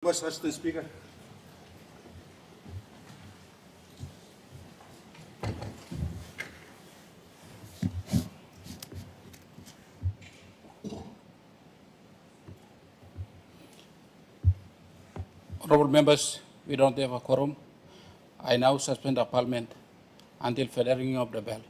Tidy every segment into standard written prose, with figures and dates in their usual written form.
Mr. Speaker. Honourable members, we don't have a quorum. I now suspend the parliament until further ringing of the bell.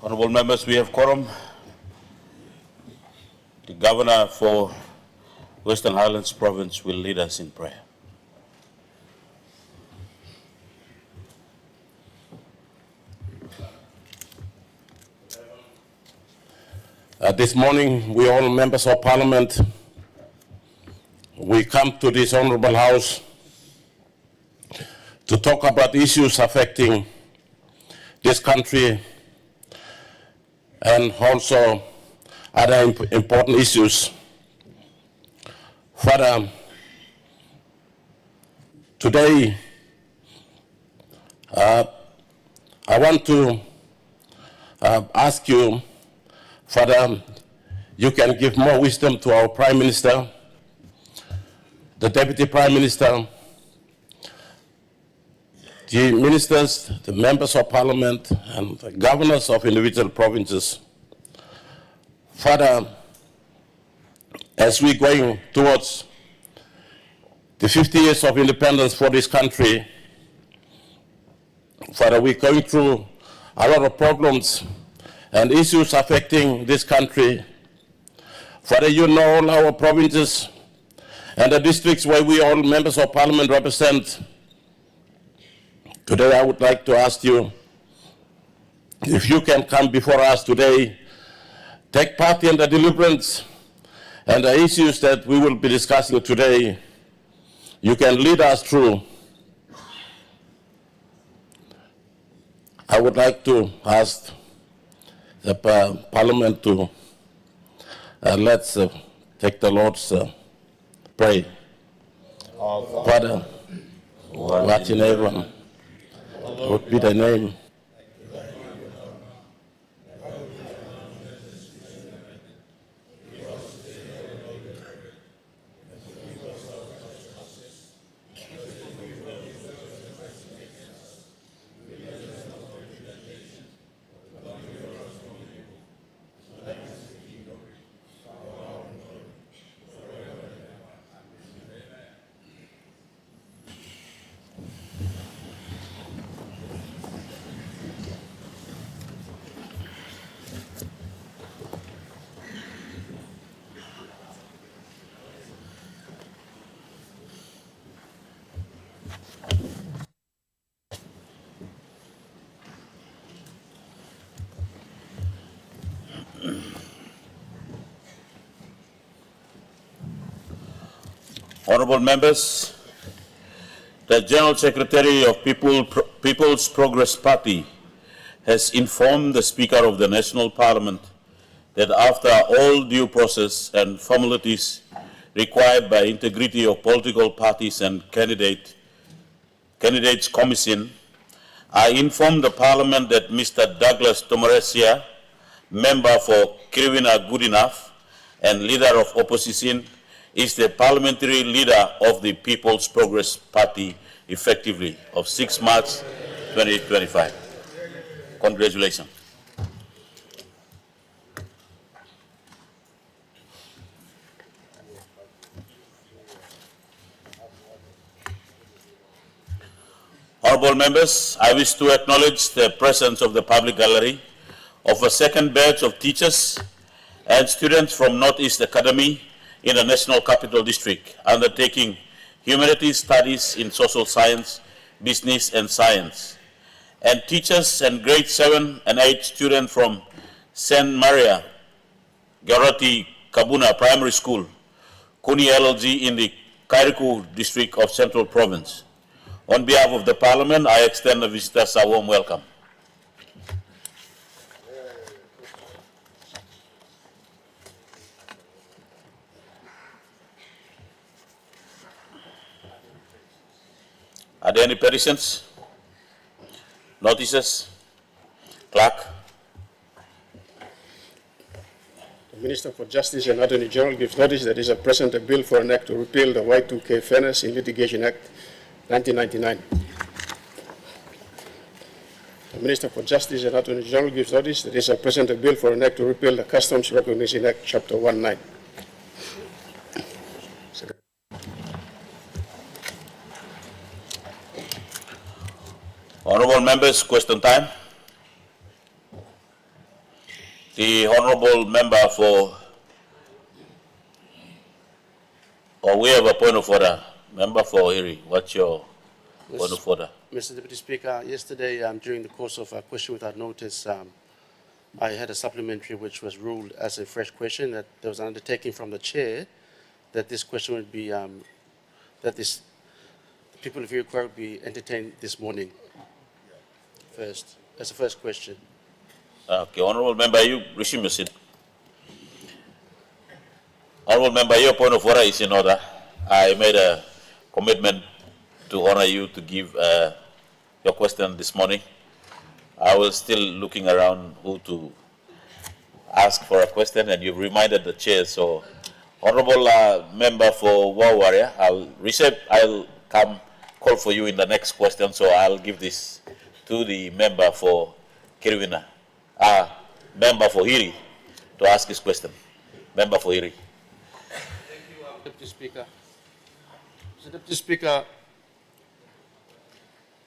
Honorable members, we have quorum. The Governor for Western Highlands Province will lead us in prayer. This morning, we all members of Parliament, we come to this honorable house to talk about issues affecting this country and also other important issues. Father, today I want to ask you, Father, you can give more wisdom to our Prime Minister, the Deputy Prime Minister, the ministers, the members of Parliament, and the governors of individual provinces. Father, as we're going towards the 50 years of independence for this country, Father, we're going through a lot of problems and issues affecting this country. Father, you know all our provinces and the districts where we all members of Parliament represent. Today I would like to ask you if you can come before us today, take part in the deliverance and the issues that we will be discussing today. You can lead us through. I would like to ask the Parliament to let's take the Lord's pray. Father, who art in heaven, hallowed be thy name. Honorable members, the General Secretary of People's Progress Party has informed the Speaker of the National Parliament that after all due process and formalities required by integrity of political parties and candidates commission, I inform the Parliament that Mr. Douglas Tomaresia, member for Kirwina Goodenough and leader of opposition, is the parliamentary leader of the People's Progress Party effectively of 6 March 2025. Congratulations. Honorable members, I wish to acknowledge the presence of the public gallery of a second batch of teachers and students from Northeast Academy in the National Capital District, undertaking humanities studies in social science, business, and science, and teachers and grade 7 and 8 students from St. Maria Garati Kabuna Primary School, Kuni LLG in the Kairiku District of Central Province. On behalf of the Parliament, I extend the visitors a warm welcome. Are there any petitions, notices? Clerk. The Minister for Justice and Attorney General gives notice that is present a bill for an act to repeal the Y2K Fairness in Litigation Act 1999. The Minister for Justice and Attorney General gives notice that is present a bill for an act to repeal the Customs Recognition Act Chapter 19. Honorable members, question time. The honorable member for, or we have a point of order. Member for Hiri, what's your point of order? Mr. Deputy Speaker, yesterday during the course of a question without notice, I had a supplementary which was ruled as a fresh question, that there was an undertaking from the chair that this question would be, that the people of Hiri would be entertained this morning first, as a first question. Okay, honorable member, you resume your seat. Honorable member, your point of order is in order. I made a commitment to honor you to give your question this morning. I was still looking around who to ask for a question, and you've reminded the chair. So, honorable member for War Warrior, I'll come call for you in the next question. So I'll give this to the member for Kirwina, member for Hiri, to ask his question. Member for Hiri. Thank you, Deputy Speaker. Mr. Deputy Speaker,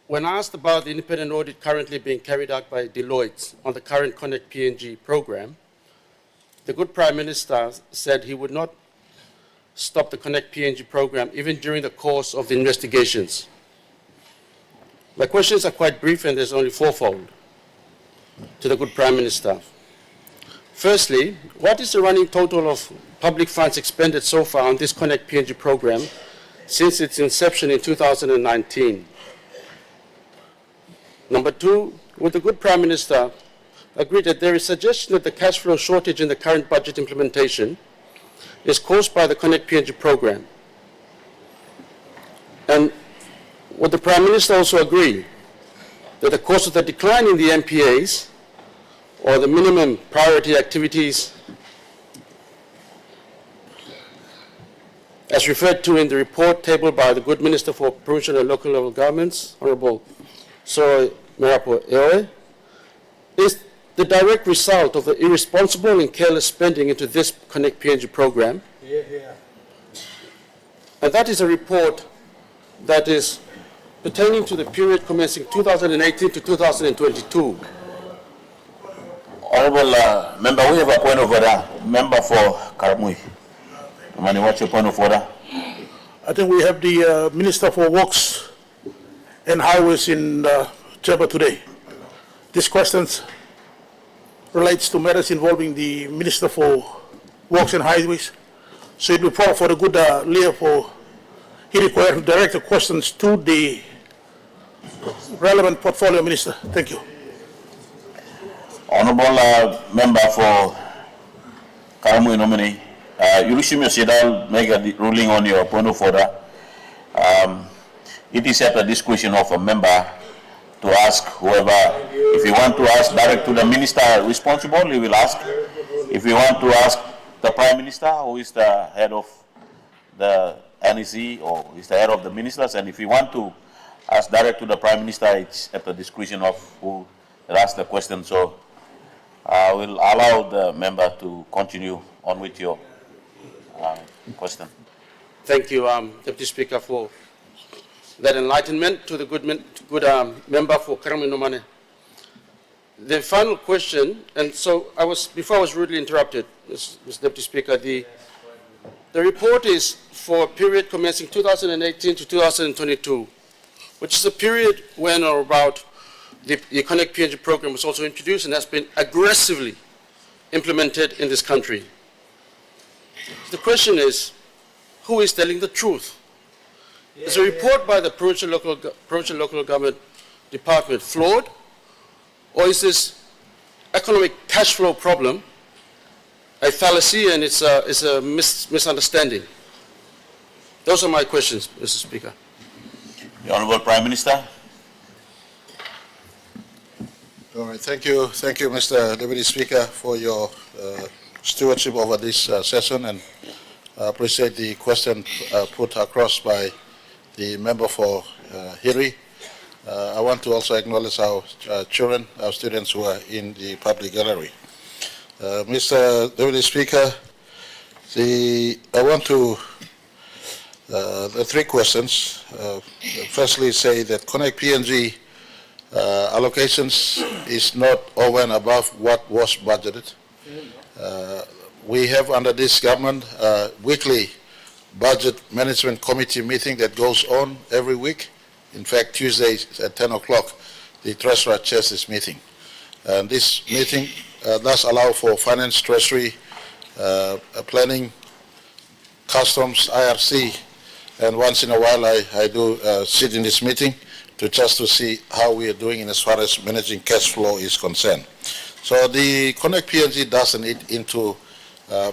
when asked about the independent audit currently being carried out by Deloitte on the current Connect PNG program, the good Prime Minister said he would not stop the Connect PNG program even during the course of the investigations. My questions are quite brief, and there's only fourfold to the good Prime Minister. Firstly, what is the running total of public funds expended so far on this Connect PNG program since its inception in 2019? Number two, would the good Prime Minister agree that there is suggestion that the cash flow shortage in the current budget implementation is caused by the Connect PNG program? And would the Prime Minister also agree that the cause of the decline in the MPAs, or the minimum priority activities, as referred to in the report tabled by the good Minister for Provincial and Local Level Governments, Honourable Soy Merapo Eoe, is the direct result of the irresponsible and careless spending into this Connect PNG program? And that is a report that is pertaining to the period commencing 2018 to 2022. Honorable member, we have a point of order. Member for Karamui. Mani, what's your point of order? I think we have the Minister for Works and Highways in chamber today. This question relates to matters involving the Minister for Works and Highways. So it will be proper for the good leader for he required to direct the questions to the relevant portfolio minister. Thank you. Honorable member for Karamui nominee, you resume your seat. I'll make a ruling on your point of order. It is at the discretion of a member to ask whoever, if you want to ask direct to the minister responsible, he will ask. If you want to ask the Prime Minister, who is the head of the NEC, or is the head of the ministers, and if you want to ask direct to the Prime Minister, it's at the discretion of who will ask the question. So I will allow the member to continue on with your question. Thank you, Deputy Speaker, for that enlightenment to the good member for Karamui Nomane. The final question, and so before I was rudely interrupted, Mr. Deputy Speaker, the report is for a period commencing 2018 to 2022, which is a period when or about the Connect PNG program was also introduced and has been aggressively implemented in this country. The question is, who is telling the truth? Is a report by the Provincial Local Government Department flawed, or is this economic cash flow problem a fallacy and it's a misunderstanding? Those are my questions, Mr. Speaker. The Honourable Prime Minister. All right, thank you, Mr. Deputy Speaker, for your stewardship over this session, and I appreciate the question put across by the member for Hiri. I want to also acknowledge our children, our students who are in the public gallery. Mr. Deputy Speaker, I want to, the three questions. Firstly, say that Connect PNG allocations is not over and above what was budgeted. We have under this government a weekly budget management committee meeting that goes on every week. In fact, Tuesdays at 10 o'clock, the Treasurer chairs this meeting. And this meeting does allow for finance, treasury, planning, customs, IRC, and once in a while I do sit in this meeting to see how we are doing in as far as managing cash flow is concerned. So the Connect PNG doesn't eat into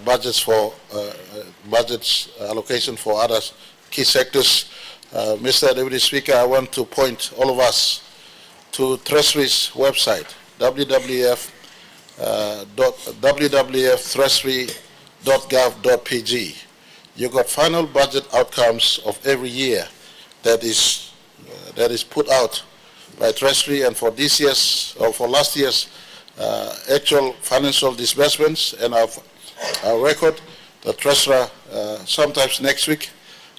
budgets allocation for other key sectors. Mr. Deputy Speaker, I want to point all of us to Treasury's website, www.treasury.gov.pg. You got final budget outcomes of every year that is put out by Treasury, and for this year's or for last year's actual financial disbursements and our record. The Treasurer sometimes next week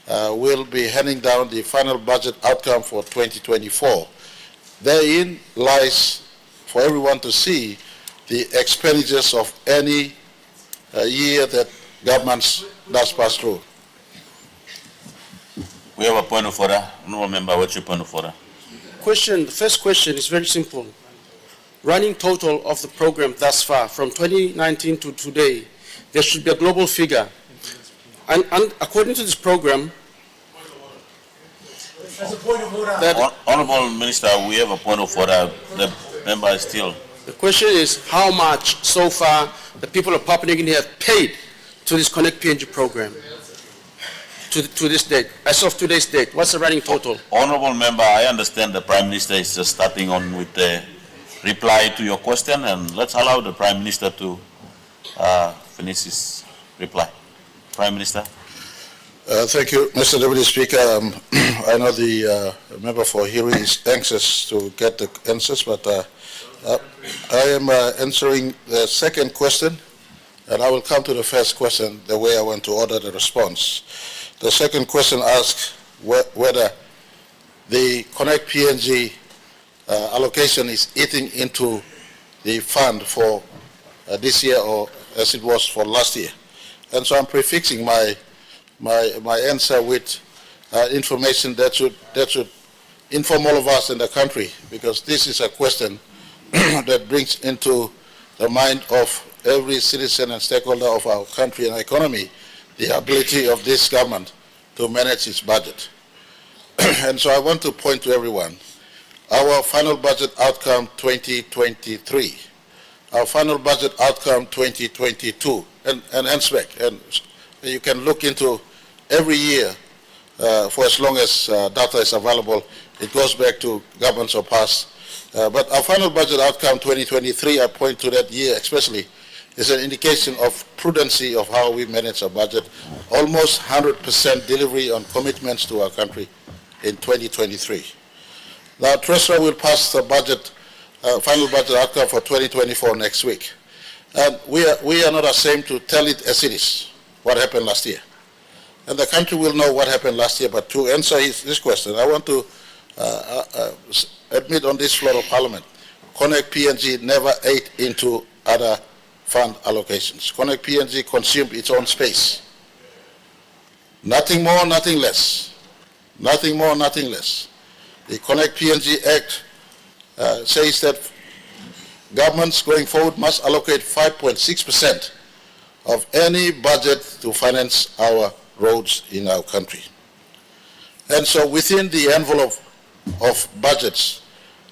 will be handing down the final budget outcome for 2024. Therein lies for everyone to see the expenditures of any year that governments does pass through. We have a point of order. Honourable Member, what's your point of order? The first question is very simple. Running total of the program thus far, from 2019 to today, there should be a global figure. And according to this program, Honourable Minister, we have a point of order. The member is still. the question is how much so far the people of Papua New Guinea have paid to this Connect PNG program to this date. As of today's date, what's the running total? Honourable Member, I understand the Prime Minister is just starting on with the reply to your question, and let's allow the Prime Minister to finish his reply. Prime Minister. Thank you, Mr. Deputy Speaker. I know the member for hearing is anxious to get the answers, but I am answering the second question, and I will come to the first question the way I want to order the response. The second question asks whether the Connect PNG allocation is eating into the fund for this year or as it was for last year. And so I'm prefixing my answer with information that should inform all of us in the country, because this is a question that brings into the mind of every citizen and stakeholder of our country and economy the ability of this government to manage its budget. And so I want to point to everyone, our final budget outcome 2023, our final budget outcome 2022, and henceback. And you can look into every year for as long as data is available. It goes back to governments of past. But our final budget outcome 2023, I point to that year especially, is an indication of prudency of how we manage our budget. Almost 100% delivery on commitments to our country in 2023. Now, Treasurer will pass the budget, final budget outcome for 2024 next week. And we are not ashamed to tell it as it is, what happened last year. And the country will know what happened last year. But to answer this question, I want to admit on this floor of Parliament, Connect PNG never ate into other fund allocations. Connect PNG consumed its own space. Nothing more, nothing less. Nothing more, nothing less. The Connect PNG Act says that governments going forward must allocate 5.6% of any budget to finance our roads in our country. And so within the envelope of budgets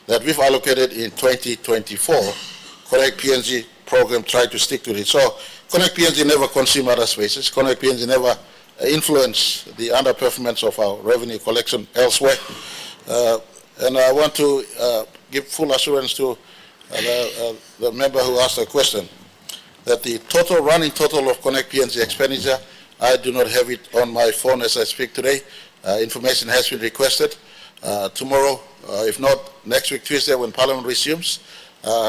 that we've allocated in 2024, Connect PNG program tried to stick to it. So Connect PNG never consumed other spaces. Connect PNG never influenced the underperformance of our revenue collection elsewhere. And I want to give full assurance to the member who asked the question that the running total of Connect PNG expenditure, I do not have it on my phone as I speak today. Information has been requested. Tomorrow, if not next week, Tuesday, when Parliament resumes,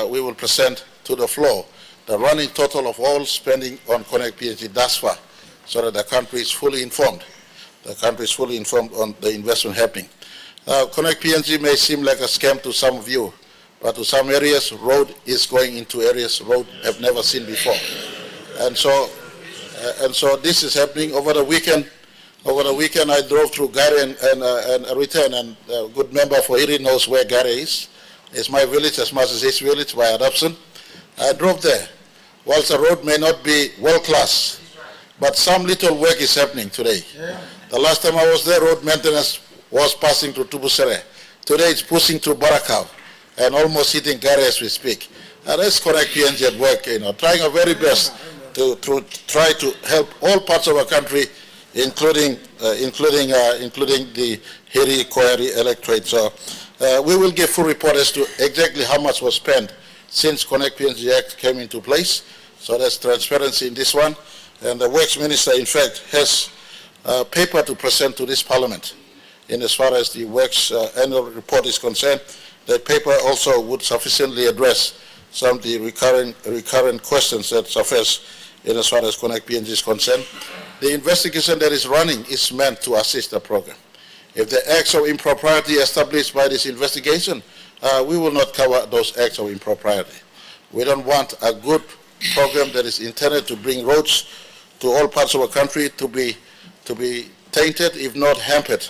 we will present to the floor the running total of all spending on Connect PNG thus far, so that the country is fully informed. The country is fully informed on the investment happening. Connect PNG may seem like a scam to some of you, but to some areas, road is going into areas road have never seen before. And so this is happening over the weekend. Over the weekend, I drove through Gare and returned, and a good member for Iri knows where Gare is. It's my village as much as his village by adoption. I drove there. Whilst the road may not be world-class, but some little work is happening today. Yeah. The last time I was there, road maintenance was passing through Tubusere. Today it's pushing through Barakau and almost hitting Gare as we speak. And let's Connect PNG at work, trying our very best to try to help all parts of our country, including the Hiri Koyari electorate. So we will give full report as to exactly how much was spent since Connect PNG Act came into place. So there's transparency in this one. And the Works Minister, in fact, has a paper to present to this Parliament in as far as the Works annual report is concerned. The paper also would sufficiently address some of the recurrent questions that surface in as far as Connect PNG is concerned. The investigation that is running is meant to assist the program. If the acts of impropriety established by this investigation, we will not cover those acts of impropriety. We don't want a good program that is intended to bring roads to all parts of our country to be tainted, if not hampered,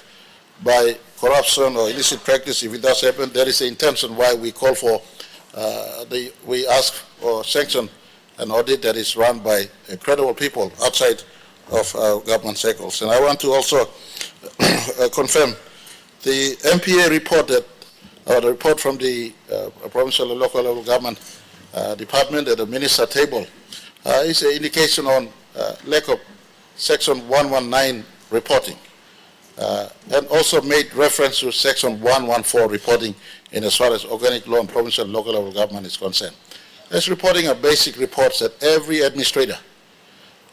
by corruption or illicit practice. If it does happen, there is an intention why we call for, we ask for sanction an audit that is run by credible people outside of government circles. And I want to also confirm the MPA report the report from the provincial and local level government department at the minister table is an indication on lack of Section 119 reporting, and also made reference to Section 114 reporting in as far as organic law and provincial and local level government is concerned. This reporting are basic reports that every administrator,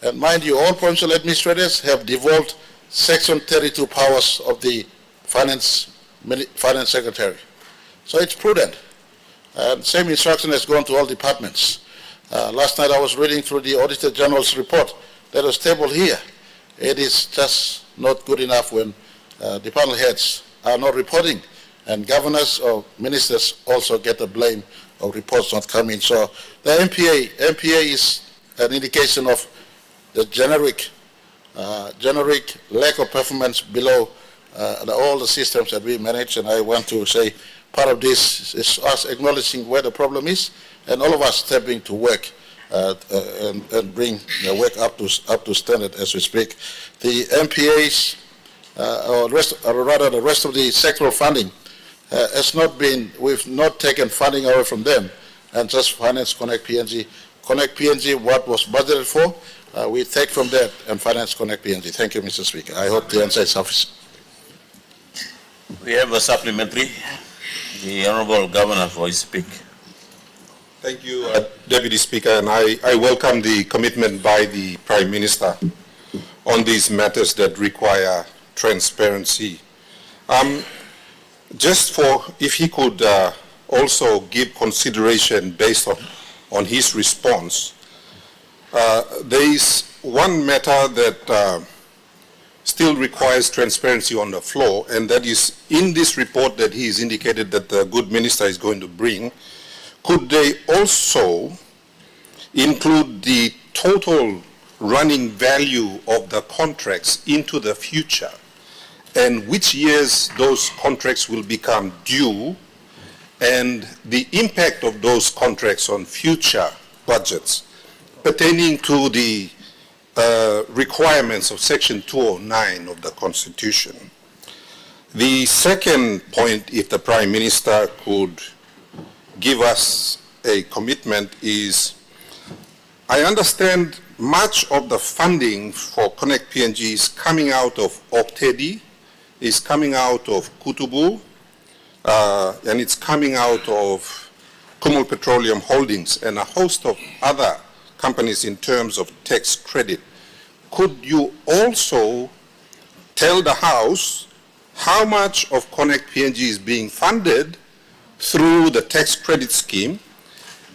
and mind you, all provincial administrators have devolved Section 32 powers of the Finance Secretary. So it's prudent. And same instruction has gone to all departments. Last night I was reading through the Auditor General's report that was tabled here. It is just not good enough when department heads are not reporting, and governors or ministers also get the blame of reports not coming. So the MPA is an indication of the generic lack of performance below all the systems that we manage. And I want to say part of this is us acknowledging where the problem is, and all of us stepping to work and bring the work up to standard as we speak. The MPAs, or the rest of the sectoral funding, has not been, we've not taken funding away from them and just finance Connect PNG. Connect PNG, what was budgeted for, we take from that and finance Connect PNG. Thank you, Mr. Speaker. I hope the answer is sufficient. We have a supplementary. The Honourable Governor for his speak. Thank you, Deputy Speaker, and I welcome the commitment by the Prime Minister on these matters that require transparency. Just for, if he could also give consideration based on his response, there is one matter that still requires transparency on the floor, and that is in this report that he has indicated that the good minister is going to bring. Could they also include the total running value of the contracts into the future, and which years those contracts will become due, and the impact of those contracts on future budgets pertaining to the requirements of Section 209 of the Constitution? The second point, if the Prime Minister could give us a commitment, is I understand much of the funding for Connect PNG is coming out of Oktedi, is coming out of Kutubu, and it's coming out of Kumul Petroleum Holdings and a host of other companies in terms of tax credit. Could you also tell the House how much of Connect PNG is being funded through the tax credit scheme,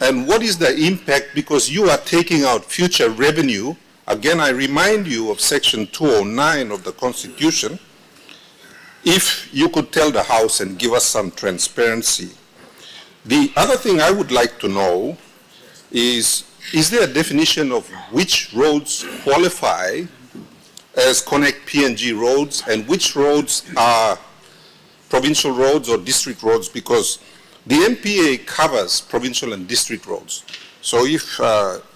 and what is the impact, because you are taking out future revenue? Again, I remind you of Section 209 of the Constitution. If you could tell the House and give us some transparency. The other thing I would like to know is is there a definition of which roads qualify as Connect PNG roads and which roads are provincial roads or district roads? Because the MPA covers provincial and district roads. So if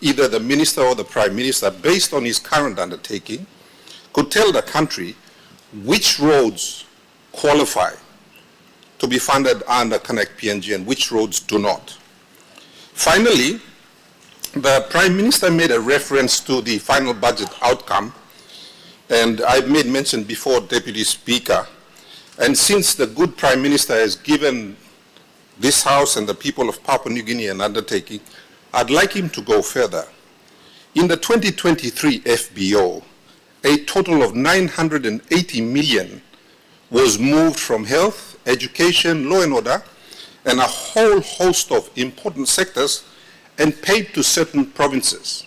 either the minister or the prime minister, based on his current undertaking, could tell the country which roads qualify to be funded under Connect PNG and which roads do not. Finally, the Prime Minister made a reference to the final budget outcome, and I've made mention before, Deputy Speaker, and since the good Prime Minister has given this House and the people of Papua New Guinea an undertaking, I'd like him to go further. In the 2023 FBO, a total of 980 million was moved from health, education, law and order, and a whole host of important sectors and paid to certain provinces.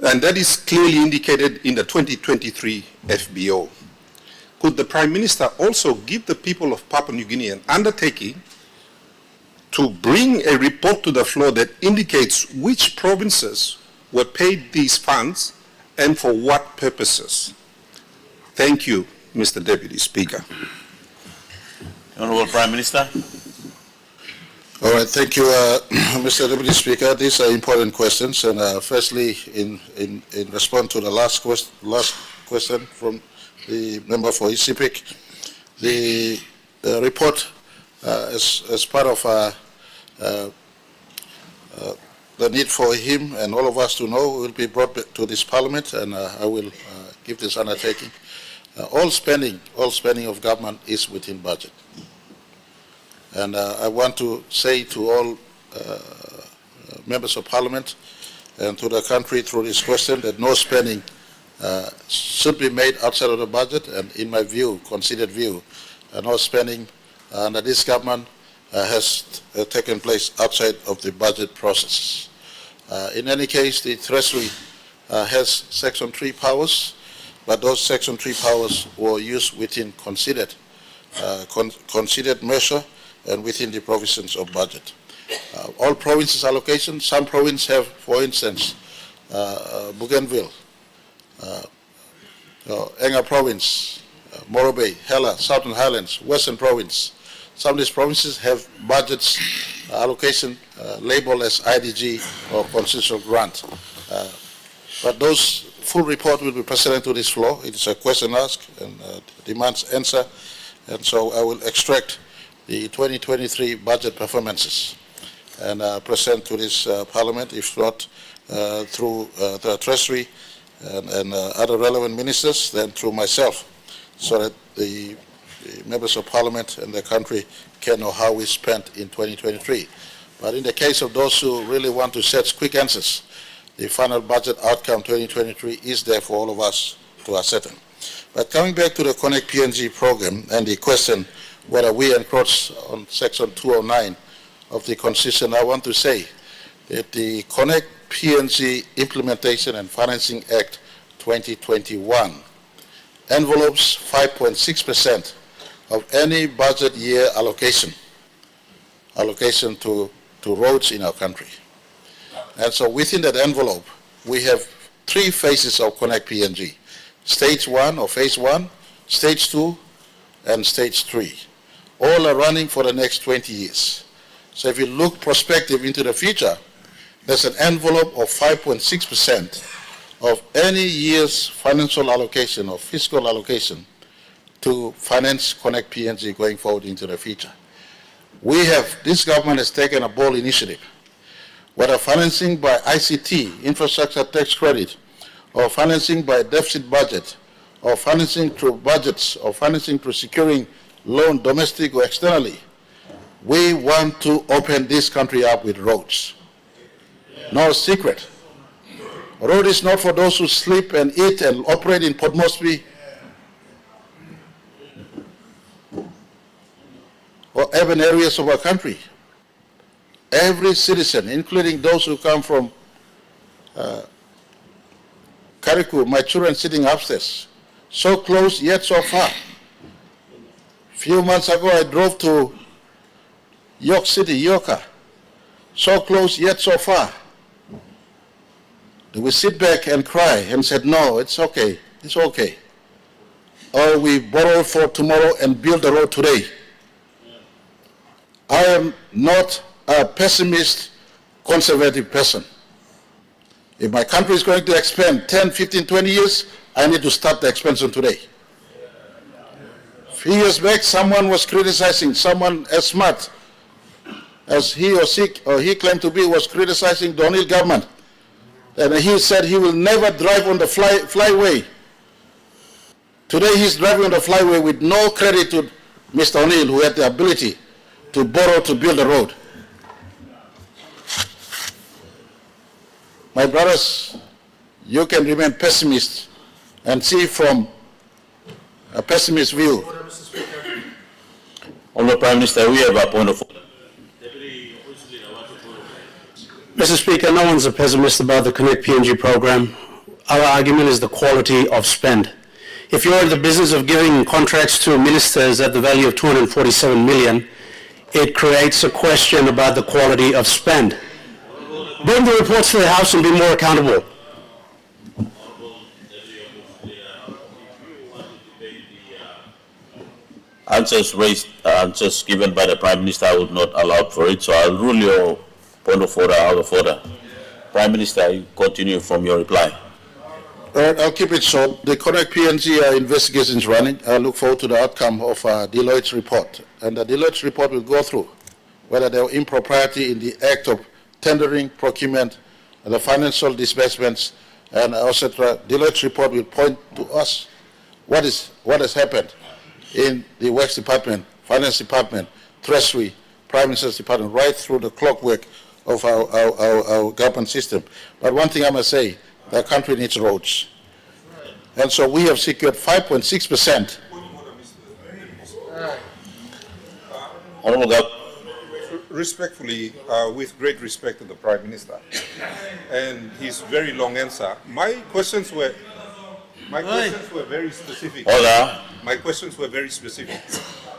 And that is clearly indicated in the 2023 FBO. Could the Prime Minister also give the people of Papua New Guinea an undertaking to bring a report to the floor that indicates which provinces were paid these funds and for what purposes? Thank you, Mr. Deputy Speaker. Honourable Prime Minister. All right, thank you, Mr. Deputy Speaker. These are important questions, and firstly, in response to the last question from the member for ECPIC, the report, as part of the need for him and all of us to know, will be brought to this Parliament, and I will give this undertaking. All spending of government is within budget. And I want to say to all members of Parliament and to the country through this question that no spending should be made outside of the budget, and in my view, considered view, no spending under this government has taken place outside of the budget process. In any case, the Treasury has Section 3 powers, but those Section 3 powers were used within considered measure and within the provisions of budget. All provinces allocation, some provinces have, for instance, Bougainville, Enga Province, Morobe, Hela, Southern Highlands, Western Province. Some of these provinces have budgets allocation labeled as IDG or constitutional grant. But those full report will be presented to this floor. It is a question asked and demands answer. And so I will extract the 2023 budget performances and present to this Parliament, if not through the Treasury and other relevant ministers, then through myself, so that the members of Parliament and the country can know how we spent in 2023. But in the case of those who really want to set quick answers, the final budget outcome 2023 is there for all of us to ascertain. But coming back to the Connect PNG program and the question whether we encroach on Section 209 of the Constitution, I want to say that the Connect PNG Implementation and Financing Act 2021 envelopes 5.6% of any budget year allocation to roads in our country. And so within that envelope, we have 3 phases of Connect PNG: Stage 1 or Phase 1, Stage 2, and Stage 3. All are running for the next 20 years. So if you look prospective into the future, there's an envelope of 5.6% of any year's financial allocation or fiscal allocation to finance Connect PNG going forward into the future. This government has taken a bold initiative, whether financing by ICT, infrastructure tax credit, or financing by deficit budget, or financing through budgets, or financing through securing loan domestic or externally. We want to open this country up with roads. No secret. Road is not for those who sleep and eat and operate in Port Moresby or urban areas of our country. Every citizen, including those who come from Kariku, my children sitting upstairs, so close yet so far. Few months ago, I drove to York City, Yorka, so close yet so far. Do we sit back and cry and say, no, it's okay, it's okay? Or we borrow for tomorrow and build the road today? I am not a pessimist, conservative person. If my country is going to expand 10, 15, 20 years, I need to start the expansion today. A few years back, someone was criticizing, someone as smart as he or she or he claimed to be was criticizing the O'Neill government. And he said he will never drive on the flyway. Today he's driving on the flyway with no credit to Mr. O'Neill, who had the ability to borrow to build a road. My brothers, you can remain pessimist and see from a pessimist view. Honourable Prime Minister, we have a point of order. Mr. Speaker, no one's a pessimist about the Connect PNG program. Our argument is the quality of spend. If you're in the business of giving contracts to ministers at the value of 247 million, it creates a question about the quality of spend. Bring the reports to the House and be more accountable. Answers given by the Prime Minister, I would not allow for it, so I'll rule your point of order out of order. Prime Minister, you continue from your reply. All right, I'll keep it short. The Connect PNG investigation is running. I look forward to the outcome of Deloitte's report. And the Deloitte's report will go through whether there were impropriety in the act of tendering, procurement, and the financial disbursements, and etc. Deloitte's report will point to us what has happened in the Works Department, Finance Department, Treasury, Prime Minister's Department, right through the clockwork of our government system. But one thing I must say, the country needs roads. And so we have secured 5.6%. Honourable Governor. Respectfully, with great respect to the Prime Minister and his very long answer, my questions were very specific. Order. My questions were very specific.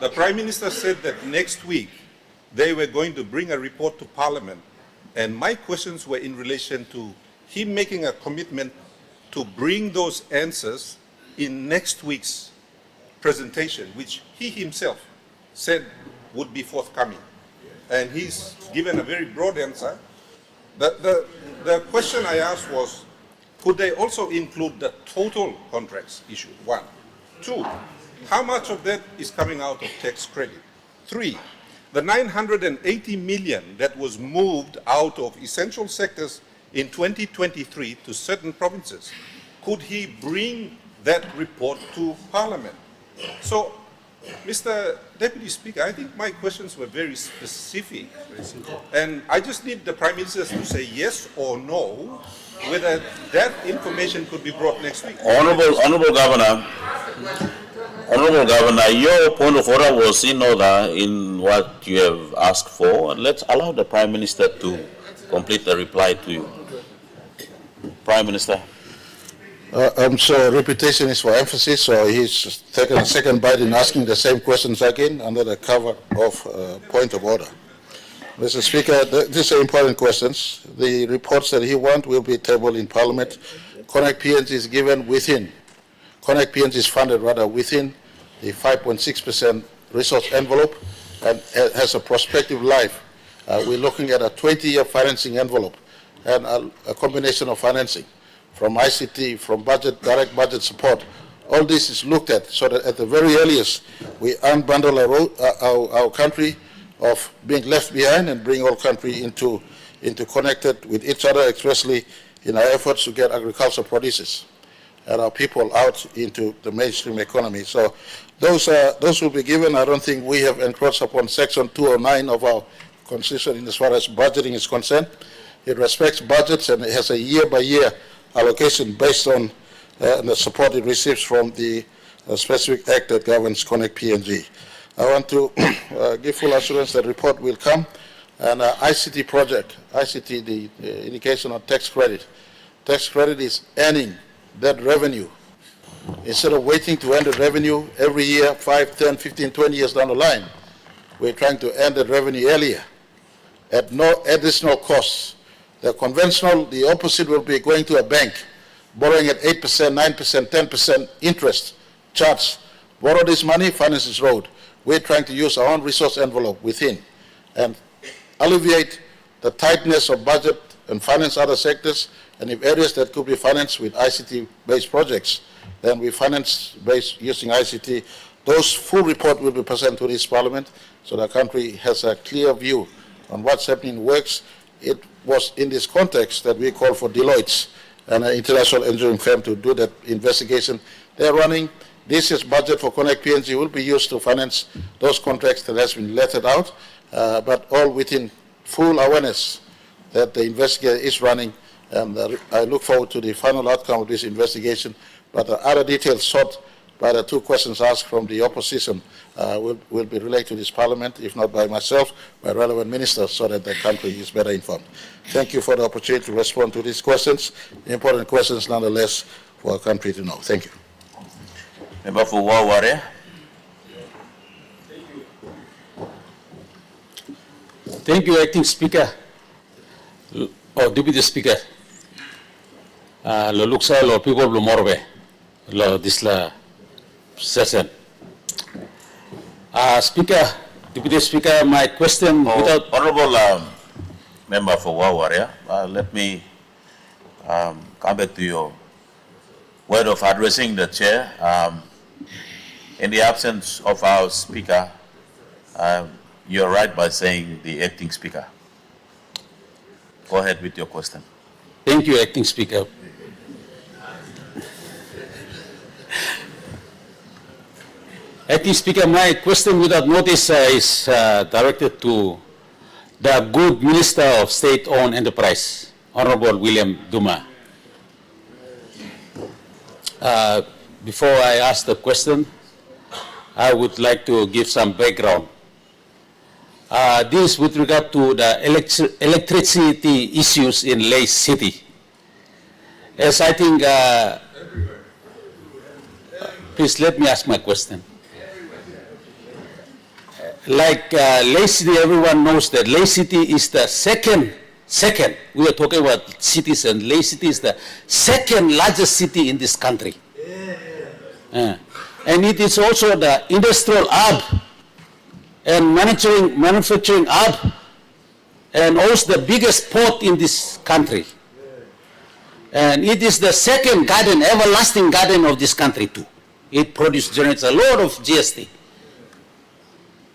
The Prime Minister said that next week they were going to bring a report to Parliament, and my questions were in relation to him making a commitment to bring those answers in next week's presentation, which he himself said would be forthcoming. And he's given a very broad answer. The question I asked was, could they also include the total contracts issued? 1. 2, how much of that is coming out of tax credit? 3, the 980 million that was moved out of essential sectors in 2023 to certain provinces, could he bring that report to Parliament? So, Mr. Deputy Speaker, I think my questions were very specific, and I just need the Prime Minister to say yes or no whether that information could be brought next week. Honourable Governor, your point of order was in order in what you have asked for. Let's allow the Prime Minister to complete the reply to you. Prime Minister. So reputation is for emphasis, so he's taken a second bite in asking the same questions again under the cover of point of order. Mr. Speaker, these are important questions. The reports that he wants will be tabled in Parliament. Connect PNG is given within, Connect PNG is funded rather within the 5.6% resource envelope and has a prospective life. We're looking at a 20-year financing envelope and a combination of financing from ICT, from budget, direct budget support. All this is looked at so that at the very earliest, we unbundle our country of being left behind and bring our country into connected with each other, especially in our efforts to get agricultural produces and our people out into the mainstream economy. So those will be given. I don't think we have encroached upon Section 209 of our Constitution as far as budgeting is concerned. It respects budgets and it has a year-by-year allocation based on the support it receives from the specific act that governs Connect PNG. I want to give full assurance that the report will come. And ICT project, ICT, the indication of tax credit. Tax credit is earning that revenue. Instead of waiting to earn the revenue every year, 5, 10, 15, 20 years down the line, we're trying to earn that revenue earlier at no additional costs The conventional, the opposite will be going to a bank, borrowing at 8%, 9%, 10% interest charge. Borrow this money, finance this road. We're trying to use our own resource envelope within and alleviate the tightness of budget and finance other sectors, and if areas that could be financed with ICT-based projects, then we finance based using ICT. Those full report will be presented to this Parliament so the country has a clear view on what's happening in works. It was in this context that we called for Deloitte, an international engineering firm, to do that investigation. They're running. This year's budget for Connect PNG will be used to finance those contracts that has been lettered out, but all within full awareness that the investigator is running, and I look forward to the final outcome of this investigation. But the other details sought by the two questions asked from the opposition will be relayed to this Parliament, if not by myself, by relevant ministers, so that the country is better informed. Thank you for the opportunity to respond to these questions, important questions nonetheless for our country to know. Thank you. Member for Waware. Thank you, Acting Speaker, or Deputy Speaker. Lo luksa lo people lo morbe lo disla session. Speaker, Deputy Speaker, my question without Honorable Member for Waware, let me come back to your word of addressing the chair. In the absence of our speaker, you're right by saying the acting speaker. Go ahead with your question. Thank you, Acting Speaker. Acting Speaker, my question without notice is directed to the good Minister of State-Owned Enterprise, Honorable William Duma. Before I ask the question, I would like to give some background. This with regard to the electricity issues in Leh City. As I think, please let me ask my question. Like Leh City, everyone knows that Leh City is the second, we are talking about cities, and Leh City is the second largest city in this country. And it is also the industrial hub and manufacturing hub, and also the biggest port in this country. And it is the second garden, everlasting garden of this country too. It generates a lot of GST.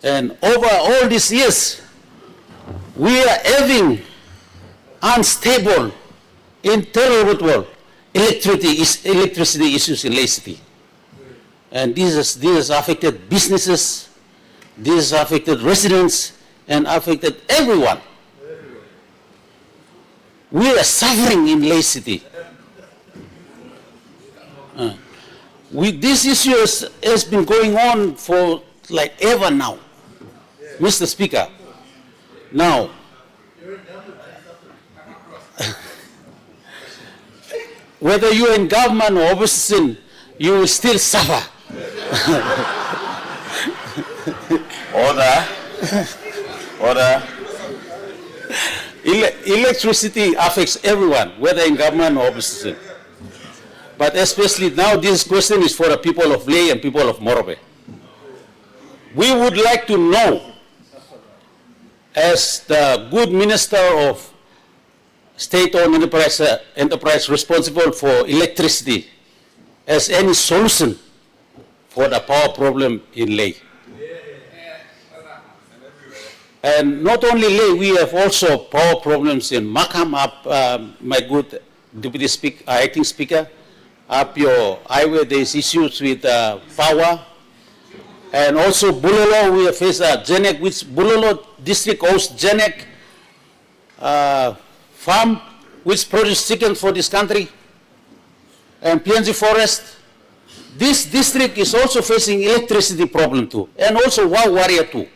And over all these years, we are having unstable, intolerable electricity issues in Leh City. And this has affected businesses, this has affected residents, and affected everyone. We are suffering in Leh City. This issue has been going on for like ever now. Mr. Speaker, now, whether you're in government or opposition, you will still suffer. Order. Order. Electricity affects everyone, whether in government or opposition. But especially now, this question is for the people of Leh and people of Morobe. We would like to know, as the good Minister of State-Owned Enterprise responsible for electricity, as any solution for the power problem in Leh. And not only Leh, we have also power problems in Makam, my good Deputy Speaker, Acting Speaker, up your highway, there's issues with power. And also Bulolo, we have faced Genek, which Bulolo district hosts Genek farm, which produces chicken for this country. And PNG Forest. This district is also facing electricity problem too, and also Waware too.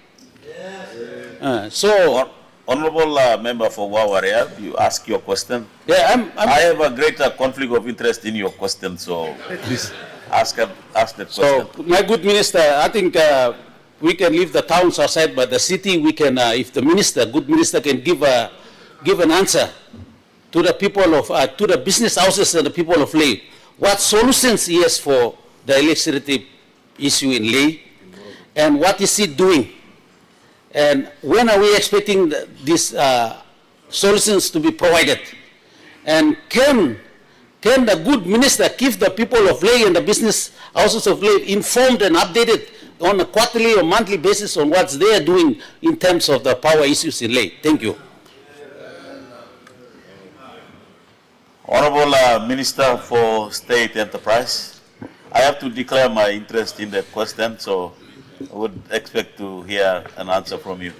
Honorable Member for Waware, you ask your question. Yeah, I have a greater conflict of interest in your question, so please ask the question. So, my good Minister, I think we can leave the towns aside, but the city we can, if the minister, good minister, can give an answer to the people of, to the business houses and the people of Leh, what solutions he has for the electricity issue in Leh, and what is he doing? And when are we expecting these solutions to be provided? And can the good minister keep the people of Leh and the business houses of Leh informed and updated on a quarterly or monthly basis on what they are doing in terms of the power issues in Leh? Thank you. Honorable Minister for State Enterprise, I have to declare my interest in that question, so I would expect to hear an answer from you.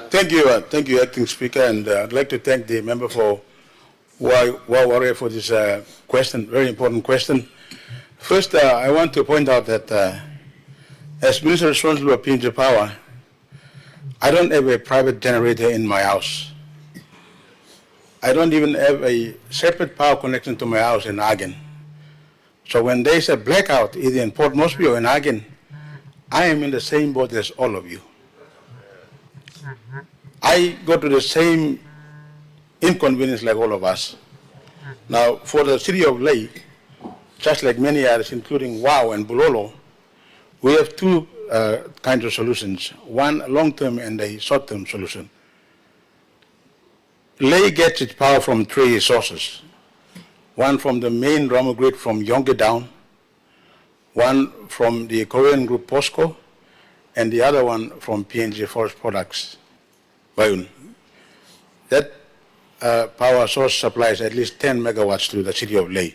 Thank you, Acting Speaker, and I'd like to thank the member for Warrior for this question, very important question. First, I want to point out that as Minister responsible for PNG Power, I don't have a private generator in my house. I don't even have a separate power connection to my house in Agen. So when there's a blackout either in Port Moresby or in Agen, I am in the same boat as all of you. I go to the same inconvenience like all of us. Now, for the city of Leh, just like many others, including WOW and Bulolo, we have two kinds of solutions, one long-term and a short-term solution. Leh gets its power from three sources, one from the main Rama grid from Yonge down, one from the Korean group POSCO, and the other one from PNG Forest Products, Bayun. That power source supplies at least 10 megawatts to the city of Leh.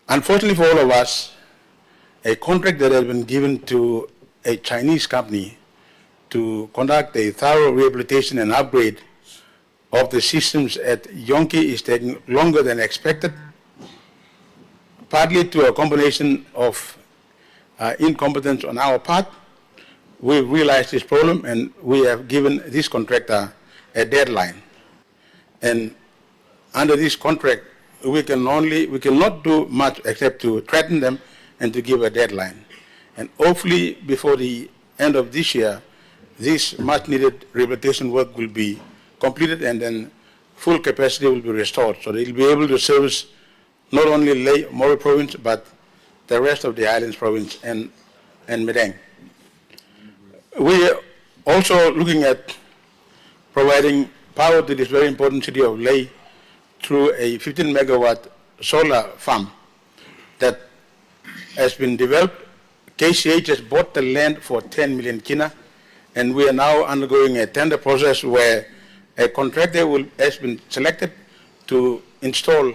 Unfortunately for all of us, a contract that has been given to a Chinese company to conduct a thorough rehabilitation and upgrade of the systems at Yonke is taking longer than expected, partly to a combination of incompetence on our part. We realized this problem and we have given this contractor a deadline. And under this contract, we cannot do much except to threaten them and to give a deadline. And hopefully before the end of this year, this much needed rehabilitation work will be completed and then full capacity will be restored. So they will be able to service not only Leh, Mori province, but the rest of the islands province and Medang. We are also looking at providing power to this very important city of Leh through a 15 megawatt solar farm that has been developed. KCH has bought the land for 10 million kina, and we are now undergoing a tender process where a contractor has been selected to install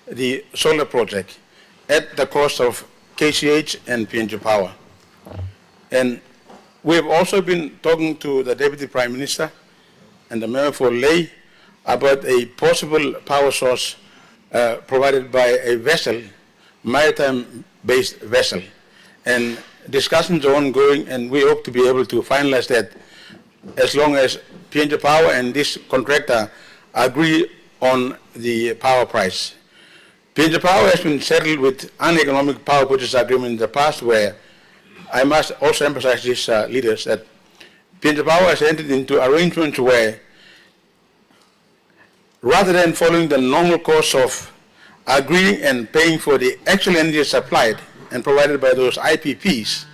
the solar project at the cost of KCH and PNG Power. And we have also been talking to the Deputy Prime Minister and the Member for Leh about a possible power source provided by a vessel, maritime-based vessel. And discussions are ongoing, and we hope to be able to finalize that as long as PNG Power and this contractor agree on the power price. PNG Power has been settled with uneconomic power purchase agreement in the past, where I must also emphasize these leaders that PNG Power has entered into arrangements where, rather than following the normal course of agreeing and paying for the actual energy supplied and provided by those IPPs,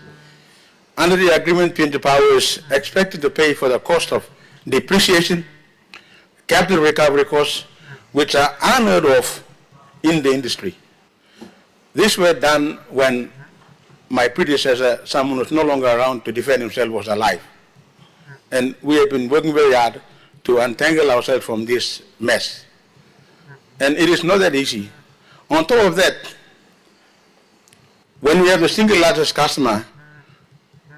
under the agreement, PNG Power is expected to pay for the cost of depreciation, capital recovery costs, which are unheard of in the industry. This were done when my predecessor, someone who was no longer around to defend himself, was alive. And we have been working very hard to untangle ourselves from this mess. And it is not that easy. On top of that, when we have the single largest customer,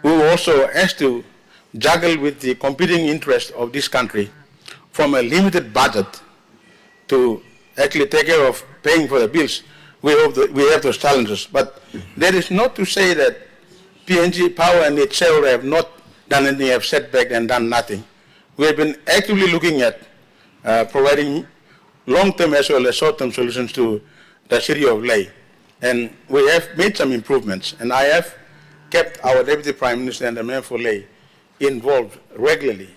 we were also asked to juggle with the competing interests of this country from a limited budget to actually take care of paying for the bills. We hope that we have those challenges. But that is not to say that PNG Power and its shareholder have not done anything, have sat back and done nothing. We have been actively looking at providing long-term as well as short-term solutions to the city of Leh. And we have made some improvements. And I have kept our Deputy Prime Minister and the Member for Leh involved regularly.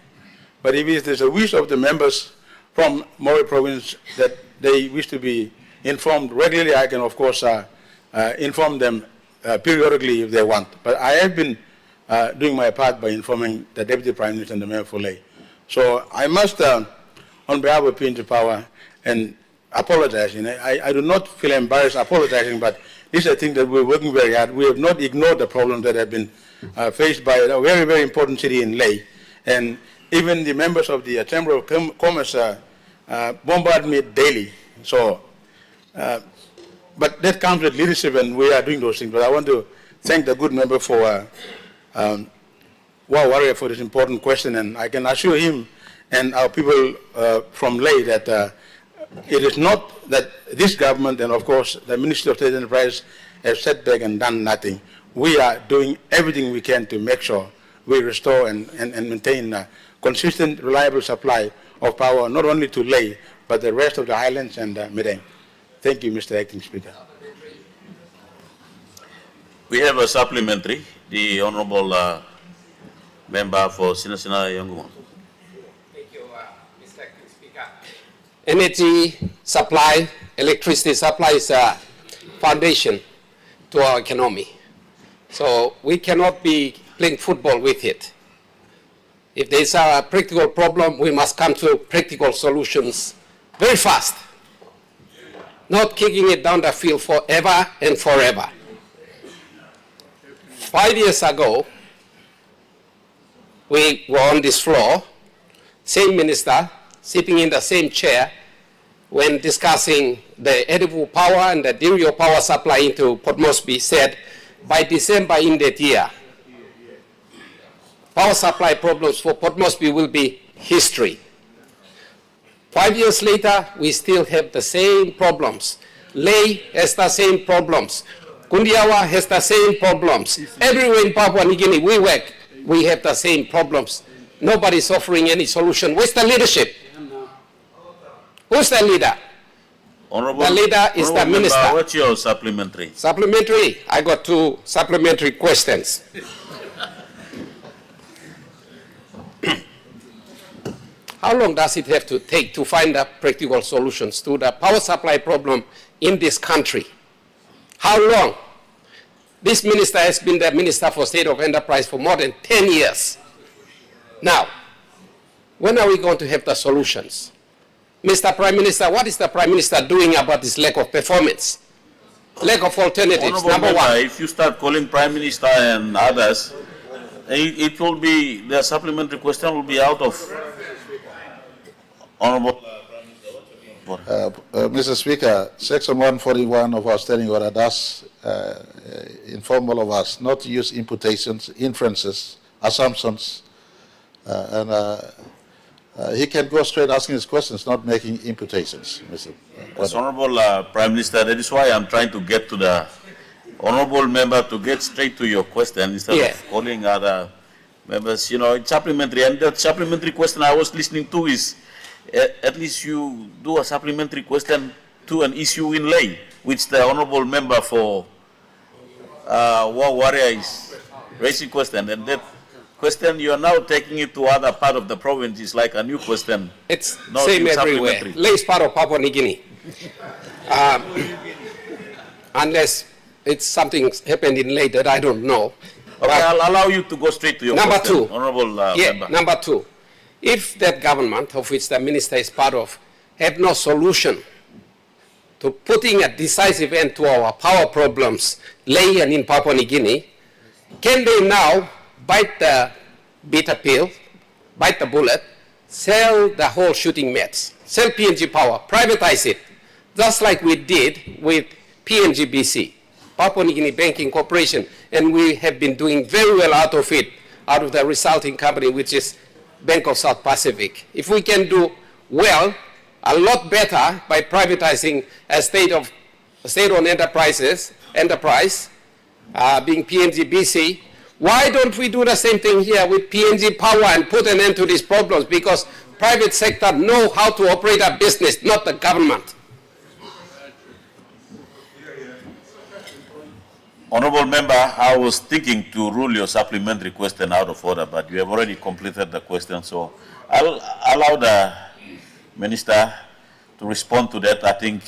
But if there's a wish of the members from Mori province that they wish to be informed regularly, I can of course inform them periodically if they want. But I have been doing my part by informing the Deputy Prime Minister and the Mayor for Ley. So I must, on behalf of PNG Power, and apologize. I do not feel embarrassed apologizing, but this is a thing that we're working very hard. We have not ignored the problems that have been faced by a very, very important city in Ley. And even the members of the Chamber of Commerce bombard me daily. So, but that comes with leadership, and we are doing those things. But I want to thank the good member for Warrior for this important question, and I can assure him and our people from Ley that it is not that this government and of course the Ministry of State Enterprise have sat back and done nothing. We are doing everything we can to make sure we restore and maintain a consistent, reliable supply of power, not only to Ley, but the rest of the highlands and Medang. Thank you, Mr. Acting Speaker. We have a supplementary. The Honourable Member for Sinasina Yangon. Thank you, Mr. Acting Speaker. Energy supply, electricity supply is a foundation to our economy. So we cannot be playing football with it. If there is a practical problem, we must come to practical solutions very fast. Not kicking it down the field forever and forever. 5 years ago, we were on this floor, same minister, sitting in the same chair when discussing the edible power and the dairy power supply into Port Moresby, said by December in that year, power supply problems for Port Moresby will be history. 5 years later, we still have the same problems. Ley has the same problems. Kundiawa has the same problems. Everywhere in Papua New Guinea we work, we have the same problems. Nobody's offering any solution. Where's the leadership? Who's the leader? Honourable, the leader is the minister. Member, what's your supplementary? Supplementary? I got 2 supplementary questions. How long does it have to take to find practical solutions to the power supply problem in this country? How long? This minister has been the Minister for State of Enterprise for more than 10 years. Now, when are we going to have the solutions? Mr. Prime Minister, what is the Prime Minister doing about this lack of performance? Lack of alternatives, Honourable number Member, 1. if you start calling Prime Minister and others, it will be, the supplementary question will be out of. Honourable Mr. Speaker, Section 141 of our standing order does inform all of us not to use imputations, inferences, assumptions, and he can go straight asking his questions, not making imputations, Mr. As Honourable Prime Minister, that is why I'm trying to get to the Honourable Member to get straight to your question instead of calling other members. You know, it's supplementary, and that supplementary question I was listening to is at least you do a supplementary question to an issue in Ley, which the Honourable Member for Warrior is raising question, and that question you are now taking it to other part of the province is like a new question. It's same everywhere. Ley is part of Papua New Guinea. Unless it's something happened in Ley that I don't know. Okay, I'll allow you to go straight to your number question. 2. Honourable Member. Number 2. If that government, of which the minister is part of, have no solution to putting a decisive end to our power problems, Ley and in Papua New Guinea, can they now bite the bitter pill, bite the bullet, sell the whole shooting match, sell PNG Power, privatize it, just like we did with PNG BC, Papua New Guinea Banking Corporation, and we have been doing very well out of it, out of the resulting company, which is Bank of South Pacific. If we can do well, a lot better by privatizing a state-owned enterprise, being PNG BC, why don't we do the same thing here with PNG Power and put an end to these problems? Because private sector know how to operate a business, not the government. Honourable Member, I was thinking to rule your supplementary question out of order, but you have already completed the question, so I'll allow the Minister to respond to that. I think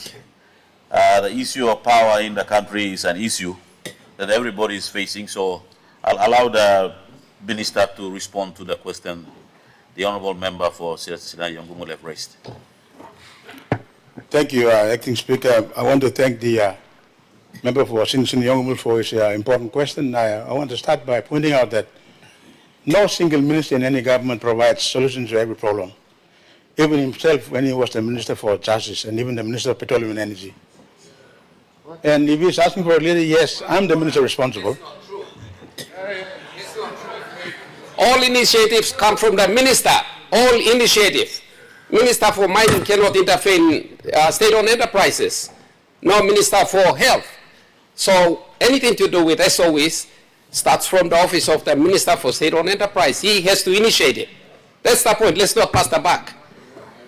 the issue of power in the country is an issue that everybody is facing, so I'll allow the Minister to respond to the question the Honourable Member for Sirasina Yongumul have raised. Thank you, Acting Speaker. I want to thank the Member for Sirasina Yongumul for his important question. I want to start by pointing out that no single minister in any government provides solutions to every problem. Even himself, when he was the Minister for Justice and even the Minister of Petroleum and Energy. And if he's asking for a leader, yes, I'm the minister responsible. All initiatives come from the minister. All initiative. Minister for mining cannot interfere in state-owned enterprises. No minister for health. So anything to do with SOEs starts from the office of the Minister for State-owned Enterprise. He has to initiate it. That's the point. Let's not pass the buck.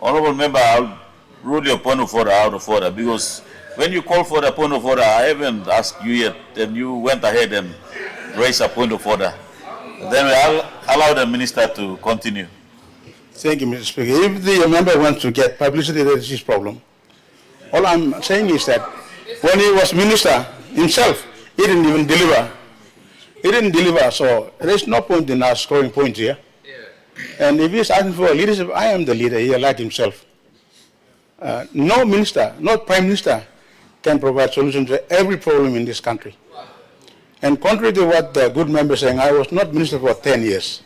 Honourable Member, I'll rule your point of order out of order, because when you call for the point of order, I haven't asked you yet, then you went ahead and raised a point of order. Then I'll allow the Minister to continue. Thank you, Mr. Speaker. If the member wants to get publicity, that is his problem. All I'm saying is that when he was minister himself, he didn't even deliver. He didn't deliver, so there's no point in us scoring points here. And if he's asking for leadership, I am the leader here, like himself. No minister, no prime minister, can provide solutions to every problem in this country. And contrary to what the good member is saying, I was not minister for 10 years.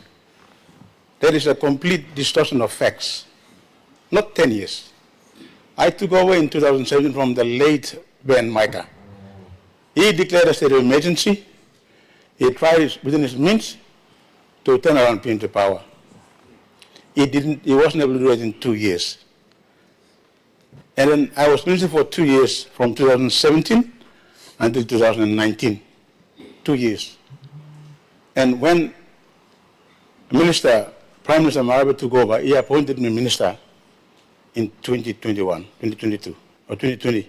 That is a complete distortion of facts. Not 10 years. I took over in 2007 from the late Ben Micah. He declared a state of emergency. He tried within his means to turn around PNG power. He wasn't able to do it in 2 years. And then I was minister for 2 years, from 2017 until 2019. 2 years. And when Prime Minister Marabe took over, he appointed me minister in 2022, or 2020.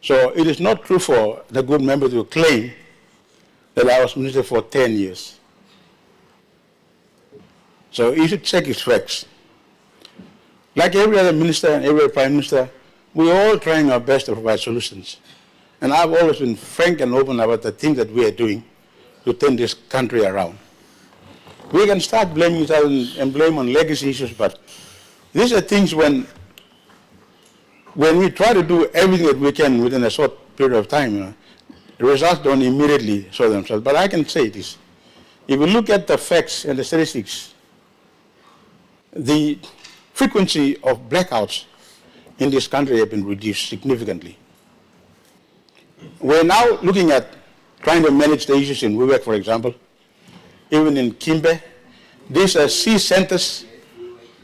So it is not true for the good member to claim that I was minister for 10 years. So you should check his facts. Like every other minister and every prime minister, we're all trying our best to provide solutions. And I've always been frank and open about the things that we are doing to turn this country around. We can start blaming each other and blame on legacy issues, but these are things when we try to do everything that we can within a short period of time, the results don't immediately show themselves. But I can say this. If you look at the facts and the statistics, the frequency of blackouts in this country have been reduced significantly. We're now looking at trying to manage the issues in Wewak, for example, even in Kimbe. These are sea centers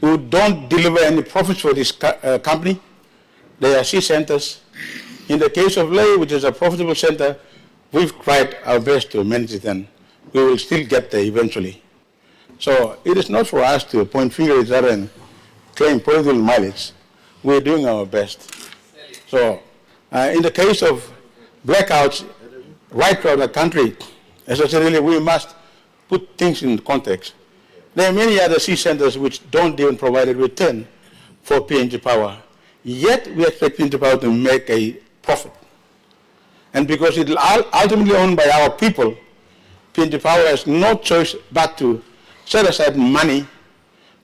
who don't deliver any profits for this company. They are sea centers. In the case of Leh, which is a profitable center, we've tried our best to manage it, and we will still get there eventually. So it is not for us to point fingers at each other and claim political mileage. We're doing our best. So in the case of blackouts right throughout the country, as I said earlier, we must put things in context. There are many other sea centers which don't even provide a return for PNG Power. Yet we expect PNG Power to make a profit. And because it is ultimately owned by our people, PNG Power has no choice but to set aside money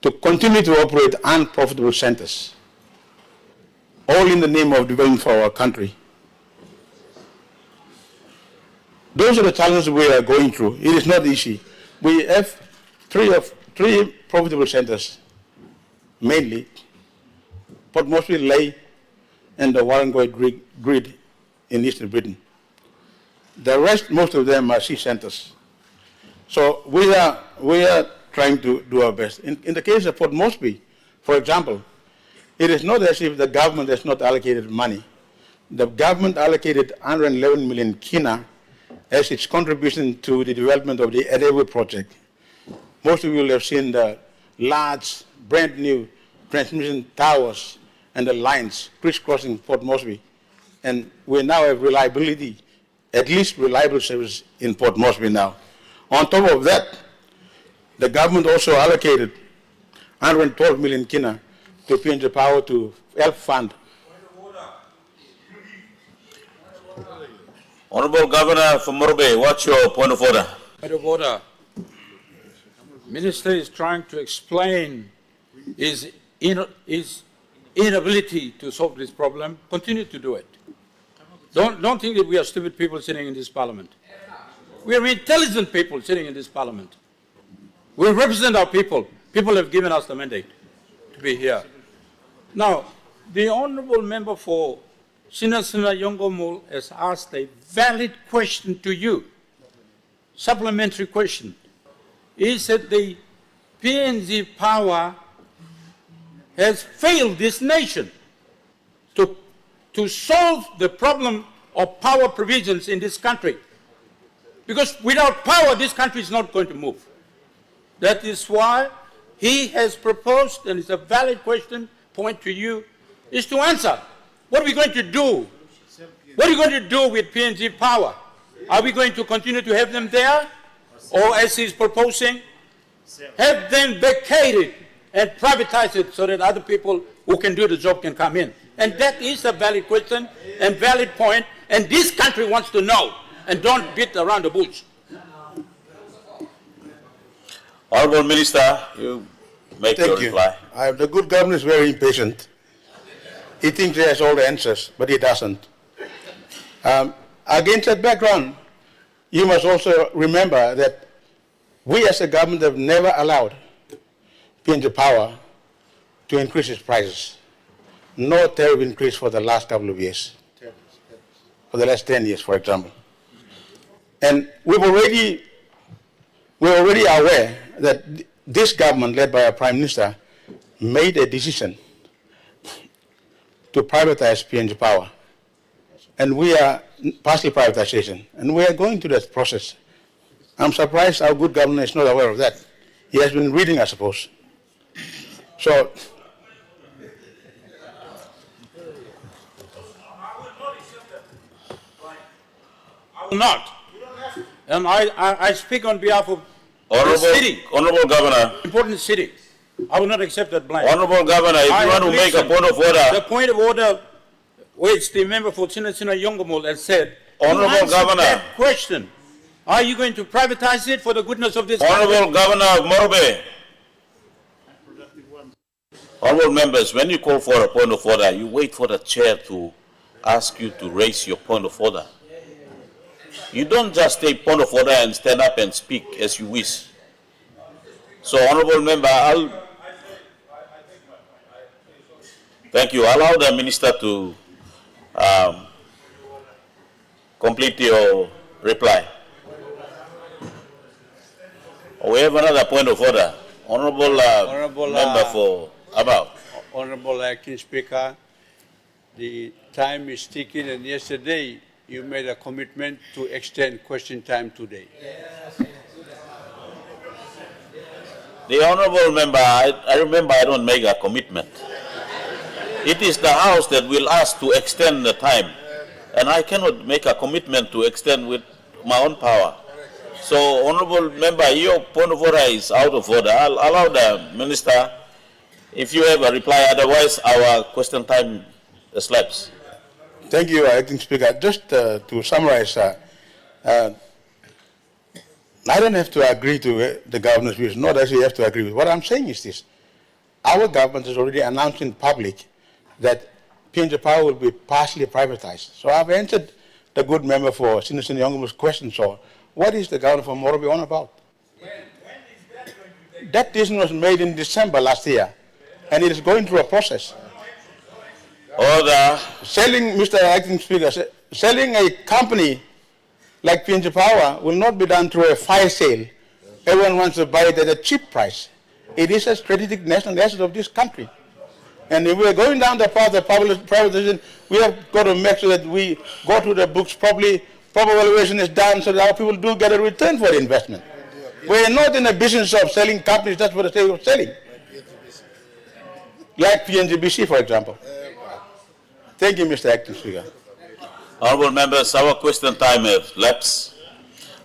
to continue to operate unprofitable centers, all in the name of development for our country. Those are the challenges we are going through. It is not easy. We have three profitable centers, mainly, but mostly Leh and the Warrangoid grid in Eastern Britain. The rest, most of them are sea centers. So we are trying to do our best. In the case of Port Moresby, for example, it is not as if the government has not allocated money. The government allocated 111 million kina as its contribution to the development of the Edewe project. Most of you will have seen the large, brand new transmission towers and the lines crisscrossing Port Moresby. And we now have reliability, at least reliable service in Port Moresby now. On top of that, the government also allocated 112 million kina to PNG Power to help fund. Honorable Governor from Morobe, what's your point of order? Point of order. Minister is trying to explain his inability to solve this problem. Continue to do it. Don't think that we are stupid people sitting in this parliament. We are intelligent people sitting in this parliament. We represent our people. People have given us the mandate to be here. Now, the honourable member for Sinasina Yongomul has asked a valid question to you, supplementary question. He said the PNG Power has failed this nation to solve the problem of power provisions in this country. Because without power, this country is not going to move. That is why he has proposed, and it's a valid question, point to you, is to answer. What are we going to do? What are you going to do with PNG Power? Are we going to continue to have them there? Or as he's proposing, have them vacated and privatize it so that other people who can do the job can come in? And that is a valid question and valid point, and this country wants to know, and don't beat around the bush. Honorable Minister, you make your reply. The good governor is very impatient. He thinks he has all the answers, but he doesn't. Against that background, you must also remember that we as a government have never allowed PNG Power to increase its prices. No tariff increase for the last couple of years, for the last 10 years, for example. And we're already aware that this government, led by our Prime Minister, made a decision to privatize PNG Power. And we are partially privatization, and we are going through that process. I'm surprised our good governor is not aware of that. He has been reading, I suppose. So, I will not. And I speak on behalf of the city. Honorable Governor. Important city. I will not accept that blame. Honorable Governor, if you want to make a point of order. The point of order which the member for Sinasina Yongomul has said. Honorable Governor. That question. Are you going to privatize it for the goodness of this Honorable country? Governor of Morobe. Honorable members, when you call for a point of order, you wait for the chair to ask you to raise your point of order. You don't just take point of order and stand up and speak as you wish. So, honorable member, thank you. Allow the minister to complete your reply. We have another point of order. Honorable member for Abao. Honorable Acting Speaker, the time is ticking, and yesterday you made a commitment to extend question time today. The honorable member, I remember I don't make a commitment. It is the House that will ask to extend the time, and I cannot make a commitment to extend with my own power. So, honorable member, your point of order is out of order. I'll allow the minister, if you have a reply, otherwise our question time slips. Thank you, Acting Speaker. Just to summarize, I don't have to agree to the governor's views, nor does he have to agree with. What I'm saying is this. Our government has already announced in public that PNG Power will be partially privatized. So I've answered the good member for Sinasina Yongomul's question. So what is the governor from Morobe on about? When is that going to take? That decision was made in December last year, and it is going through a process. Order. Selling, Mr. Acting Speaker, selling a company like PNG Power will not be done through a fire sale. Everyone wants to buy it at a cheap price. It is a strategic national asset of this country. And if we are going down the path of privatization, we have got to make sure that we go through the books properly, proper valuation is done so that our people do get a return for the investment. We are not in the business of selling companies just for the sake of selling. Like PNGBC, for example. Thank you, Mr. Acting Speaker. Honorable members, our question time has lapsed.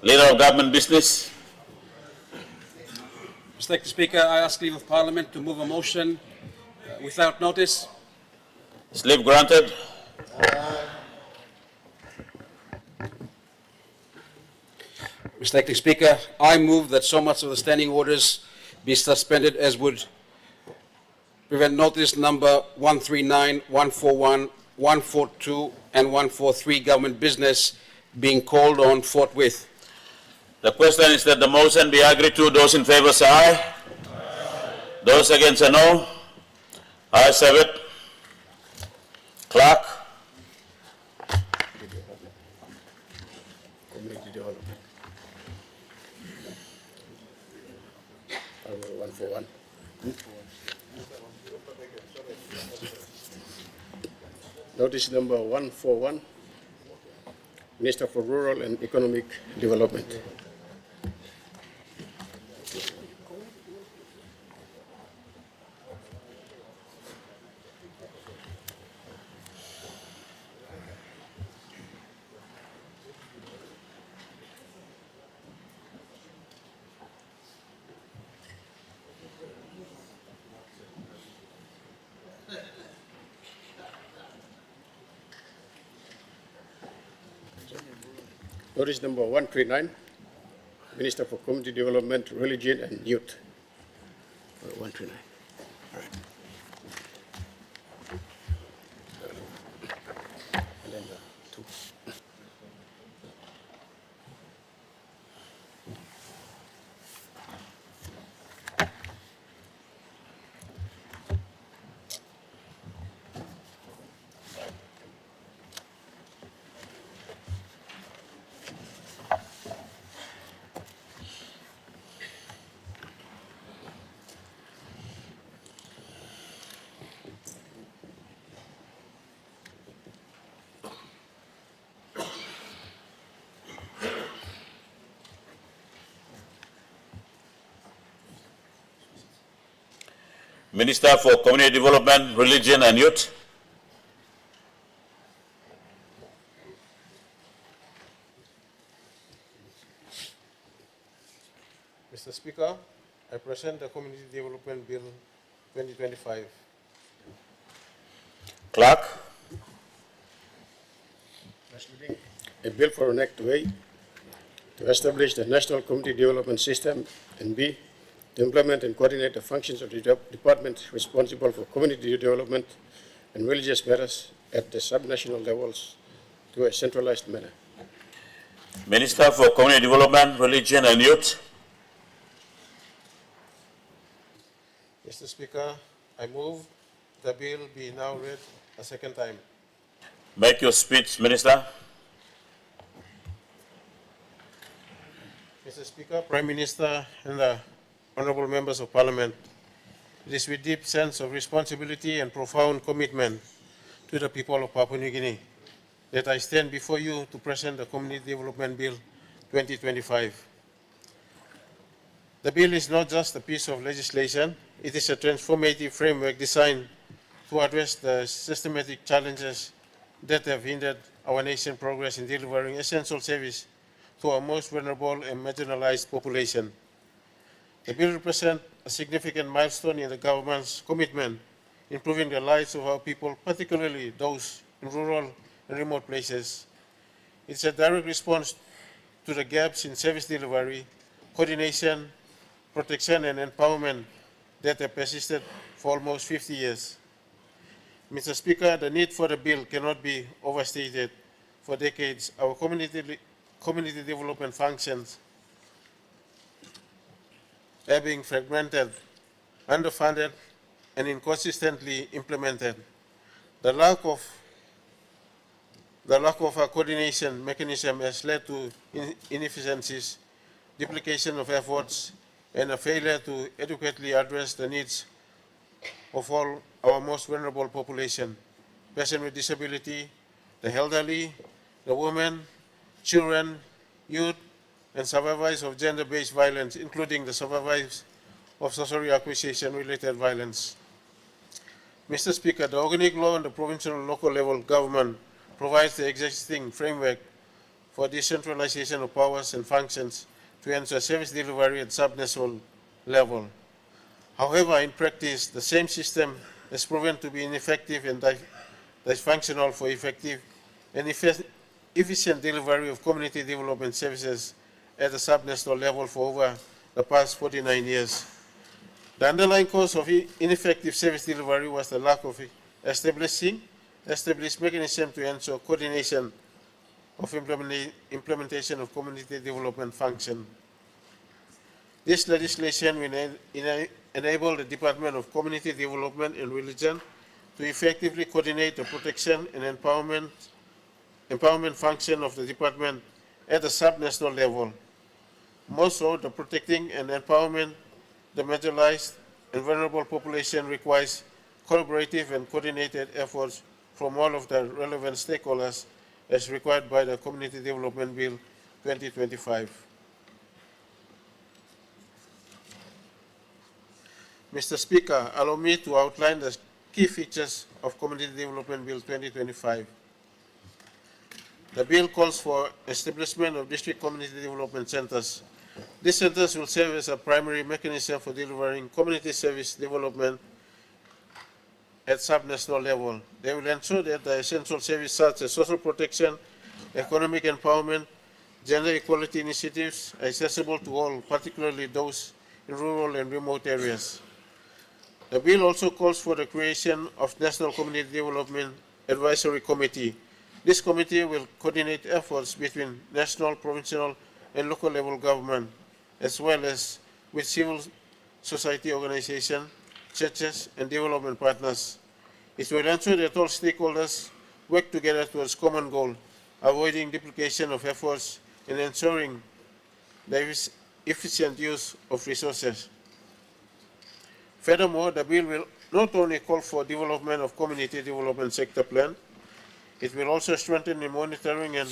Leader of Government Business. Mr. Speaker, I ask leave of Parliament to move a motion without notice. Sleep granted. Mr. Acting Speaker, I move that so much of the standing orders be suspended as would prevent notice number 139, 141, 142, and 143 government business being called on forthwith. The question is that the motion be agreed to. Those in favor say aye. Those against say no. Ayes have it. Clerk. Community development. 141. Notice number 141, Minister for Rural and Economic Development. Notice number 139, Minister for Community Development, Religion and Youth. 139. All right. And then two. Minister for Community Development, Religion and Youth. Mr. Speaker, I present the Community Development Bill 2025. Clerk. A bill for an act A to establish the National Community Development System, and B, to implement and coordinate the functions of the department responsible for community development and religious matters at the subnational levels to a centralized manner. Minister for Community Development, Religion and Youth. Mr. Speaker, I move the bill be now read a second time. Make your speech, Minister. Mr. Speaker, Prime Minister, and the honorable members of Parliament, it is with deep sense of responsibility and profound commitment to the people of Papua New Guinea that I stand before you to present the Community Development Bill 2025. The bill is not just a piece of legislation, it is a transformative framework designed to address the systematic challenges that have hindered our nation's progress in delivering essential service to our most vulnerable and marginalized population. The bill represents a significant milestone in the government's commitment in improving the lives of our people, particularly those in rural and remote places. It's a direct response to the gaps in service delivery, coordination, protection, and empowerment that have persisted for almost 50 years. Mr. Speaker, the need for the bill cannot be overstated. For decades, our community development functions are being fragmented, underfunded, and inconsistently implemented. The lack of a coordination mechanism has led to inefficiencies, duplication of efforts, and a failure to adequately address the needs of all our most vulnerable population, persons with disability, the elderly, the women, children, youth, and survivors of gender-based violence, including the survivors of social acquisition-related violence. Mr. Speaker, the organic law on the provincial and local level government provides the existing framework for decentralization of powers and functions to ensure service delivery at subnational level. However, in practice, the same system has proven to be ineffective and dysfunctional for effective and efficient delivery of community development services at the subnational level for over the past 49 years. The underlying cause of ineffective service delivery was the lack of established mechanism to ensure coordination of implementation of community development function. This legislation will enable the Department of Community Development and Religion to effectively coordinate the protection and empowerment function of the department at the subnational level. More so, the protecting and empowerment the marginalized and vulnerable population requires collaborative and coordinated efforts from all of the relevant stakeholders as required by the Community Development Bill 2025. Mr. Speaker, allow me to outline the key features of Community Development Bill 2025. The bill calls for establishment of district community development centers. These centers will serve as a primary mechanism for delivering community service development at subnational level. They will ensure that the essential services such as social protection, economic empowerment, gender equality initiatives are accessible to all, particularly those in rural and remote areas. The bill also calls for the creation of National Community Development Advisory Committee. This committee will coordinate efforts between national, provincial, and local level government, as well as with civil society organizations, churches, and development partners. It will ensure that all stakeholders work together towards common goal, avoiding duplication of efforts and ensuring the efficient use of resources. Furthermore, the bill will not only call for development of community development sector plan, it will also strengthen the monitoring and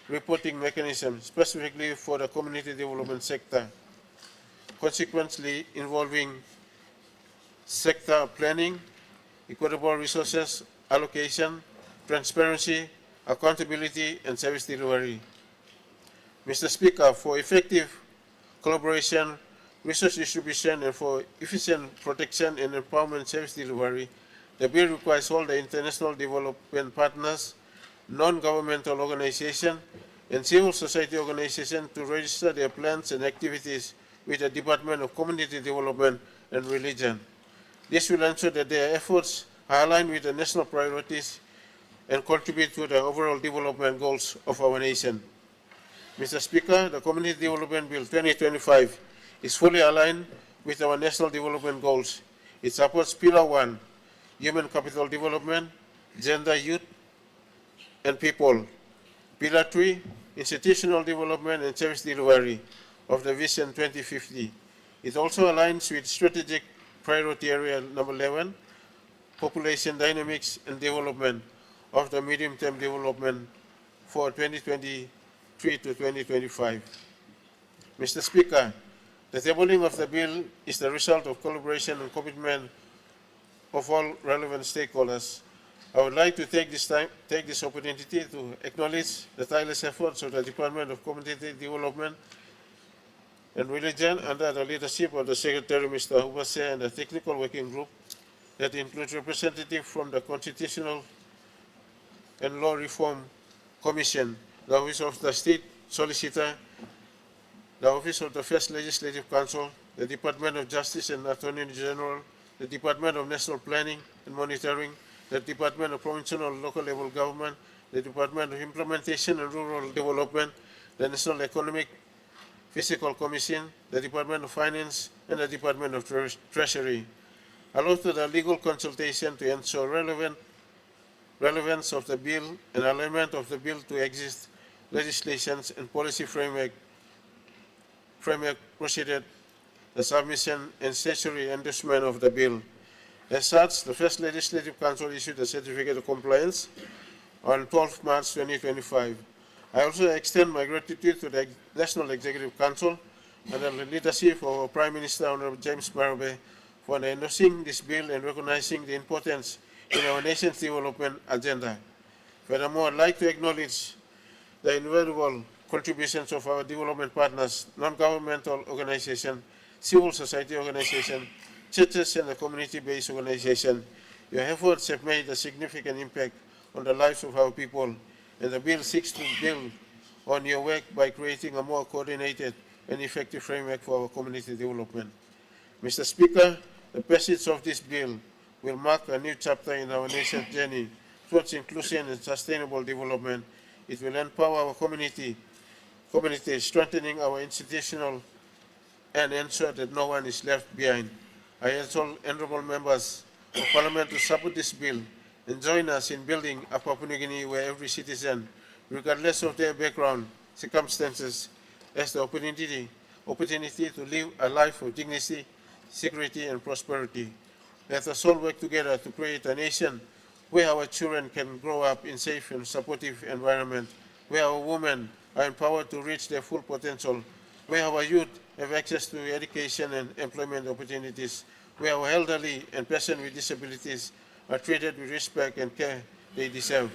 reporting mechanism specifically for the community development sector, consequently involving sector planning, equitable resources allocation, transparency, accountability, and service delivery. Mr. Speaker, for effective collaboration, resource distribution, and for efficient protection and empowerment service delivery, the bill requires all the international development partners, non-governmental organizations, and civil society organizations to register their plans and activities with the Department of Community Development and Religion. This will ensure that their efforts are aligned with the national priorities and contribute to the overall development goals of our nation. Mr. Speaker, the Community Development Bill 2025 is fully aligned with our national development goals. It supports Pillar 1, human capital development, gender, youth, and people. Pillar 3, institutional development and service delivery of the Vision 2050. It also aligns with strategic priority area number 11, population dynamics and development of the medium-term development for 2023 to 2025. Mr. Speaker, the tabling of the bill is the result of collaboration and commitment of all relevant stakeholders. I would like to take this opportunity to acknowledge the tireless efforts of the Department of Community Development and Religion under the leadership of the Secretary, Mr. Hubase, and the technical working group that includes representatives from the Constitutional and Law Reform Commission, the Office of the State Solicitor, the Office of the First Legislative Council, the Department of Justice and Attorney General, the Department of National Planning and Monitoring, the Department of Provincial and Local Level Government, the Department of Implementation and Rural Development, the National Economic Fiscal Commission, the Department of Finance, and the Department of Treasury. Allow to the legal consultation to ensure relevance of the bill and alignment of the bill to exist legislations and policy framework proceeded the submission and statutory endorsement of the bill. As such, the First Legislative Council issued a certificate of compliance on 12 March 2025. I also extend my gratitude to the National Executive Council under the leadership of our Prime Minister, Honorable James Marabe, for endorsing this bill and recognizing the importance in our nation's development agenda. Furthermore, I'd like to acknowledge the invaluable contributions of our development partners, non-governmental organizations, civil society organizations, churches, and the community-based organizations. Your efforts have made a significant impact on the lives of our people, and the bill seeks to build on your work by creating a more coordinated and effective framework for our community development. Mr. Speaker, the passage of this bill will mark a new chapter in our nation's journey towards inclusion and sustainable development. It will empower our community, strengthening our institutional and ensure that no one is left behind. I urge all honourable members of Parliament to support this bill and join us in building a Papua New Guinea where every citizen, regardless of their background, circumstances, has the opportunity to live a life of dignity, security and prosperity. Let us all work together to create a nation where our children can grow up in a safe and supportive environment, where our women are empowered to reach their full potential, where our youth have access to education and employment opportunities, where our elderly and persons with disabilities are treated with respect and care they deserve.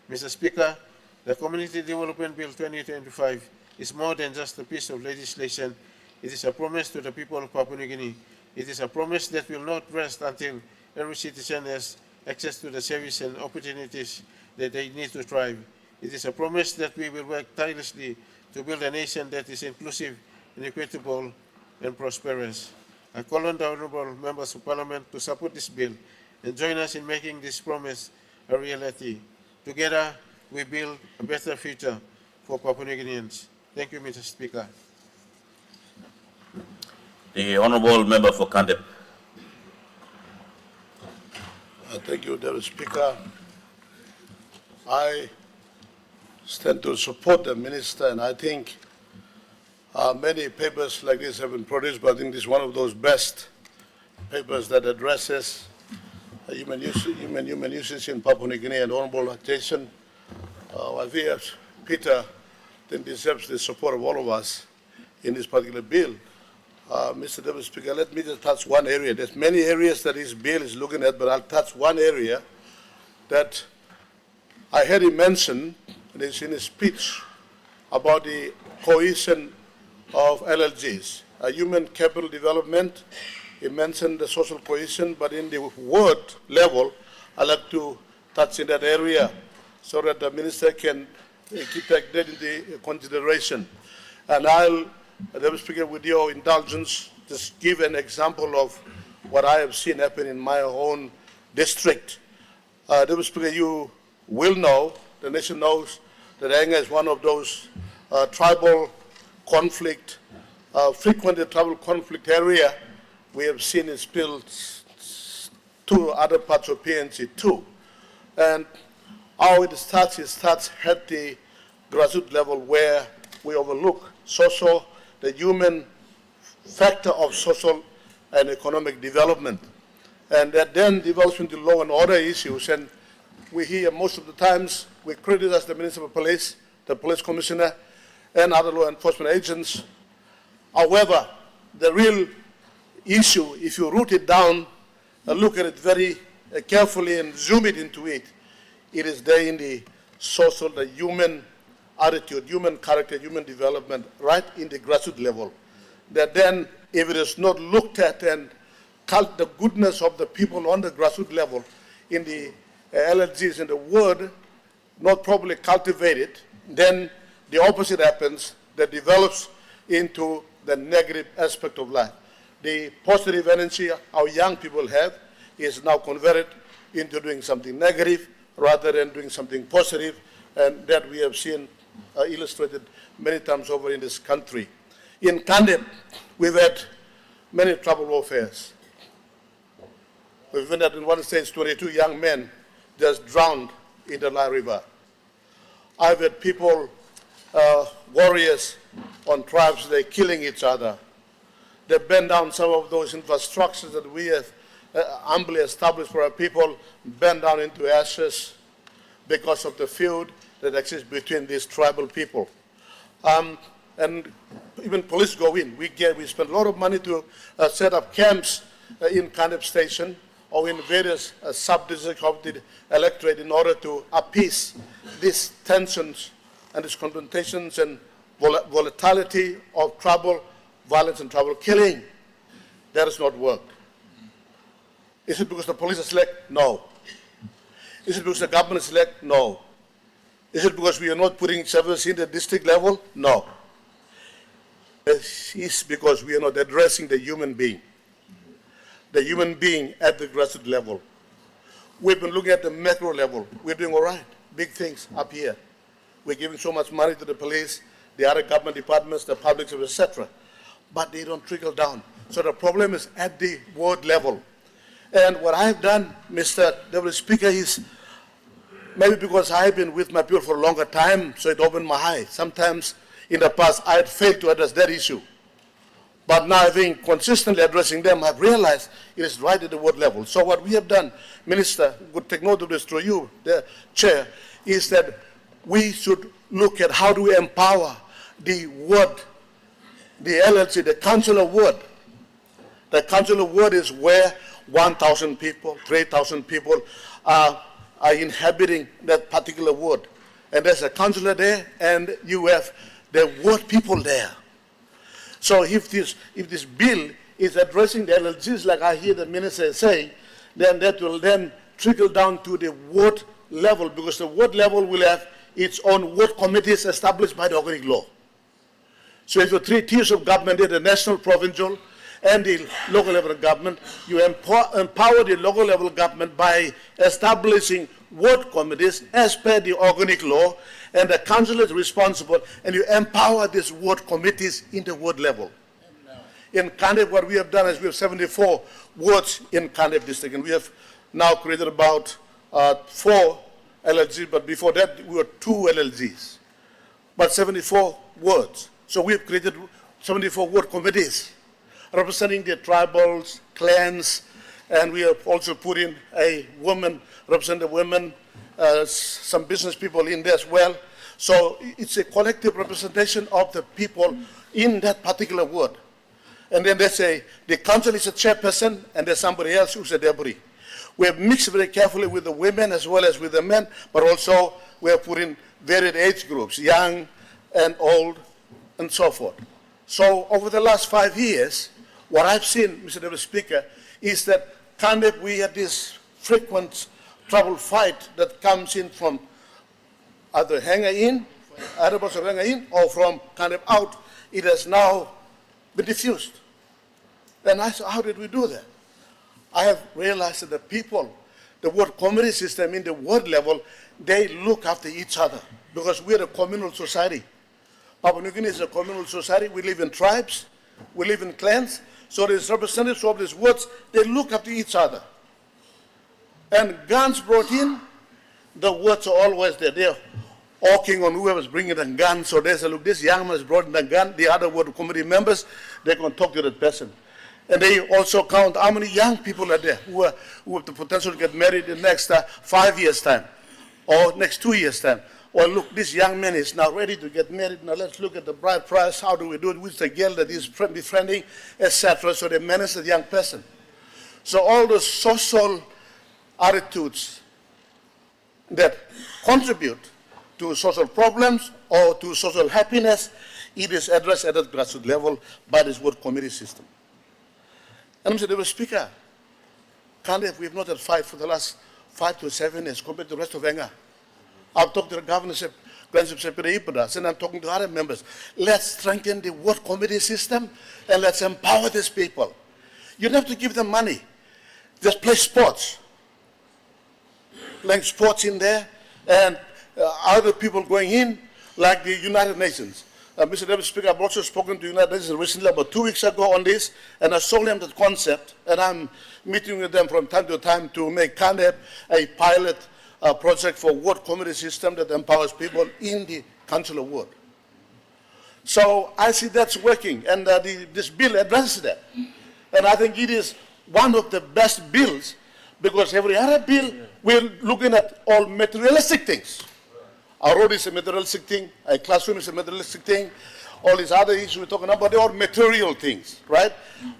Mr. Speaker, the Community Development Bill 2025 is more than just a piece of legislation. It is a promise to the people of Papua New Guinea. It is a promise that will not rest until every citizen has access to the services and opportunities that they need to thrive. It is a promise that we will work tirelessly to build a nation that is inclusive and equitable and prosperous. I call on the honourable members of Parliament to support this bill and join us in making this promise a reality. Together, we build a better future for Papua New Guineans. Thank you, Mr. Speaker. The Honourable Member for Kandep. Thank you, Mr. Speaker. I stand to support the Minister, and I think many papers like this have been produced, but I think this is one of those best papers that addresses human usage in Papua New Guinea and honourable attention. I think Peter then deserves the support of all of us in this particular bill. Mr. Deputy Speaker, let me just touch one area. There's many areas that this bill is looking at, but I'll touch one area that I heard him mention, and it's in his speech, about the cohesion of LLGs, human capital development. He mentioned the social cohesion, but in the word level, I'd like to touch in that area so that the Minister can take that into consideration. And I'll, Deputy Speaker, with your indulgence, just give an example of what I have seen happen in my own district. Deputy Speaker, you will know, the nation knows, that Anga is one of those tribal conflict, frequently tribal conflict area. We have seen it spilled to other parts of PNC too. And how it starts at the grassroots level where we overlook the human factor of social and economic development. And that then develops into law and order issues. And we hear most of the times, we criticize the Minister of Police, the Police Commissioner, and other law enforcement agents. However, the real issue, if you root it down and look at it very carefully and zoom it into it, it is there in the social, the human attitude, human character, human development, right in the grassroots level. That then, if it is not looked at and the goodness of the people on the grassroots level in the LLGs in the word, not properly cultivated, then the opposite happens, that develops into the negative aspect of life. The positive energy our young people have is now converted into doing something negative rather than doing something positive, and that we have seen illustrated many times over in this country. In Kandep, we've had many trouble affairs. We've been in one stage, 22 young men just drowned in the Lai River. I've had people, warriors on tribes, they're killing each other. They burned down some of those infrastructures that we have humbly established for our people, burned down into ashes because of the feud that exists between these tribal people. And even police go in. We spend a lot of money to set up camps in Kandep Station or in various sub-districts of the electorate in order to appease these tensions and these confrontations and volatility of tribal violence and tribal killing. That has not worked. Is it because the police are slack? No. Is it because the government is slack? No. Is it because we are not putting service in the district level? No. It's because we are not addressing the human being at the grassroots level. We've been looking at the macro level. We're doing all right. Big things up here. We're giving so much money to the police, the other government departments, the public service, etc. But they don't trickle down. So the problem is at the ward level. And what I've done, Mr. Deputy Speaker, is maybe because I've been with my people for a longer time, so it opened my eyes. Sometimes in the past, I had failed to address that issue. But now, having consistently addressing them, I've realized it is right at the ward level. So what we have done, Minister, would take note of this through you, the Chair, is that we should look at how do we empower the ward, the LLC, the council of ward. The council of ward is where 1,000 people, 3,000 people are inhabiting that particular ward. And there's a councillor there, and you have the ward people there. So if this bill is addressing the LLGs, like I hear the minister saying, then that will then trickle down to the ward level, because the ward level will have its own ward committees established by the organic law. So if you have 3 tiers of government, the national, provincial, and the local level of government, you empower the local level government by establishing ward committees as per the organic law, and the council is responsible, and you empower these ward committees in the ward level. In Kandep, what we have done is we have 74 wards in Kandep district, and we have now created about 4 LLGs, but before that we were 2 LLGs, but 74 wards. So we have created 74 ward committees representing the tribals, clans, and we have also put in a woman, represent the women, some business people in there as well. So it's a collective representation of the people in that particular ward. And then the council is a chairperson, and there's somebody else who's a deputy. We have mixed very carefully with the women as well as with the men, but also we have put in varied age groups, young and old, and so forth. So over the last 5 years, what I've seen, Mr. Deputy Speaker, is that Kandep, we had this frequent trouble fight that comes in from either Hanger in, either parts of Hanger in, or from Kandep out. It has now been diffused. And I said, how did we do that? I have realized that the people, the ward committee system in the ward level, they look after each other, because we're a communal society. Papua New Guinea is a communal society. We live in tribes, we live in clans. So there's representatives of these wards, they look after each other. And guns brought in, the wards are always there. They're hawking on whoever's bringing a gun. So there's a look, this young man has brought in a gun. The other ward committee members, they can talk to that person. And they also count how many young people are there who have the potential to get married in the next 5 years' time, or next 2 years' time. Or look, this young man is now ready to get married. Now let's look at the bride price. How do we do it? With the girl that is befriending, etc. So they manage the young person. So all the social attitudes that contribute to social problems or to social happiness, it is addressed at the grassroots level by this ward committee system. And Mr. Deputy Speaker, Kandep, we have not had fight for the last 5 to 7 years compared to the rest of Enga. I've talked to the governor, and I'm talking to other members. Let's strengthen the ward committee system, and let's empower these people. You don't have to give them money. Just play sports. Playing sports in there, and other people going in, like the United Nations. Mr. Deputy Speaker, I've also spoken to the United Nations recently, about 2 weeks ago on this, and I sold them the concept, and I'm meeting with them from time to time to make Kandep a pilot project for ward committee system that empowers people in the council of ward. So I see that's working, and this bill addresses that. And I think it is one of the best bills, because every other bill, we're looking at all materialistic things. A road is a materialistic thing, a classroom is a materialistic thing, all these other issues we're talking about, they're all material things, right?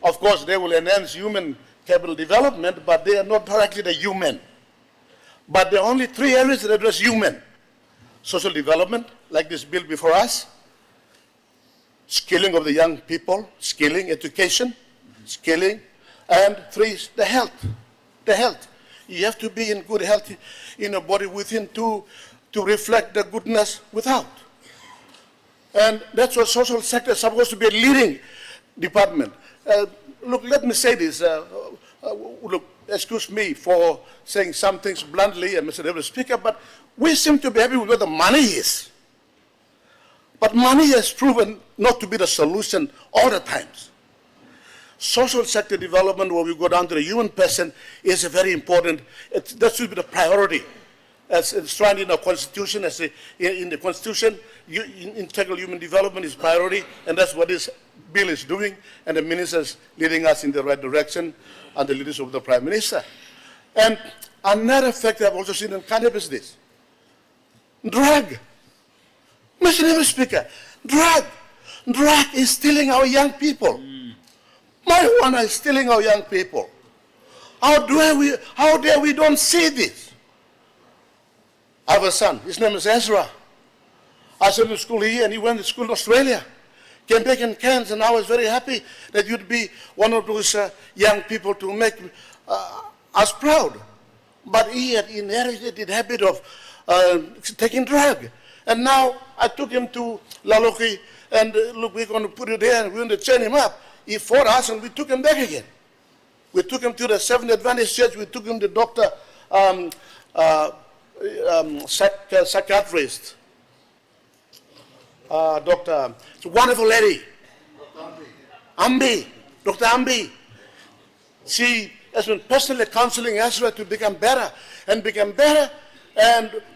Of course, they will enhance human capital development, but they are not directly the human. But there are only 3 areas that address human. Social development, like this bill before us, skilling of the young people, skilling, education, skilling, and 3 is the health. the health. You have to be in good health in your body within to reflect the goodness without. And that's what social sector is supposed to be a leading department. Look, let me say this. Look, excuse me for saying some things bluntly, Mr. Deputy Speaker, but we seem to be happy with where the money is. But money has proven not to be the solution all the times. Social sector development, where we go down to the human person, is a very important. That should be the priority, as enshrined in our Constitution. In the Constitution, integral human development is priority, and that's what this bill is doing. And the minister is leading us in the right direction, under the leadership of the Prime Minister. And another factor I've also seen in Canada is this: drug. Mr. Deputy Speaker, drug is stealing our young people. Marijuana is stealing our young people. How dare we don't see this? I have a son, his name is Ezra. I sent him to school here and he went to school in Australia. Came back in Cairns, and I was very happy that you'd be one of those young people to make us proud. But he had inherited the habit of taking drug. And now I took him to Laloki, and look, we're going to put it there, and we're going to chain him up. He fought us, and we took him back again. We took him to the Seventh Adventist Church. We took him to Dr. Psychiatrist. It's a wonderful lady. Dr. Ambi. She has been personally counseling Ezra to become better, and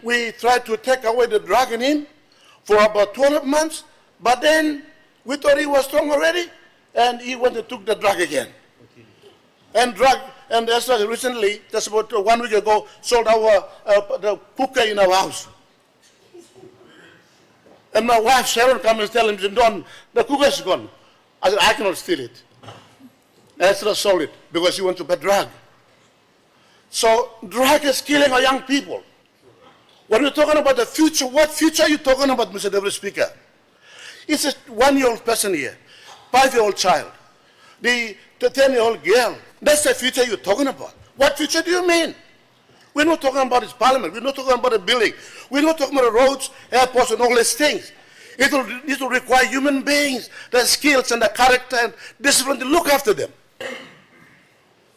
we tried to take away the drug in him for about 12 months, but then we thought he was strong already, and he went and took the drug again. And Ezra recently, just about 1 week ago, sold the cooker in our house. And my wife, Sharon, comes and tells him, Don, the cooker is gone. I said, I cannot steal it. Ezra sold it because he went to buy drug. So drug is killing our young people. When we're talking about the future, what future are you talking about, Mr. Deputy Speaker? It's a 1-year-old person here, 5-year-old child, the 10-year-old girl. That's the future you're talking about. What future do you mean? We're not talking about this parliament. We're not talking about a building. We're not talking about the roads, airports, and all these things. It will require human beings, the skills and the character and discipline to look after them.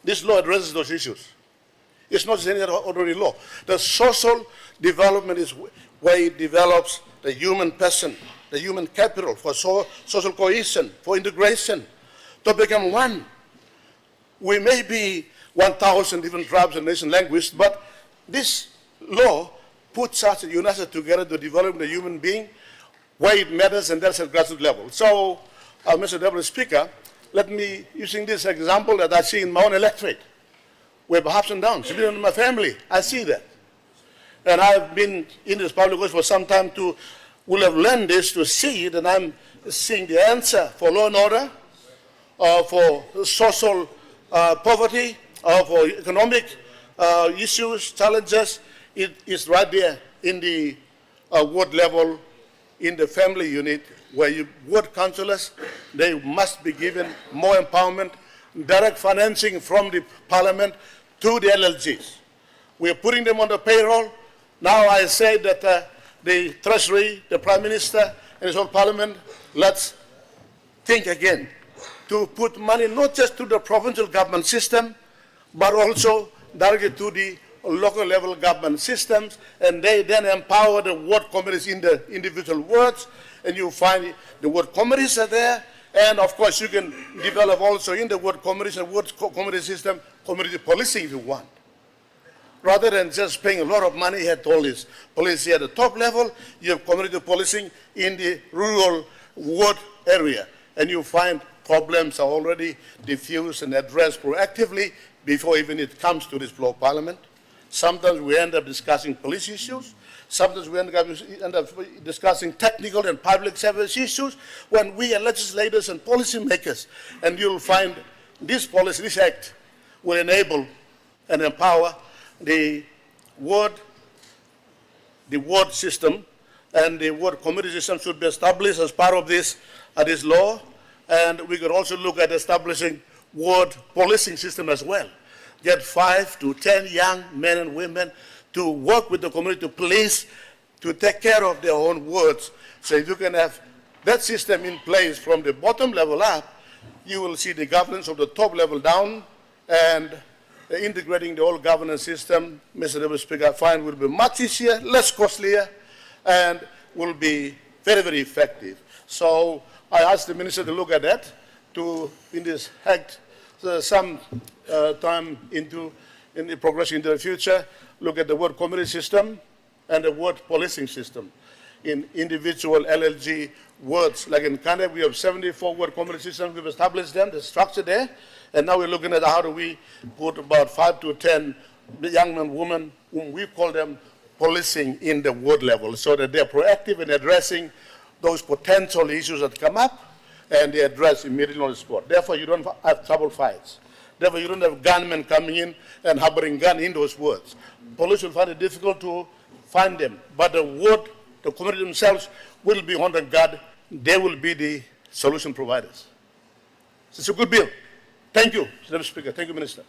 This law addresses those issues. It's not just any other ordinary law. The social development is where it develops the human person, the human capital for social cohesion, for integration, to become one. We may be 1,000 different tribes and nation languages, but this law puts us and unites us together to develop the human being where it matters, and that's at grassroots level. So, Mr. Deputy Speaker, let me, using this example that I see in my own electorate, we have ups and downs. Even in my family, I see that. And I've been in this public office for some time will have learned this to see it, and I'm seeing the answer for law and order, for social poverty, for economic issues, challenges. It is right there in the ward level, in the family unit, where you ward councillors, they must be given more empowerment, direct financing from the parliament to the LLGs. We are putting them on the payroll. Now I say that the Treasury, the Prime Minister, and his whole parliament, let's think again to put money not just to the provincial government system, but also directly to the local level government systems, and they then empower the ward committees in the individual wards, and you find the ward committees are there, and of course you can develop also in the ward committees and ward committee system, community policing if you want. Rather than just paying a lot of money at all this policy at the top level, you have community policing in the rural ward area, and you find problems are already diffused and addressed proactively before even it comes to this floor of parliament. Sometimes we end up discussing police issues. Sometimes we end up discussing technical and public service issues when we are legislators and policymakers. And you'll find this policy, this act, will enable and empower the ward system, and the ward committee system should be established as part of this law. And we could also look at establishing ward policing system as well. get 5 to 10 young men and women to work with the community to police, to take care of their own wards. So if you can have that system in place from the bottom level up, you will see the governance of the top level down, and integrating the whole governance system, Mr. Deputy Speaker, I find will be much easier, less costlier, and will be very, very effective. So I asked the Minister to look at that, to, in this act, some time in the progression into the future, look at the word community system and the word policing system in individual LLG words. Like in Canada, we have 74 word community systems. We've established them, the structure there, and now we're looking at how do we put about 5 to 10 young men and women, whom we call them policing in the ward level, so that they're proactive in addressing those potential issues that come up, and they address immediately on the spot. Therefore, you don't have trouble fights. Therefore, you don't have gunmen coming in and harboring gun in those wards. Police will find it difficult to find them, but the ward, the community themselves will be on the guard. They will be the solution providers. It's a good bill. Thank you, Mr. Speaker. Thank you, Minister.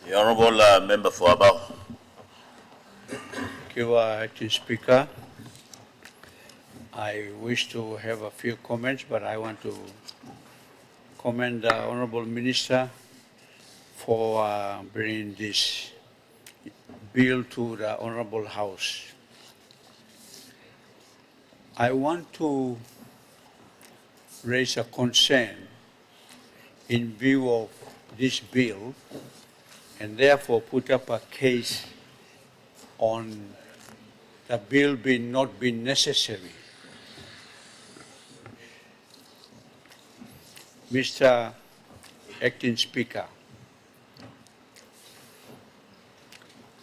The Honourable Member for Abao. Thank you, Acting Speaker. I wish to have a few comments, but I want to commend the Honourable Minister for bringing this bill to the Honourable House. I want to raise a concern in view of this bill, and therefore put up a case on the bill not being necessary. Mr. Acting Speaker,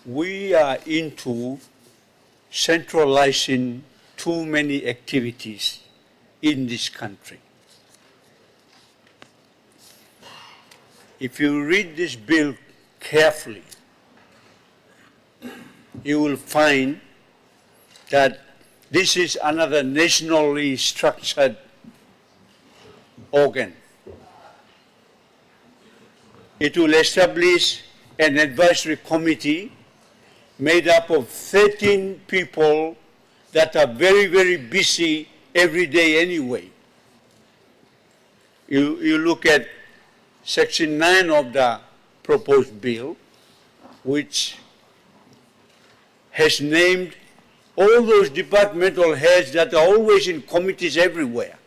we are into centralizing too many activities in this country. If you read this bill carefully, you will find that this is another nationally structured organ. It will establish an advisory committee made up of 13 people that are very, very busy every day anyway. You look at Section 9 of the proposed bill, which has named all those departmental heads that are always in committees everywhere.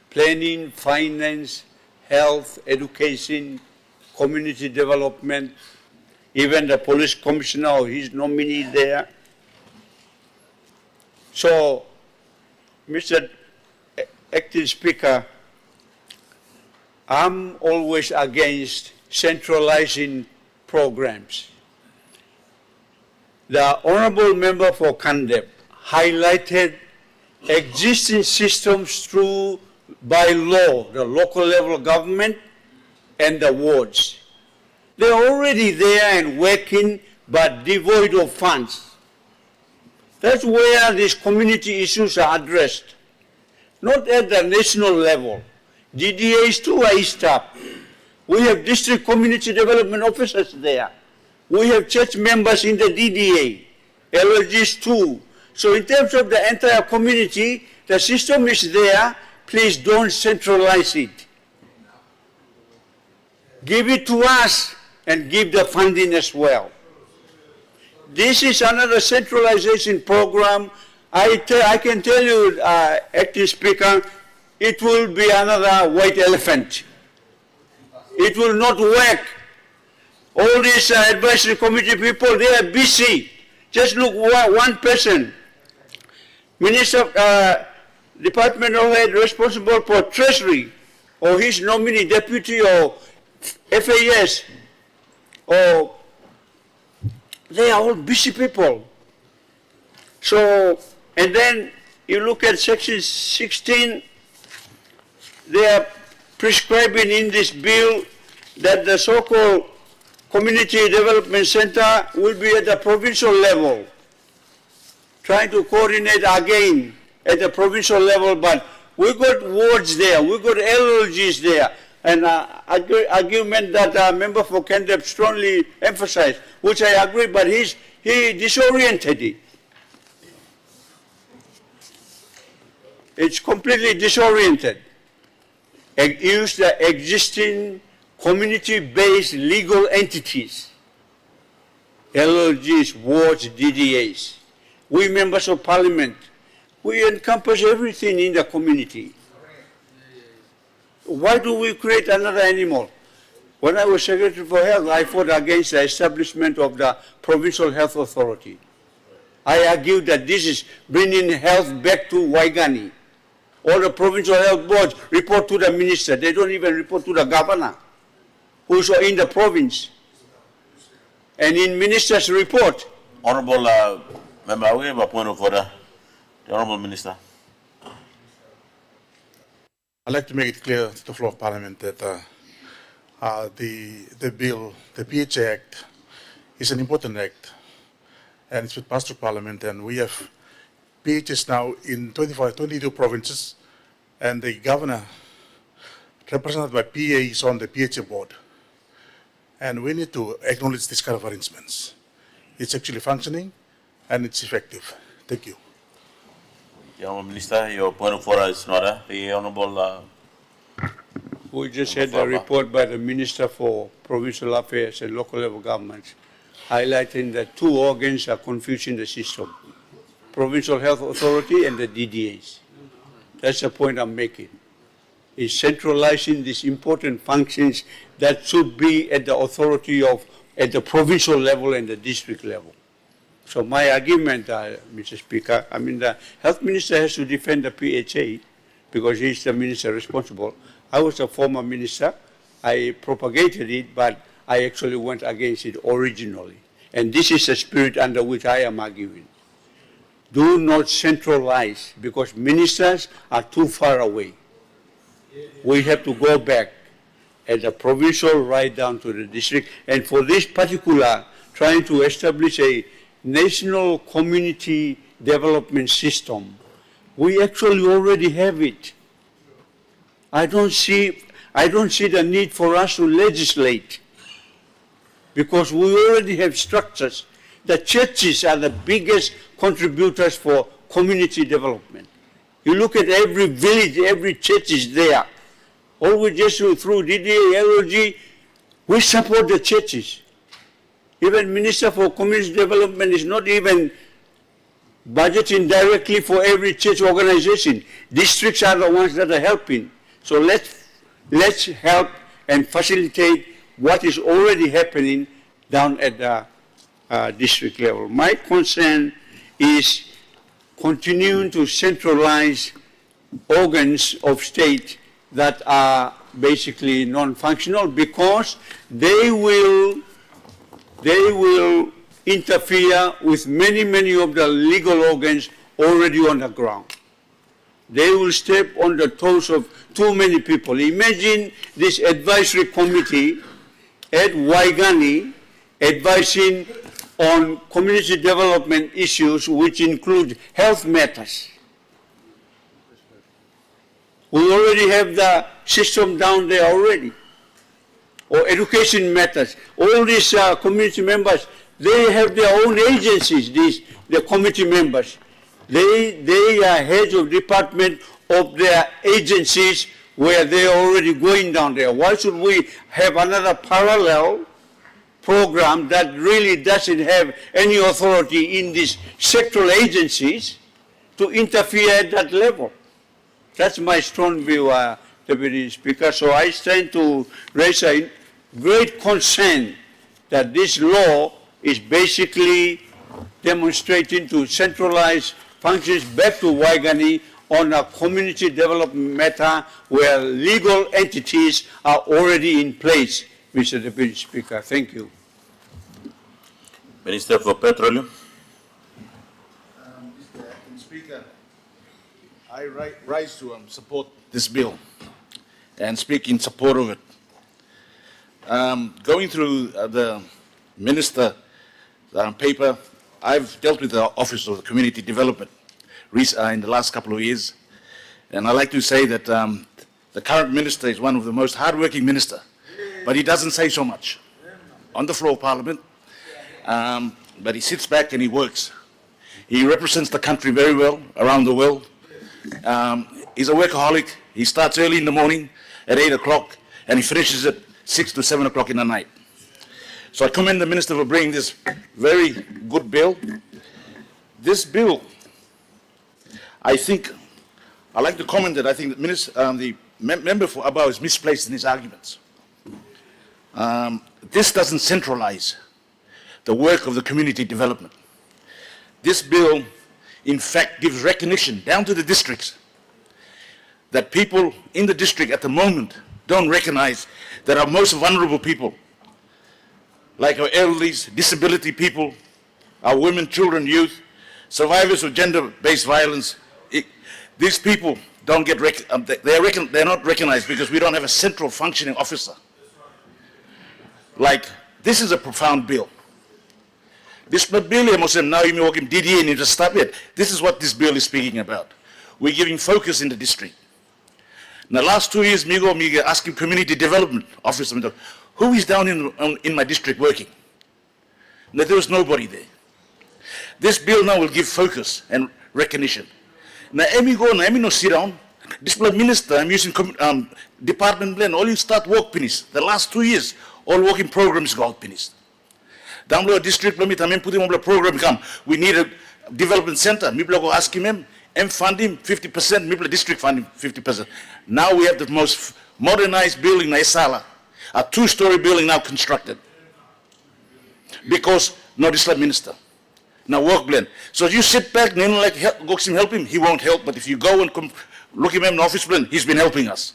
Planning, finance, health, education, community development, even the police commissioner or his nominee there. So, Mr. Acting Speaker, I'm always against centralizing programs. The Honourable Member for Kandep highlighted existing systems through by law, the local level government and the wards. They're already there and working, but devoid of funds. That's where these community issues are addressed, not at the national level. DDAs too are eased up. We have district community development officers there. We have church members in the DDA, LLGs too. So in terms of the entire community, the system is there. Please don't centralize it. Give it to us and give the funding as well. This is another centralization program. I can tell you, Acting Speaker, it will be another white elephant. It will not work. All these advisory committee people, they are busy. Just look, one person, Minister, departmental head responsible for Treasury, or his nominee, deputy, or FAS, or they are all busy people. So, and then you look at Section 16, they are prescribing in this bill that the so-called Community Development Center will be at the provincial level, trying to coordinate again at the provincial level, but we got wards there, we got LLGs there. argument that member for Kendall strongly emphasized, which I agree, but he disoriented it. It's completely disoriented. Use the existing community-based legal entities, LLGs, wards, DDAs. We members of parliament, we encompass everything in the community. Why do we create another animal? When I was Secretary for Health, I fought against the establishment of the Provincial Health Authority. I argued that this is bringing health back to Waigani. All the provincial health boards report to the minister. They don't even report to the governor, who's in the province. And in minister's report. Honorable Member, we have a point of order. The Honorable Minister. I'd like to make it clear to the floor of Parliament that the bill, the PHA Act, is an important act, and it's been passed through Parliament, and we have PHs now in 22 provinces, and the governor, represented by PA, is on the PHA board. And we need to acknowledge this kind of arrangements. It's actually functioning, and it's effective. Thank you. The Honorable Minister, your point of order is in order. The Honorable... We just had a report by the Minister for Provincial Affairs and Local Level Governments highlighting that two organs are confusing the system, Provincial Health Authority and the DDAs. That's the point I'm making. Is centralizing these important functions that should be at the authority of, at the provincial level and the district level. So my argument, Mr. Speaker, I mean the Health Minister has to defend the PHA because he's the minister responsible. I was a former minister. I propagated it, but I actually went against it originally. And this is the spirit under which I am arguing. Do not centralize because ministers are too far away. We have to go back at the provincial right down to the district. And for this particular, trying to establish a national community development system, we actually already have it. I don't see the need for us to legislate because we already have structures. The churches are the biggest contributors for community development. You look at every village, every church is there. All we just do through DDA, LOG, we support the churches. Even Minister for Community Development is not even budgeting directly for every church organization. Districts are the ones that are helping. So let's help and facilitate what is already happening down at the district level. My concern is continuing to centralize organs of state that are basically non-functional because they will interfere with many of the legal organs already on the ground. They will step on the toes of too many people. Imagine this advisory committee at Waigani advising on community development issues which include health matters. We already have the system down there already. Or education matters. All these community members, they have their own agencies, the committee members. They are heads of department of their agencies where they are already going down there. Why should we have another parallel program that really doesn't have any authority in these sectoral agencies to interfere at that level? That's my strong view, Deputy Speaker. So I stand to raise a great concern that this law is basically demonstrating to centralize functions back to Waigani on a community development matter where legal entities are already in place, Mr. Deputy Speaker. Thank you. Minister for Petroleum. Mr. Speaker, I rise to support this bill and speak in support of it. Going through the Minister paper, I've dealt with the Office of Community Development in the last couple of years, and I'd like to say that The current minister is one of the most hardworking ministers, but he doesn't say so much on the floor of Parliament, but he sits back and he works. He represents the country very well around the world. He's a workaholic. He starts early in the morning at 8 o'clock and he finishes at 6 to 7 o'clock in the night. So I commend the Minister for bringing this very good bill. This bill, I'd like to comment that I think the member for Abao is misplaced in his arguments. This doesn't centralize the work of the community development. This bill, in fact, gives recognition down to the districts that people in the district at the moment don't recognize that our most vulnerable people, like our elderlies, disability people, our women, children, youth, survivors of gender-based violence, these people don't get they're not recognized because we don't have a central functioning officer. Like, this is a profound bill. This bill, now you walk in DDA and you just stop it. This is what this bill is speaking about. We're giving focus in the district. In the last 2 years, me asking community development officer, who is down in my district working? Now, there was nobody there. This bill now will give focus and recognition. Now, no sit down. This minister, I'm using department plan, all you start work finished. The last 2 years, all working programs go out finished. Down below district, let me put him on the program come. We need a development center. Me go ask him, fund him 50%, me district fund him 50%. Now we have the most modernized building in Esala, a 2-story building now constructed. Because no district minister. Now work blend. So you sit back and like help him, he won't help. But if you go and look him in the office blend, he's been helping us.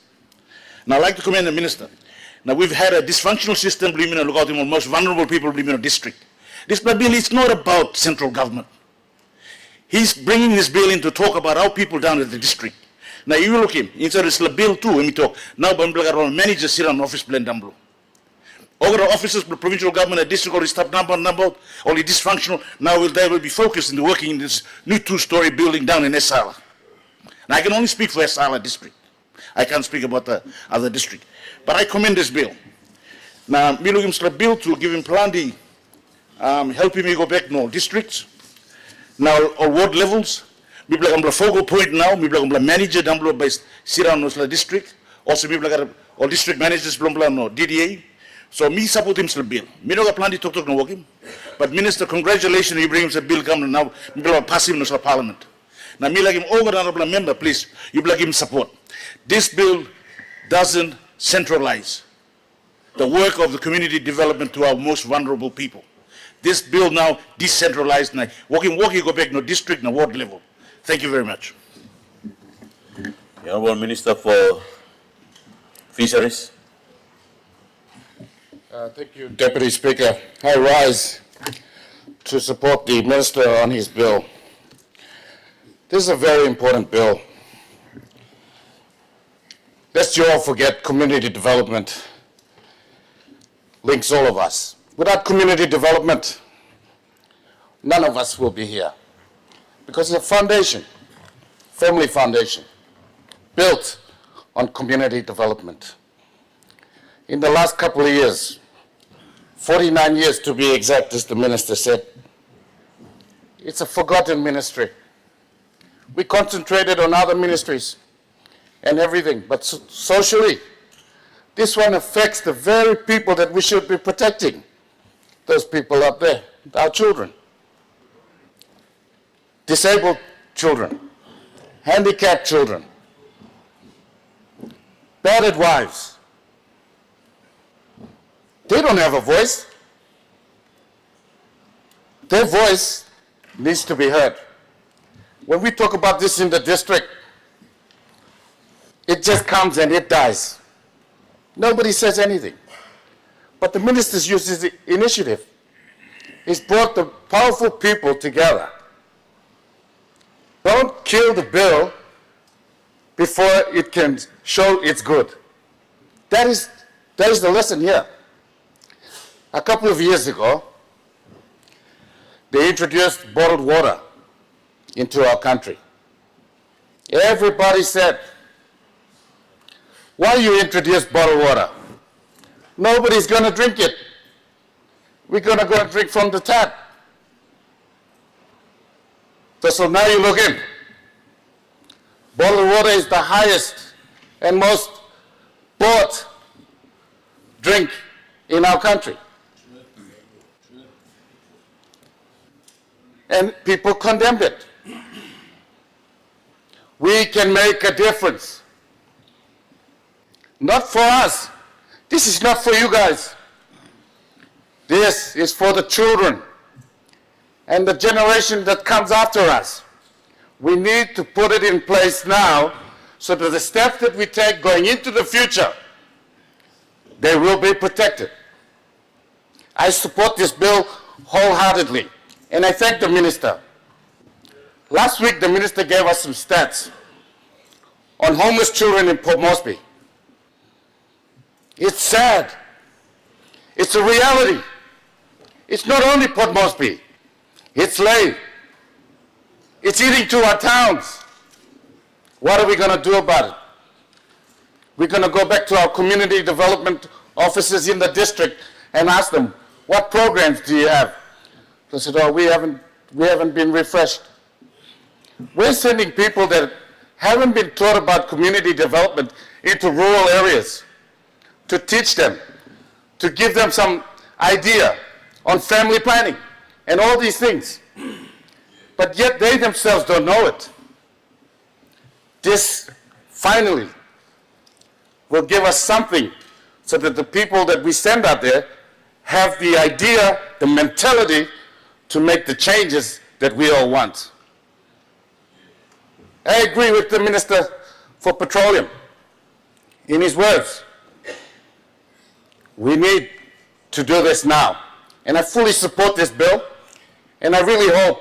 Now I'd like to commend the minister. Now we've had a dysfunctional system, look out the most vulnerable people in the district. This bill is not about central government. He's bringing this bill in to talk about our people down at the district. Now you look him, inside this bill too, when we talk. Now managers sit on office blend down below. All the officers of the provincial government and district already stopped number, only dysfunctional. Now they will be focused in working in this new 2-story building down in Esala. And I can only speak for Esala district. I can't speak about the other district. But I commend this bill. Now, me looking for a bill to give him plenty, helping me go back to all districts. Now, all ward levels. Me like I'm a focal point now. Me like I'm a manager down below by Sierra Nosla district. Also, me like all district managers no DDA. So me support him the bill. Me no got plenty talk no working. But Minister, congratulations, you bring him the bill come now. Me like pass him to Parliament. Now me like him honorable member, please. You like him support. This bill doesn't centralize the work of the community development to our most vulnerable people. This bill now decentralized, now walking go back no district, no ward level. Thank you very much. The Honourable Minister for Fisheries. Thank you, Deputy Speaker. I rise to support the Minister on his bill. This is a very important bill. Lest you all forget, community development links all of us. Without community development, none of us will be here. Because it's a foundation, family foundation, built on community development. In the last couple of years, 49 years to be exact, as the Minister said, it's a forgotten ministry. We concentrated on other ministries and everything, but socially, this one affects the very people that we should be protecting. Those people up there, our children. Disabled children, handicapped children, battered wives. They don't have a voice. Their voice needs to be heard. When we talk about this in the district, it just comes and it dies. Nobody says anything. But the minister's used the initiative. He's brought the powerful people together. Don't kill the bill before it can show it's good. That is the lesson here. A couple of years ago, they introduced bottled water into our country. Everybody said, Why you introduce bottled water? Nobody's going to drink it. We're going to go and drink from the tap. So now you look in. Bottled water is the highest and most bought drink in our country. And people condemned it. We can make a difference. Not for us. This is not for you guys. This is for the children and the generation that comes after us. We need to put it in place now so that the steps that we take going into the future, they will be protected. I support this bill wholeheartedly, and I thank the minister. Last week, the minister gave us some stats on homeless children in Port Moresby. It's sad. It's a reality. It's not only Port Moresby. It's Lae. It's eating to our towns. What are we going to do about it? We're going to go back to our community development officers in the district and ask them, what programs do you have? They said, oh, we haven't been refreshed. We're sending people that haven't been taught about community development into rural areas to teach them, to give them some idea on family planning and all these things. But yet they themselves don't know it. This finally will give us something so that the people that we send out there have the idea, the mentality to make the changes that we all want. I agree with the Minister for Petroleum in his words. We need to do this now. And I fully support this bill, and I really hope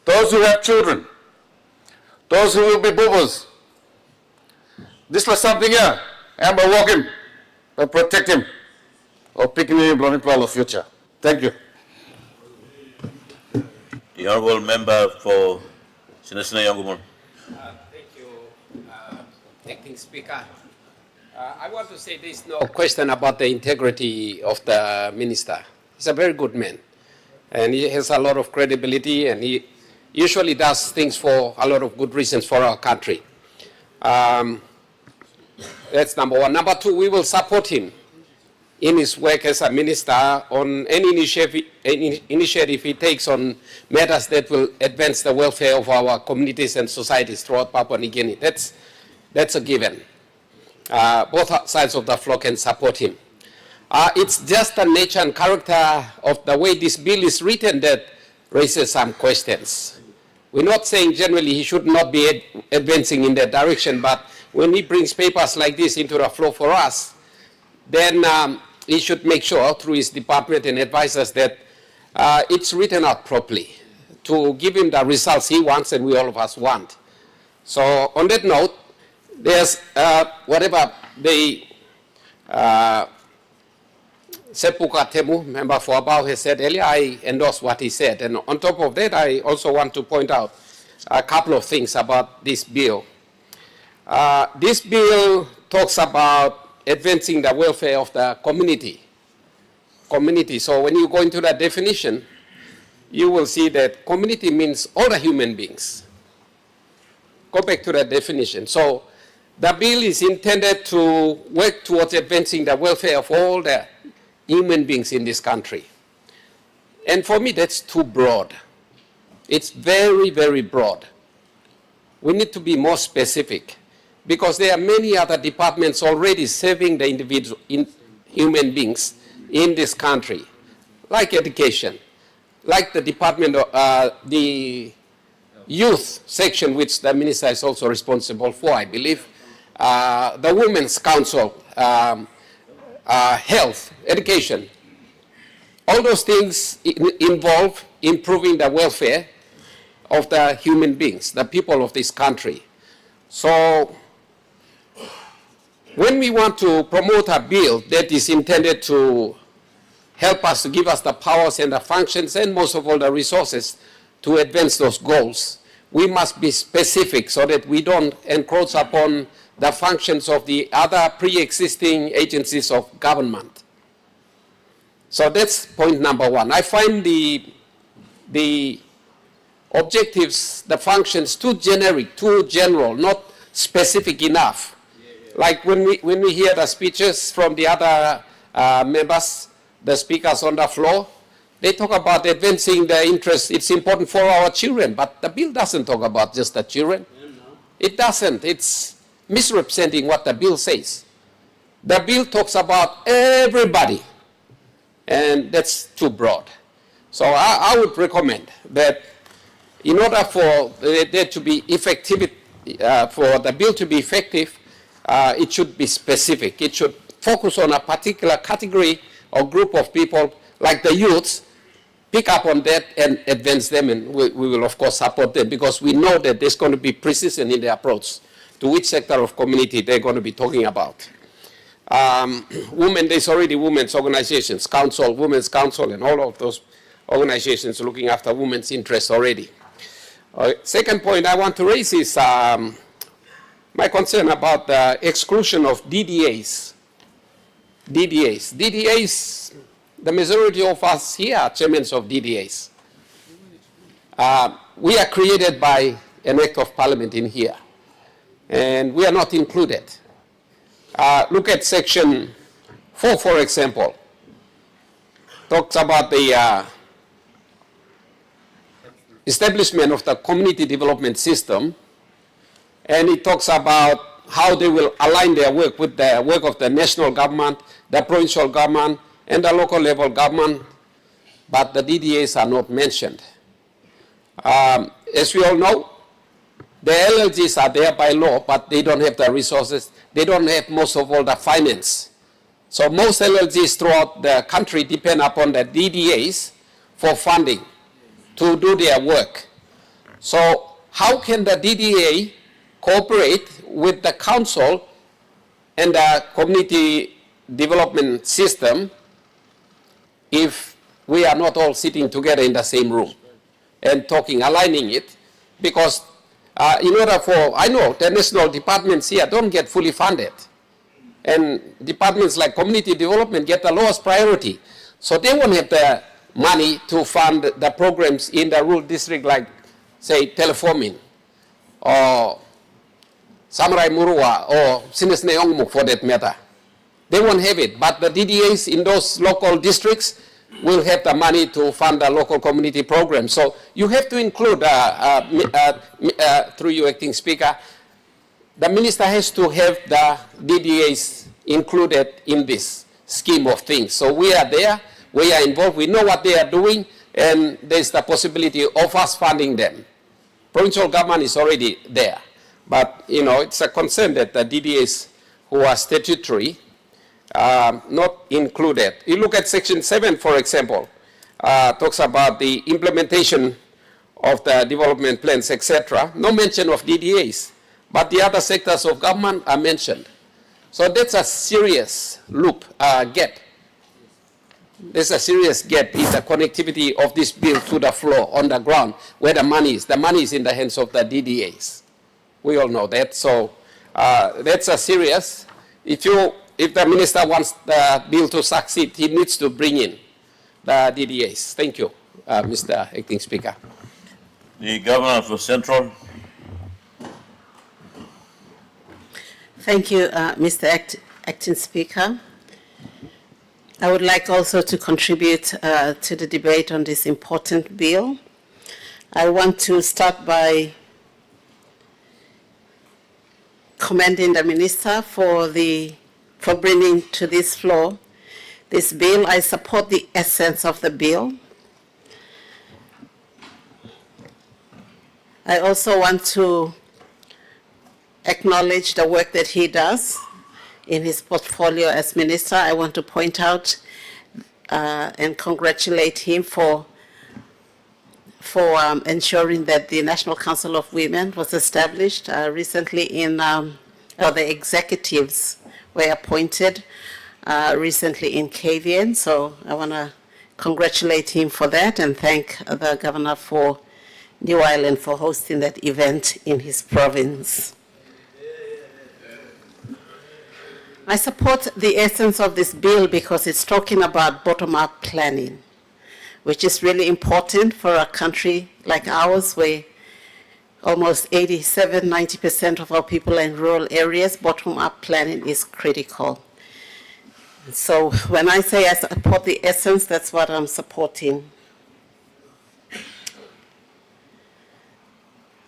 those who have children, those who will be boobas, this was something here, and by walking, by protect him, or picking him in the future. Thank you. The Honourable Member for Sinisina Yangumun. Thank you, Acting Speaker. I want to say there's no question about the integrity of the minister. He's a very good man, and he has a lot of credibility, and he usually does things for a lot of good reasons for our country. That's number one. Number two, we will support him in his work as a minister on any initiative he takes on matters that will advance the welfare of our communities and societies throughout Papua New Guinea. That's a given. Both sides of the floor can support him. It's just the nature and character of the way this bill is written that raises some questions. We're not saying generally he should not be advancing in that direction, but when he brings papers like this into the floor for us, then he should make sure through his department and advisors that it's written out properly to give him the results he wants and we all of us want. So on that note, there's whatever the Sepuka Temu, member for Abao, has said earlier, I endorse what he said. And on top of that, I also want to point out a couple of things about this bill. This bill talks about advancing the welfare of the community. So when you go into that definition, you will see that community means all the human beings. Go back to that definition. So the bill is intended to work towards advancing the welfare of all the human beings in this country. And for me, that's too broad. It's very, very broad. We need to be more specific because there are many other departments already serving the individual human beings in this country, like education, like the Department of the youth section, which the minister is also responsible for, I believe, the Women's Council, health, education. All those things involve improving the welfare of the human beings, the people of this country. So when we want to promote a bill that is intended to help us, to give us the powers and the functions and most of all the resources to advance those goals, we must be specific so that we don't encroach upon the functions of the other pre-existing agencies of government. So that's point number one. I find the objectives, the functions too generic, too general, not specific enough. Like when we hear the speeches from the other members, the speakers on the floor, they talk about advancing the interests. It's important for our children, but the bill doesn't talk about just the children. It doesn't. It's misrepresenting what the bill says. The bill talks about everybody, and that's too broad. So I would recommend that in order for there to be effective, for the bill to be effective, it should be specific. It should focus on a particular category or group of people, like the youths, pick up on that and advance them, and we will of course support them, because we know that there's going to be precision in the approach to which sector of community they're going to be talking about. Women, there's already women's organizations, council, women's council, and all of those organizations looking after women's interests already. Second point I want to raise is my concern about the exclusion of DDAs. DDAs, the majority of us here are chairmen of DDAs. We are created by an act of parliament in here, and we are not included. Look at section 4, for example. Talks about the establishment of the community development system, and it talks about how they will align their work with the work of the national government, the provincial government, and the local level government, but the DDAs are not mentioned. As we all know, the LLGs are there by law, but they don't have the resources. They don't have most of all the finance. So most LLGs throughout the country depend upon the DDAs for funding to do their work. So how can the DDA cooperate with the council and the community development system if we are not all sitting together in the same room and talking, aligning it? Because in order for, I know the national departments here don't get fully funded, and departments like community development get the lowest priority. So they won't have the money to fund the programs in the rural district, like, say, Teleforming, or Samurai Murua, or Sinisne Ongmuk for that matter. They won't have it, but the DDAs in those local districts will have the money to fund the local community programs. So you have to include, through you, Acting Speaker, the minister has to have the DDAs included in this scheme of things. So we are there, we are involved, we know what they are doing, and there's the possibility of us funding them. Provincial government is already there, but you know, it's a concern that the DDAs who are statutory not included. You look at section 7, for example, talks about the implementation of the development plans, etc. No mention of DDAs, but the other sectors of government are mentioned. So that's a serious gap. There's a serious gap in the connectivity of this bill to the floor on the ground, where the money is. The money is in the hands of the DDAs. We all know that. So that's a serious. If the minister wants the bill to succeed, he needs to bring in the DDAs. Thank you, Mr. Acting Speaker. The Governor for Central. Thank you, Mr. Acting Speaker. I would like also to contribute to the debate on this important bill. I want to start by commending the minister for bringing to this floor this bill. I support the essence of the bill. I also want to acknowledge the work that he does in his portfolio as minister. I want to point out and congratulate him for ensuring that the National Council of Women was established recently the executives were appointed recently in KVN. So I want to congratulate him for that and thank the Governor for New Ireland for hosting that event in his province. I support the essence of this bill because it's talking about bottom-up planning, which is really important for a country like ours where almost 87, 90% of our people are in rural areas. Bottom-up planning is critical. So when I say I support the essence, that's what I'm supporting.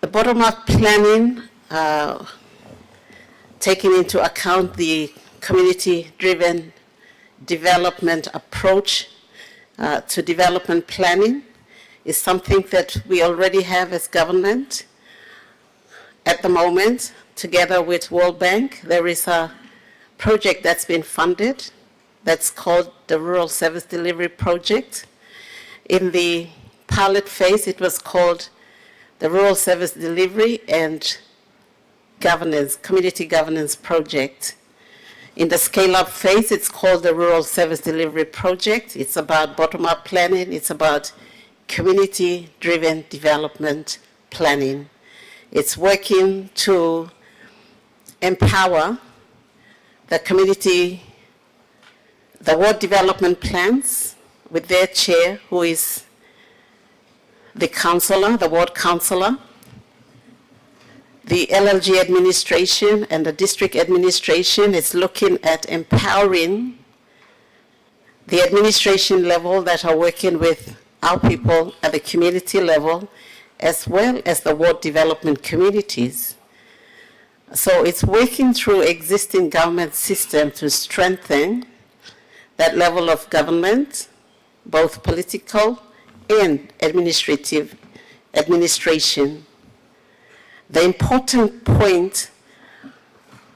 The bottom-up planning, taking into account the community-driven development approach to development planning, is something that we already have as government. At the moment, together with World Bank, there is a project that's been funded that's called the Rural Service Delivery Project. In the pilot phase, it was called the Rural Service Delivery and Governance, Community Governance Project. In the scale-up phase, it's called the Rural Service Delivery Project. It's about bottom-up planning. It's about community-driven development planning. It's working to empower the community, the ward development plans with their chair, who is the councillor, the ward councillor, the LLG administration and the district administration is looking at empowering the administration level that are working with our people at the community level, as well as the ward development communities. So it's working through existing government system to strengthen that level of government, both political and administrative administration. The important point,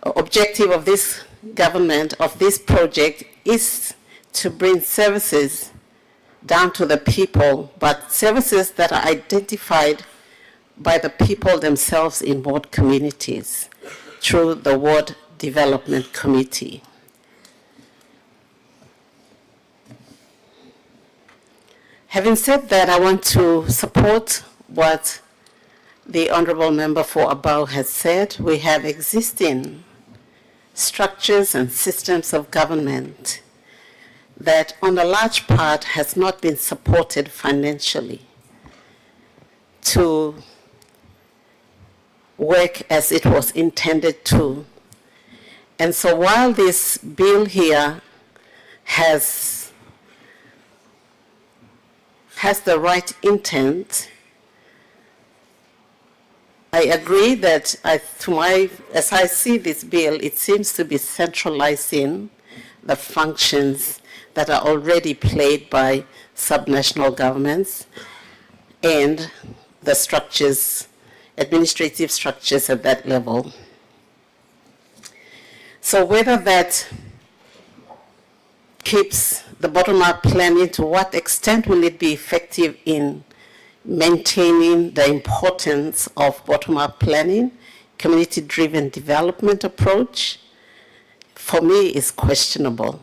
objective of this government, of this project, is to bring services down to the people, but services that are identified by the people themselves in ward communities through the Ward Development Committee. Having said that, I want to support what the Honourable Member for Abau has said. We have existing structures and systems of government that on a large part has not been supported financially to work as it was intended to. And so while this bill here has the right intent, I agree that as I see this bill, it seems to be centralizing the functions that are already played by subnational governments and the structures, administrative structures at that level. So whether that keeps the bottom-up planning, to what extent will it be effective in maintaining the importance of bottom-up planning, community-driven development approach, for me is questionable.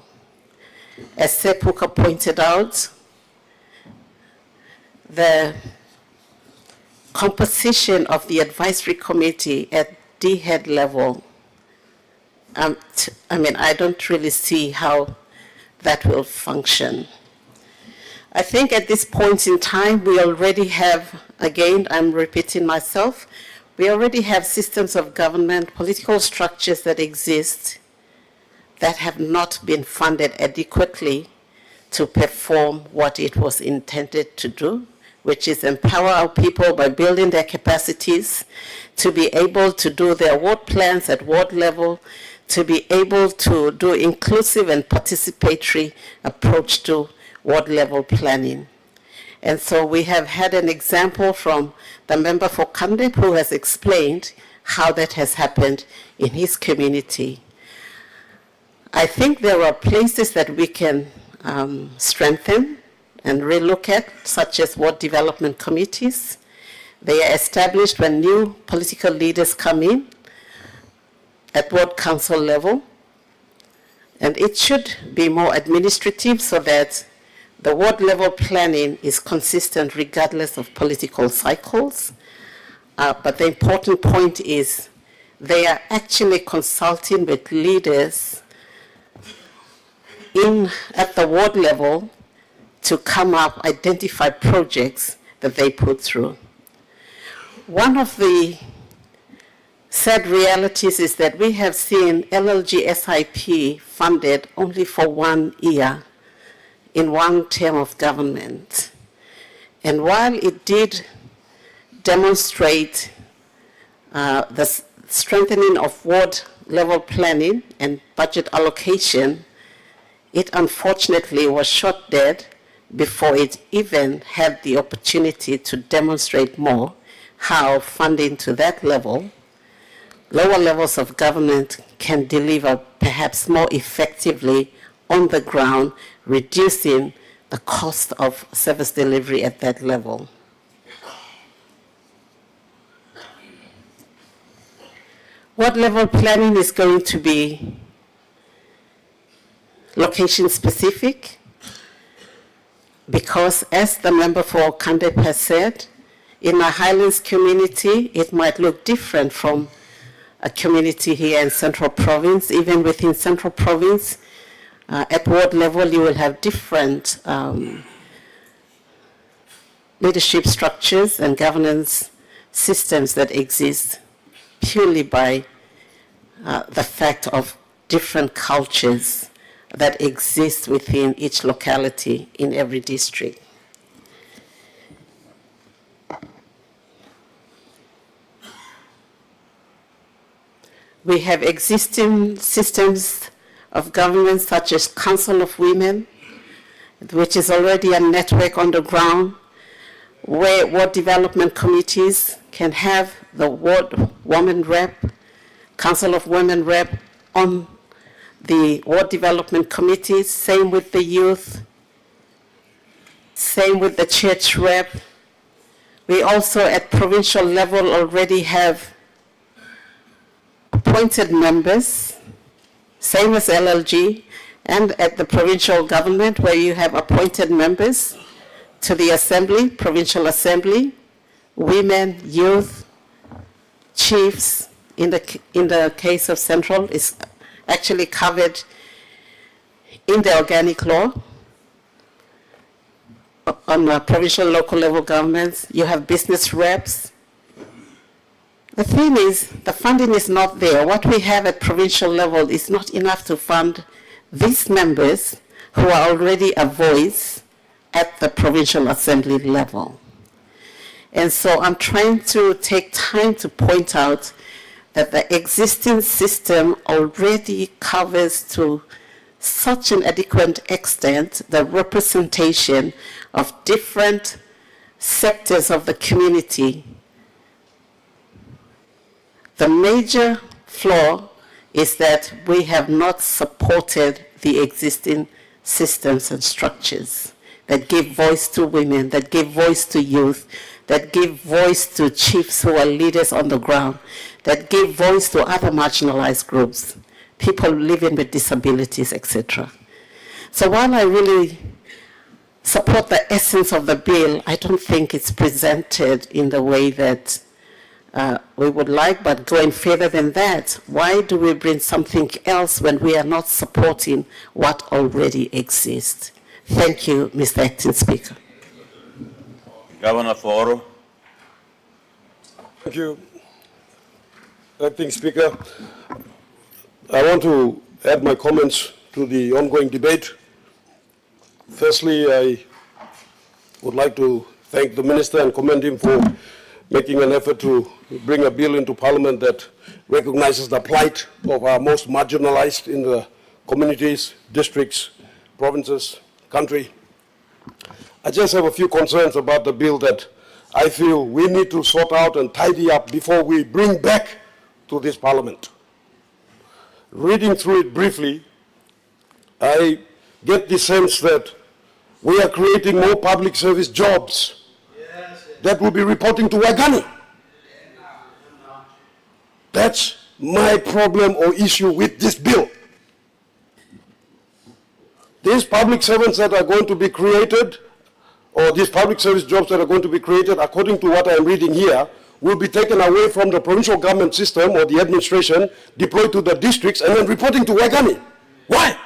As Sepuka pointed out, the composition of the advisory committee at D-head level, I don't really see how that will function. I think at this point in time, we already have, again, I'm repeating myself, we already have systems of government, political structures that exist that have not been funded adequately to perform what it was intended to do, which is empower our people by building their capacities to be able to do their ward plans at ward level, to be able to do inclusive and participatory approach to ward level planning. And so we have had an example from the member for Kandep who has explained how that has happened in his community. I think there are places that we can strengthen and relook at, such as ward development committees. They are established when new political leaders come in at ward council level. And it should be more administrative so that the ward level planning is consistent regardless of political cycles. But the important point is they are actually consulting with leaders at the ward level to come up, identify projects that they put through. One of the sad realities is that we have seen LLG SIP funded only for 1 year in one term of government. And while it did demonstrate the strengthening of ward level planning and budget allocation, it unfortunately was shot dead before it even had the opportunity to demonstrate more how funding to that level, lower levels of government can deliver perhaps more effectively on the ground, reducing the cost of service delivery at that level. What level planning is going to be location specific? Because as the member for Kandep has said, in a Highlands community, it might look different from a community here in Central Province. Even within Central Province, at ward level, you will have different leadership structures and governance systems that exist purely by the fact of different cultures that exist within each locality in every district. We have existing systems of government such as Council of Women, which is already a network on the ground where ward development committees can have the ward woman rep, Council of Women rep on the ward development committees, same with the youth, same with the church rep. We also at provincial level already have appointed members, same as LLG, and at the provincial government where you have appointed members to the assembly, provincial assembly, women, youth, chiefs. In the case of Central, is actually covered in the organic law. On provincial, local level governments, you have business reps. The thing is, the funding is not there. What we have at provincial level is not enough to fund these members who are already a voice at the provincial assembly level. And so I'm trying to take time to point out that the existing system already covers to such an adequate extent the representation of different sectors of the community. The major flaw is that we have not supported the existing systems and structures that give voice to women, that give voice to youth, that give voice to chiefs who are leaders on the ground, that give voice to other marginalized groups, people living with disabilities, etc. So while I really support the essence of the bill, I don't think it's presented in the way that we would like, but going further than that, why do we bring something else when we are not supporting what already exists? Thank you, Mr. Acting Speaker. Governor for Oro. Thank you, Acting Speaker. I want to add my comments to the ongoing debate. Firstly, I would like to thank the Minister and commend him for making an effort to bring a bill into Parliament that recognizes the plight of our most marginalized in the communities, districts, provinces, country. I just have a few concerns about the bill that I feel we need to sort out and tidy up before we bring back to this Parliament. Reading through it briefly, I get the sense that we are creating more public service jobs that will be reporting to Waigani. That's my problem or issue with this bill. These public servants that are going to be created, or these public service jobs that are going to be created, according to what I'm reading here, will be taken away from the provincial government system or the administration, deployed to the districts, and then reporting to Waigani. Why?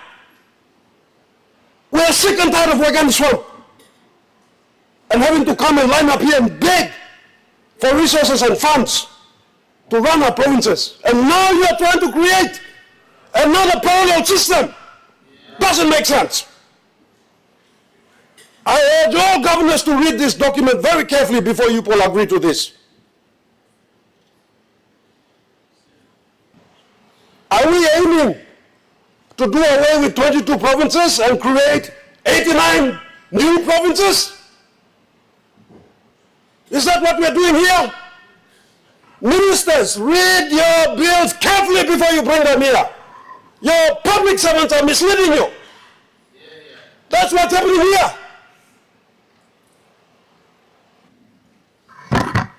We are sick and tired of Waigani Swamp and having to come and line up here and beg for resources and funds to run our provinces. And now you are trying to create another parallel system. Doesn't make sense. I urge all governors to read this document very carefully before you all agree to this. Are we aiming to do away with 22 provinces and create 89 new provinces? Is that what we're doing here? Ministers, read your bills carefully before you bring them here. Your public servants are misleading you. That's what's happening here.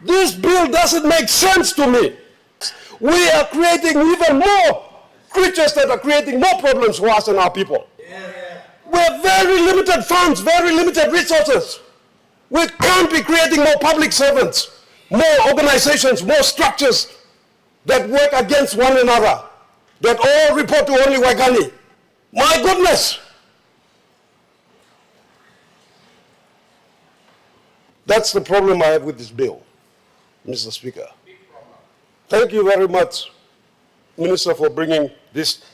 This bill doesn't make sense to me. We are creating even more creatures that are creating more problems for us and our people. We have very limited funds, very limited resources. We can't be creating more public servants, more organizations, more structures that work against one another, that all report to only Waigani. My goodness! That's the problem I have with this bill, Mr. Speaker. Thank you very much, Minister, for bringing this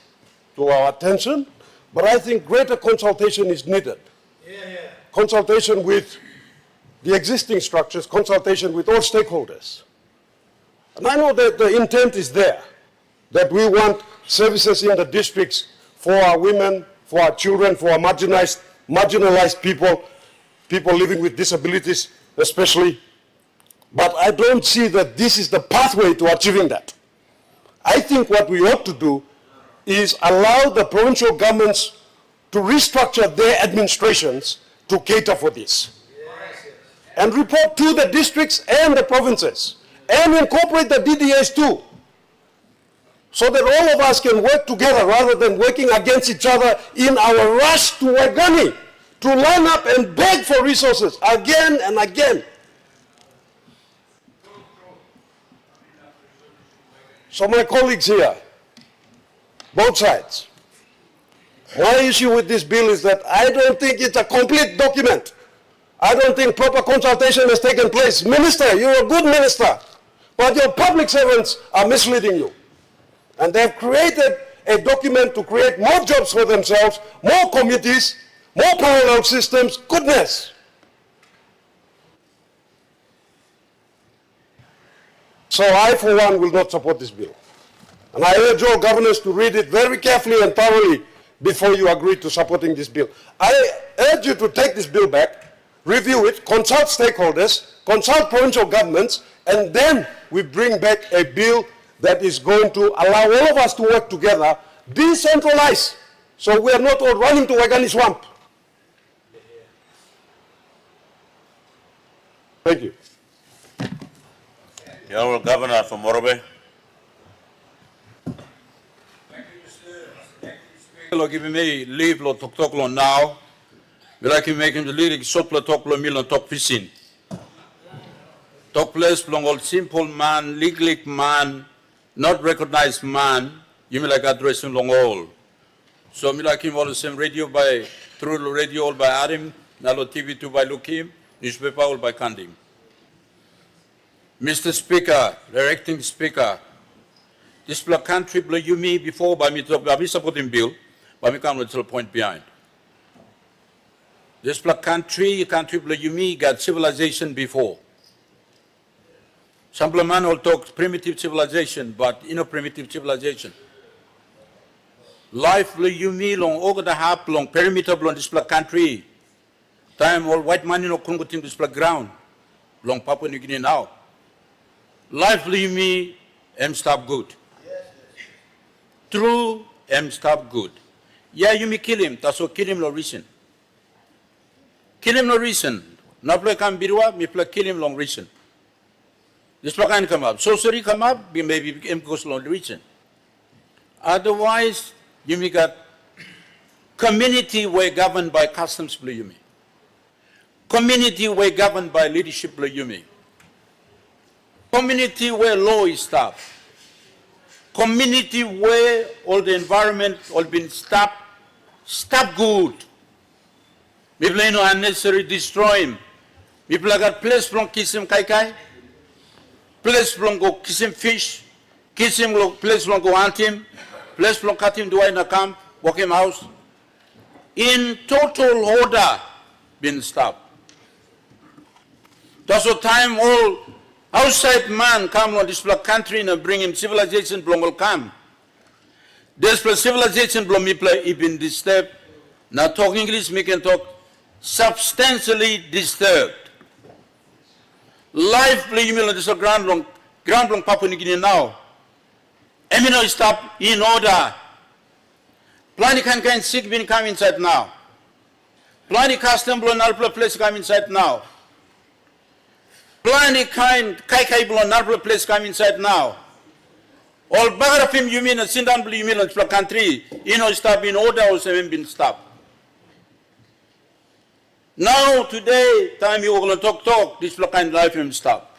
to our attention, but I think greater consultation is needed. Consultation with the existing structures, consultation with all stakeholders. And I know that the intent is there, that we want services in the districts for our women, for our children, for our marginalized people, people living with disabilities especially. But I don't see that this is the pathway to achieving that. I think what we ought to do is allow the provincial governments to restructure their administrations to cater for this. And report to the districts and the provinces, and incorporate the DDAs too, so that all of us can work together rather than working against each other in our rush to Waigani, to line up and beg for resources again and again. So my colleagues here, both sides, my issue with this bill is that I don't think it's a complete document. I don't think proper consultation has taken place. Minister, you're a good minister, but your public servants are misleading you. And they've created a document to create more jobs for themselves, more committees, more parallel systems. Goodness. So I, for one, will not support this bill. And I urge all governors to read it very carefully and thoroughly before you agree to supporting this bill. I urge you to take this bill back, review it, consult stakeholders, consult provincial governments, and then we bring back a bill that is going to allow all of us to work together, decentralized, so we are not all running to Waigani Swamp. Thank you. The Honourable Governor from Morobe. Lo giving me leave lo tok lo now. We like him making the lyric shop lo tok lo mil tok fishing. Tok place long old simple man, legally man, not recognized man. You mean like addressing long all. So me like him all the same radio by through the radio all by Adam, nalo TV 2 by Lukim, newspaper all by Kandim. Mr. Speaker, directing Speaker, this black country blow you me before by me supporting bill. But we can't little point behind. This black country blow you me got civilization before. Some man all talk primitive civilization, but in a primitive civilization. Life blow you me long over the half long perimeter long this black country. Time all white man no kungutim this black ground. Long Papua New Guinea now. Life blow you me stop good. True stop good. Yeah, you may kill him. That's what kill him no reason. Kill him no reason. Not play can birwa, me play kill him long reason. This play can come up. So sorry come up, maybe him goes long reason. Otherwise, you may got community where governed by customs play you may. Community where governed by leadership play you may. Community where law is stopped. Community where all the environment all been stopped good. People no unnecessary destroy him. People got place from kiss him kai. Place from go kiss him fish. Kiss him place from go hunt him. Place from cut him do in the camp. Walk him house. In total order been stopped. That's the time all outside man come on this country and bring him civilization belong will come. This civilization belong me play been disturbed. Now talk English, me can talk substantially disturbed. Life play you this ground long Papua New Guinea now. Emino stop in order. Plenty kind sick been come inside now. Plenty custom blow nalpla place come inside now. Plenty kind kai blow nalpla place come inside now. All bagarafim you mean and sindan blue you mean the country, stop in order or seven been stopped. Now today time you going to talk this kind life him stop.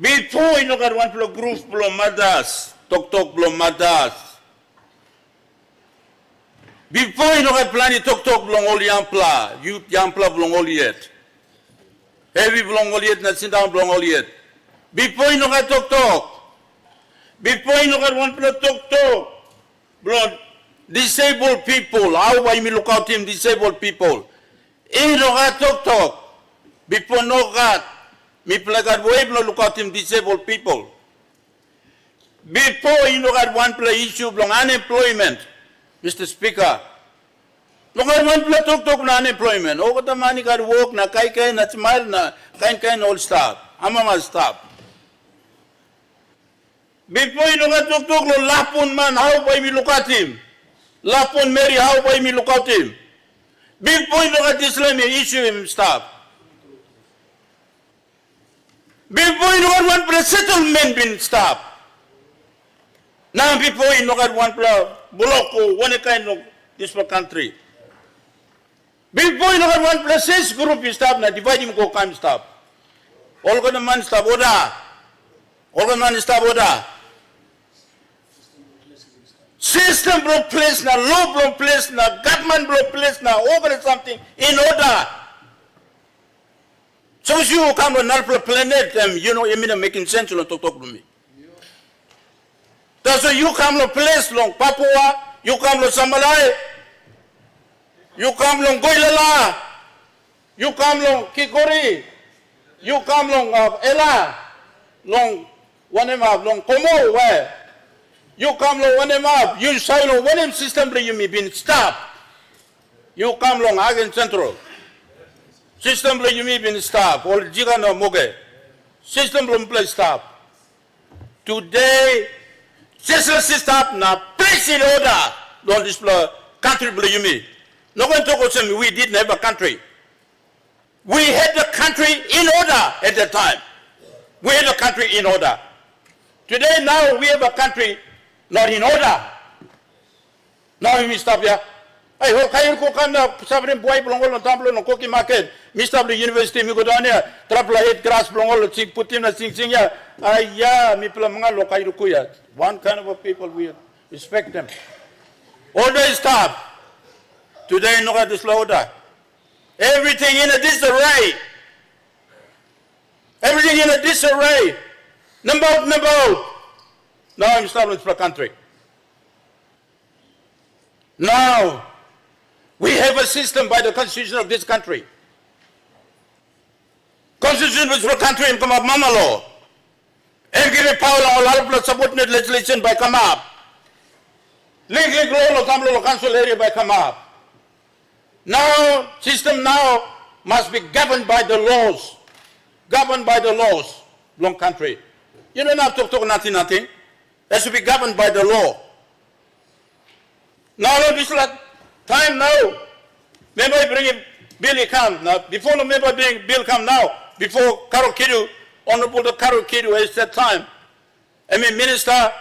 Before you look at one group blow mothers, talk blow mothers. Before you look at plenty talk belong all yampla, you yampla belong all yet. Heavy belong all yet, not sit down belong all yet. Before you look at talk. Before you look at one talk. Blood disabled people. How I me look out him disabled people. You look at talk. Before no God. Me play God way look out him disabled people. Before you look at one play issue belong unemployment. Mr. Speaker. Look at one play talk na unemployment. Oh, the money got work na kai na smile na kind all stop. Amama stop. Before you look at talk lapun man, how by me look at him? Lapun Mary, how by me look at him? Before you look at this, let me issue him stop. Before you look at one settlement been stopped. Now before you look at one block, one kind of this country. Before you look at one place, 6 group is stopped, now divide him go come stop. All the man stop order. All the man stop order. System block place now, law block place now, government block place now, over something in order. So you come to another planet, you mean making sense to talk to me. That's why you come to place long Papua, you come to Samalai, you come long Goilala, you come long Kikori, you come long Ela, long Wanema, long Como, where? You come long Wanema, you silo Wanem system you may been stopped. You come long Hagen Central. System you may been stopped, or Jigano Moge. System play stop. Today, system stop now, place in order. Don't display country you me. No one talk about saying we didn't have a country. We had the country in order at the time. We had the country in order. Today now we have a country not in order. Now we stop here. Hey, kayo ko kanda sabi ng buhay blongol ng templo ng Cookie Market. Mr. the University mi go down here. Trapla hit grass blongol sing putim na sing ya. Ay ya mi pala mga lokay rukuya. One kind of a people we respect them. All day stop. Today no got this order. Everything in a disarray. Everything in a disarray. Number out. Now I'm starting for the country. Now, we have a system by the constitution of this country. Constitution was for the country and come up mama law. And give a power on all of subordinate legislation by come up. Legal law of council area by come up. Now, system now must be governed by the laws. Governed by the laws. Long country. You don't have to talk nothing. That should be governed by the law. Now, this is like time now. Member bring bill come now. Before the member bring bill come now. Before Karo Kidu, Honorable the Karo Kidu has that time. I mean, Minister,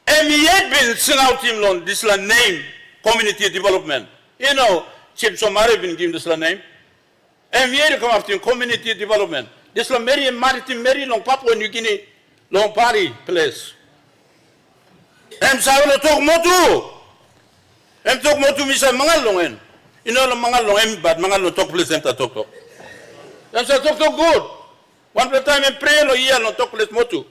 and he had been sing out him on this name, community development. You know, Chief Somari been given this name. And we had to come after him, community development. This is Mary Maritime Mary long Papua New Guinea, long party place. And so I will talk more too. Em tok motu misa mangal longen. Ino la mangal long bad mangal lo tok place em ta tok tok. Em sa tok good. One time em pray lo iya lo tok place motu.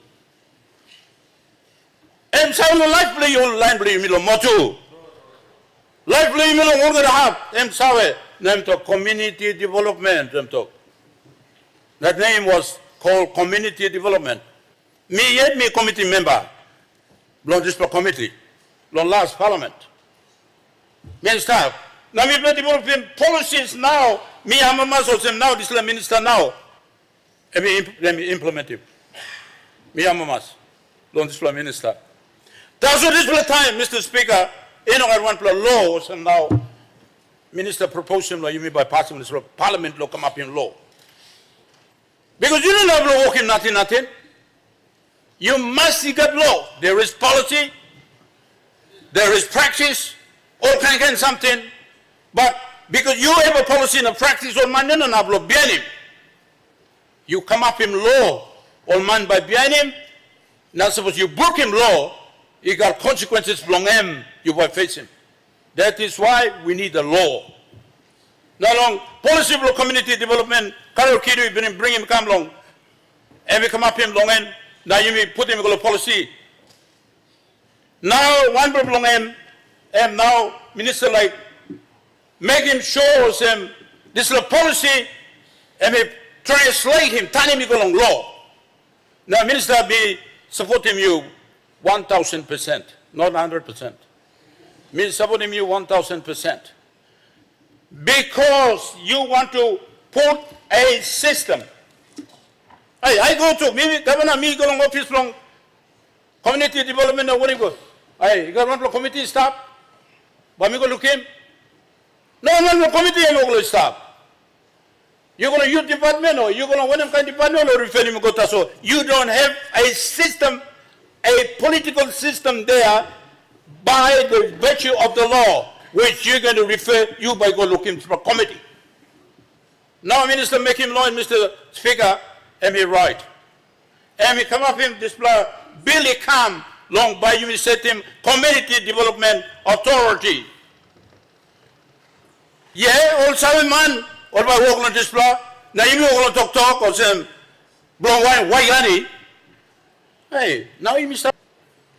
Em sa lo life play yo line play mi lo motu. Life play mi lo ngor hat. Em sawe nem to community development em tok. That name was called community development. Me yet me committee member. Long this committee. Long last parliament. Men staff. Now we are developing policies now. Me, I'm a master now, this minister now. Let me implement it. Me, I'm a master. Don't this minister. That's what this time, Mr. Speaker, you know, I want laws and now minister proposing law, you mean by passing this law, parliament law come up in law. Because you don't have law working nothing. You must get law. There is policy, there is practice, all kind of something, but because you have a policy and a practice on man and have law behind him, you come up in law on man by behind him. Now suppose you book him law, you got consequences from him you will face him. That is why we need a law. Now long policy of community development, Carol Kidu bring him come along, and we come up him long end. Now you may put him in a policy. Now one problem him, and now minister like make him show him this is a policy, and we translate him, turn him along law. Now minister be supporting you 1,000%, not 100%. Me supporting you 1,000%. Because you want to put a system. Hey, I go to maybe governor me go long office from community development or what you go. Hey, you got one committee staff. But me go look him. No, committee ain't going to stop. You're going to youth department or you're going to one kind department or refer him go to so you don't have a system, a political system there by the virtue of the law, which you're going to refer you by go looking for a committee. Now minister make him law and Mr. Speaker, and he right. And we come up in this Billy come long by you set him Community Development Authority. Yeah, all seven man, or by walking on this block, now you walk on talk or some blonde wine, white honey. Hey, now you start.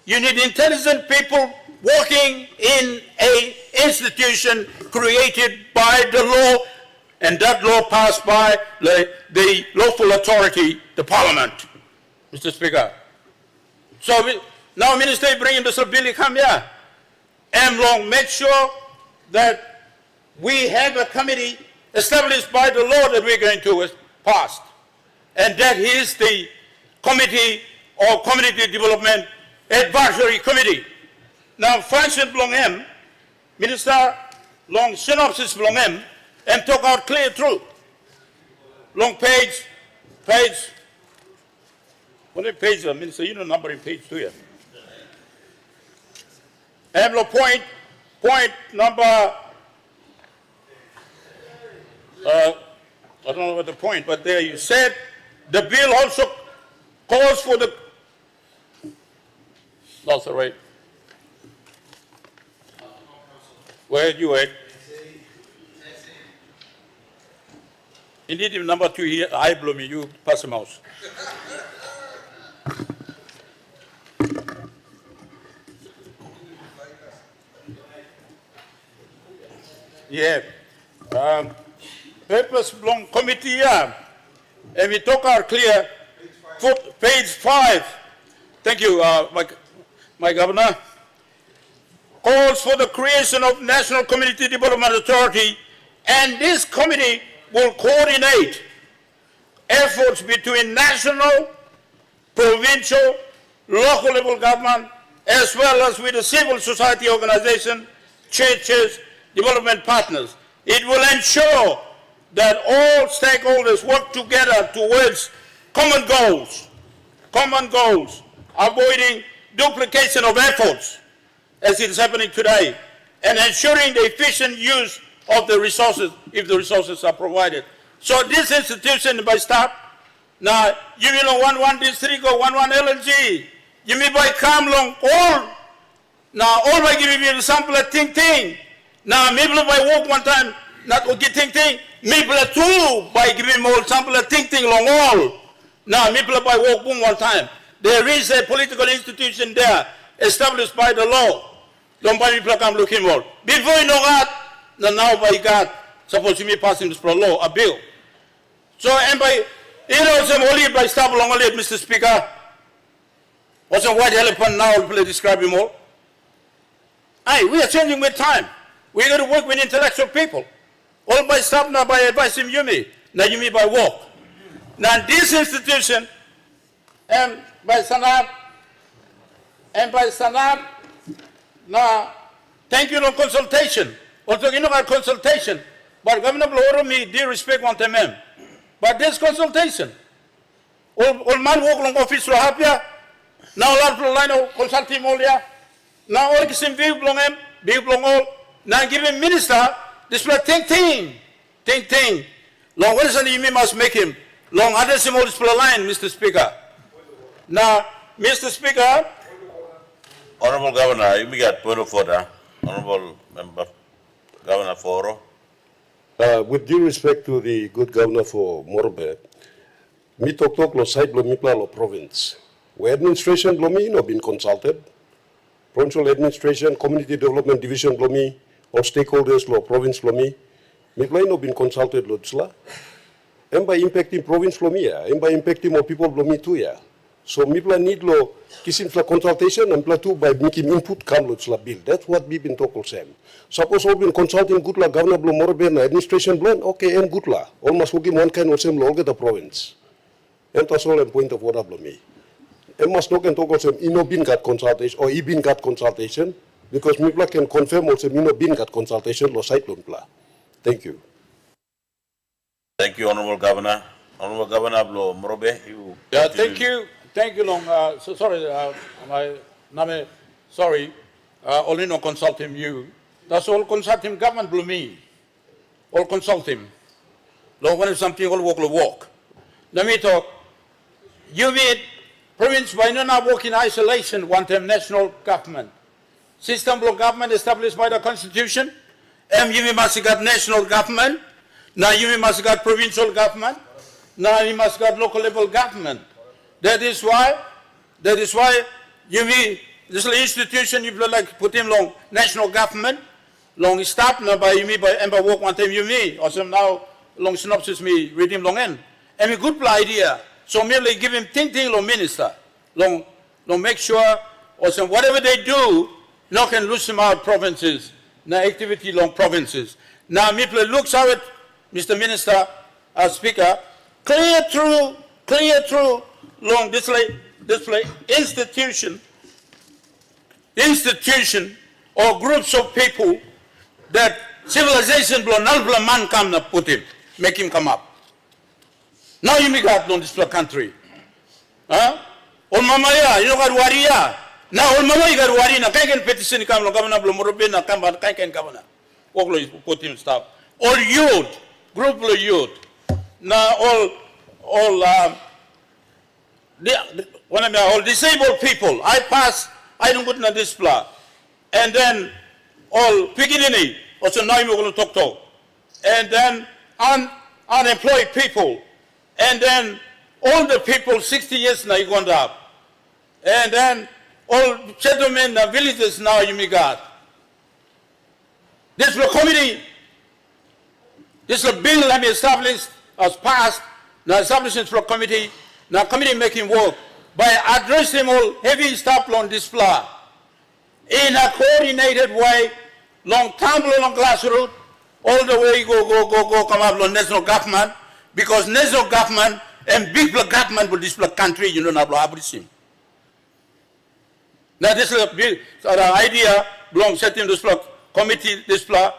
You need intelligent people working in a institution created by the law, and that law passed by the lawful authority, the parliament, Mr. Speaker. So now minister bring in this bill, come here, and long make sure that we have a committee established by the law that we're going to pass, and that is the Committee or Community Development Advisory Committee. Now function belong him, minister long synopsis belong him, and talk out clear truth. Long page, what a page, minister, you know numbering page 2 here. And point number, I don't know what the point, but there you said, the bill also calls for the, that's all right. Where you at? Indeed, number 2 here, I blow me, you pass the mouse. Yeah. Papers belong committee, yeah. And we talk our clear, page 5. Thank you, my governor. Calls for the creation of National Community Development Authority, and this committee will coordinate efforts between national, provincial, local level government, as well as with the civil society organization, churches, development partners. It will ensure that all stakeholders work together towards common goals, avoiding duplication of efforts, as it is happening today, and ensuring the efficient use of the resources, if the resources are provided. So this institution by staff, now you know 1 district or 1 LNG, you may by come long all, now all by giving you a sample of thing, Now, maybe by walk one time, not okay, ting, maybe two by giving more sample of ting long all. Now, maybe by walk one time. There is a political institution there established by the law. Don't buy people come looking more. Before you know that, now by God, suppose you may pass in this law, a bill. So, and by, you know, some only by stop along only, Mr. Speaker. What's a white elephant now, will describe him all. Aye, we are changing with time. We got to work with intellectual people. All by stop now by advising Yumi. Now Yumi by walk. Now this institution, and by Sanab, now thank you on consultation. Also, you know about consultation. But Governor Bloromi did respect one time. But there's consultation. All man walk along office to Hapia. Now lot of line consulting all here. Now all kisim big belong all. Now give him minister, display ting. Long what is the you must make him? Long others him all display line, Mr. Speaker. Now, Mr. Speaker. Honorable Governor, you may get point of order. Honorable Member Governor Foro. With due respect to the good governor for Morobe, me talk lo side lo mipla lo province. Where administration lo me no been consulted. Provincial administration, community development division lo me, all stakeholders lo province lo me. Mipla no been consulted lo tsla. And by impacting province lo me and by impacting more people lo me too ya. So mipla need lo kisim fla consultation and pla too by making input come lo tsla bill. That's what we been talking Sam. Suppose all been consulting good la governor blo Morobe na administration blon, okay, and good la. Almost working one kind of same lo get the province. And that's all a point of order blo me. And must not can talk also ino bin got consultation or ibin got consultation because mipla can confirm also ino bin got consultation lo site lo mipla. Thank you. Thank you, Honorable Governor. Honorable Governor Blo Morobe, you. Yeah, thank you. Thank you, Long. So sorry, my name. Sorry, only no consult him. You. That's all. Consult him. Government blew me. All consult him. Long when something all walk. Let me talk. You mean province by no now work in isolation. One time national government. System block government established by the constitution. You must got national government. Now you must got provincial government. Now you must got local level government. That is why you mean this institution you like put him long national government, long stop now by you me by ember work one time you me or some now long synopsis me read him long end. And a good idea. So merely give him ting long minister. Long make sure or some whatever they do, no can lose him out provinces, now activity long provinces. Now Miple looks at it, Mr. Minister, Speaker, clear through long display institution or groups of people that civilization blow nalbla man come na put him, make him come up. Now you make out on this country. Huh? All mamaya, you know got waria. Now all mama you got waria na can petition come governor blow morobe na come can governor. Oklo put him stop. All youth, group of youth. Now all disabled people. I don't go to display. And then all Piginini, also now you're going to talk. And then unemployed people. And then all the people 60 years now you gone up. And then all settlement villages now you may got. This committee, this bill have been established as passed. Now establishment for committee, now committee making work by addressing all heavy stuff on display in a coordinated way, long tumble on grassroots, all the way go come up on national government, because national government and big government will display country, you know, now everything. Now this is a big idea, long setting display committee display,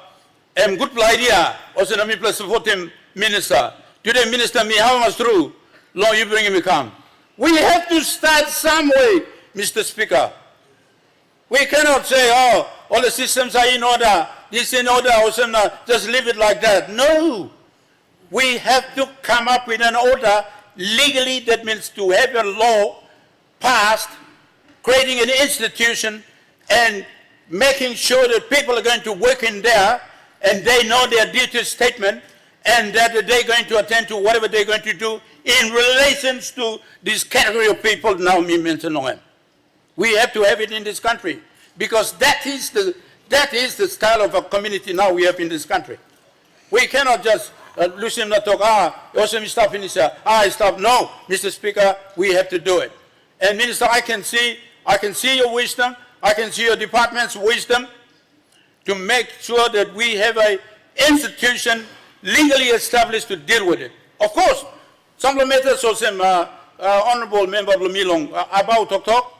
and good idea, also let me support him minister. Today, Minister, me, how much through? Law, you bring him come. We have to start some way, Mr. Speaker. We cannot say, oh, all the systems are in order, this in order, or some, just leave it like that. No. We have to come up with an order legally, that means to have a law passed, creating an institution, and making sure that people are going to work in there and they know their duty statement and that they're going to attend to whatever they're going to do in relation to this category of people now me mention on. We have to have it in this country because that is the style of a community now we have in this country. We cannot just listen to talk, also stop in this, stop. No, Mr. Speaker, we have to do it. And Minister, I can see your wisdom, I can see your department's wisdom to make sure that we have an institution legally established to deal with it. Of course, some matters of some honorable member of Milong about talk,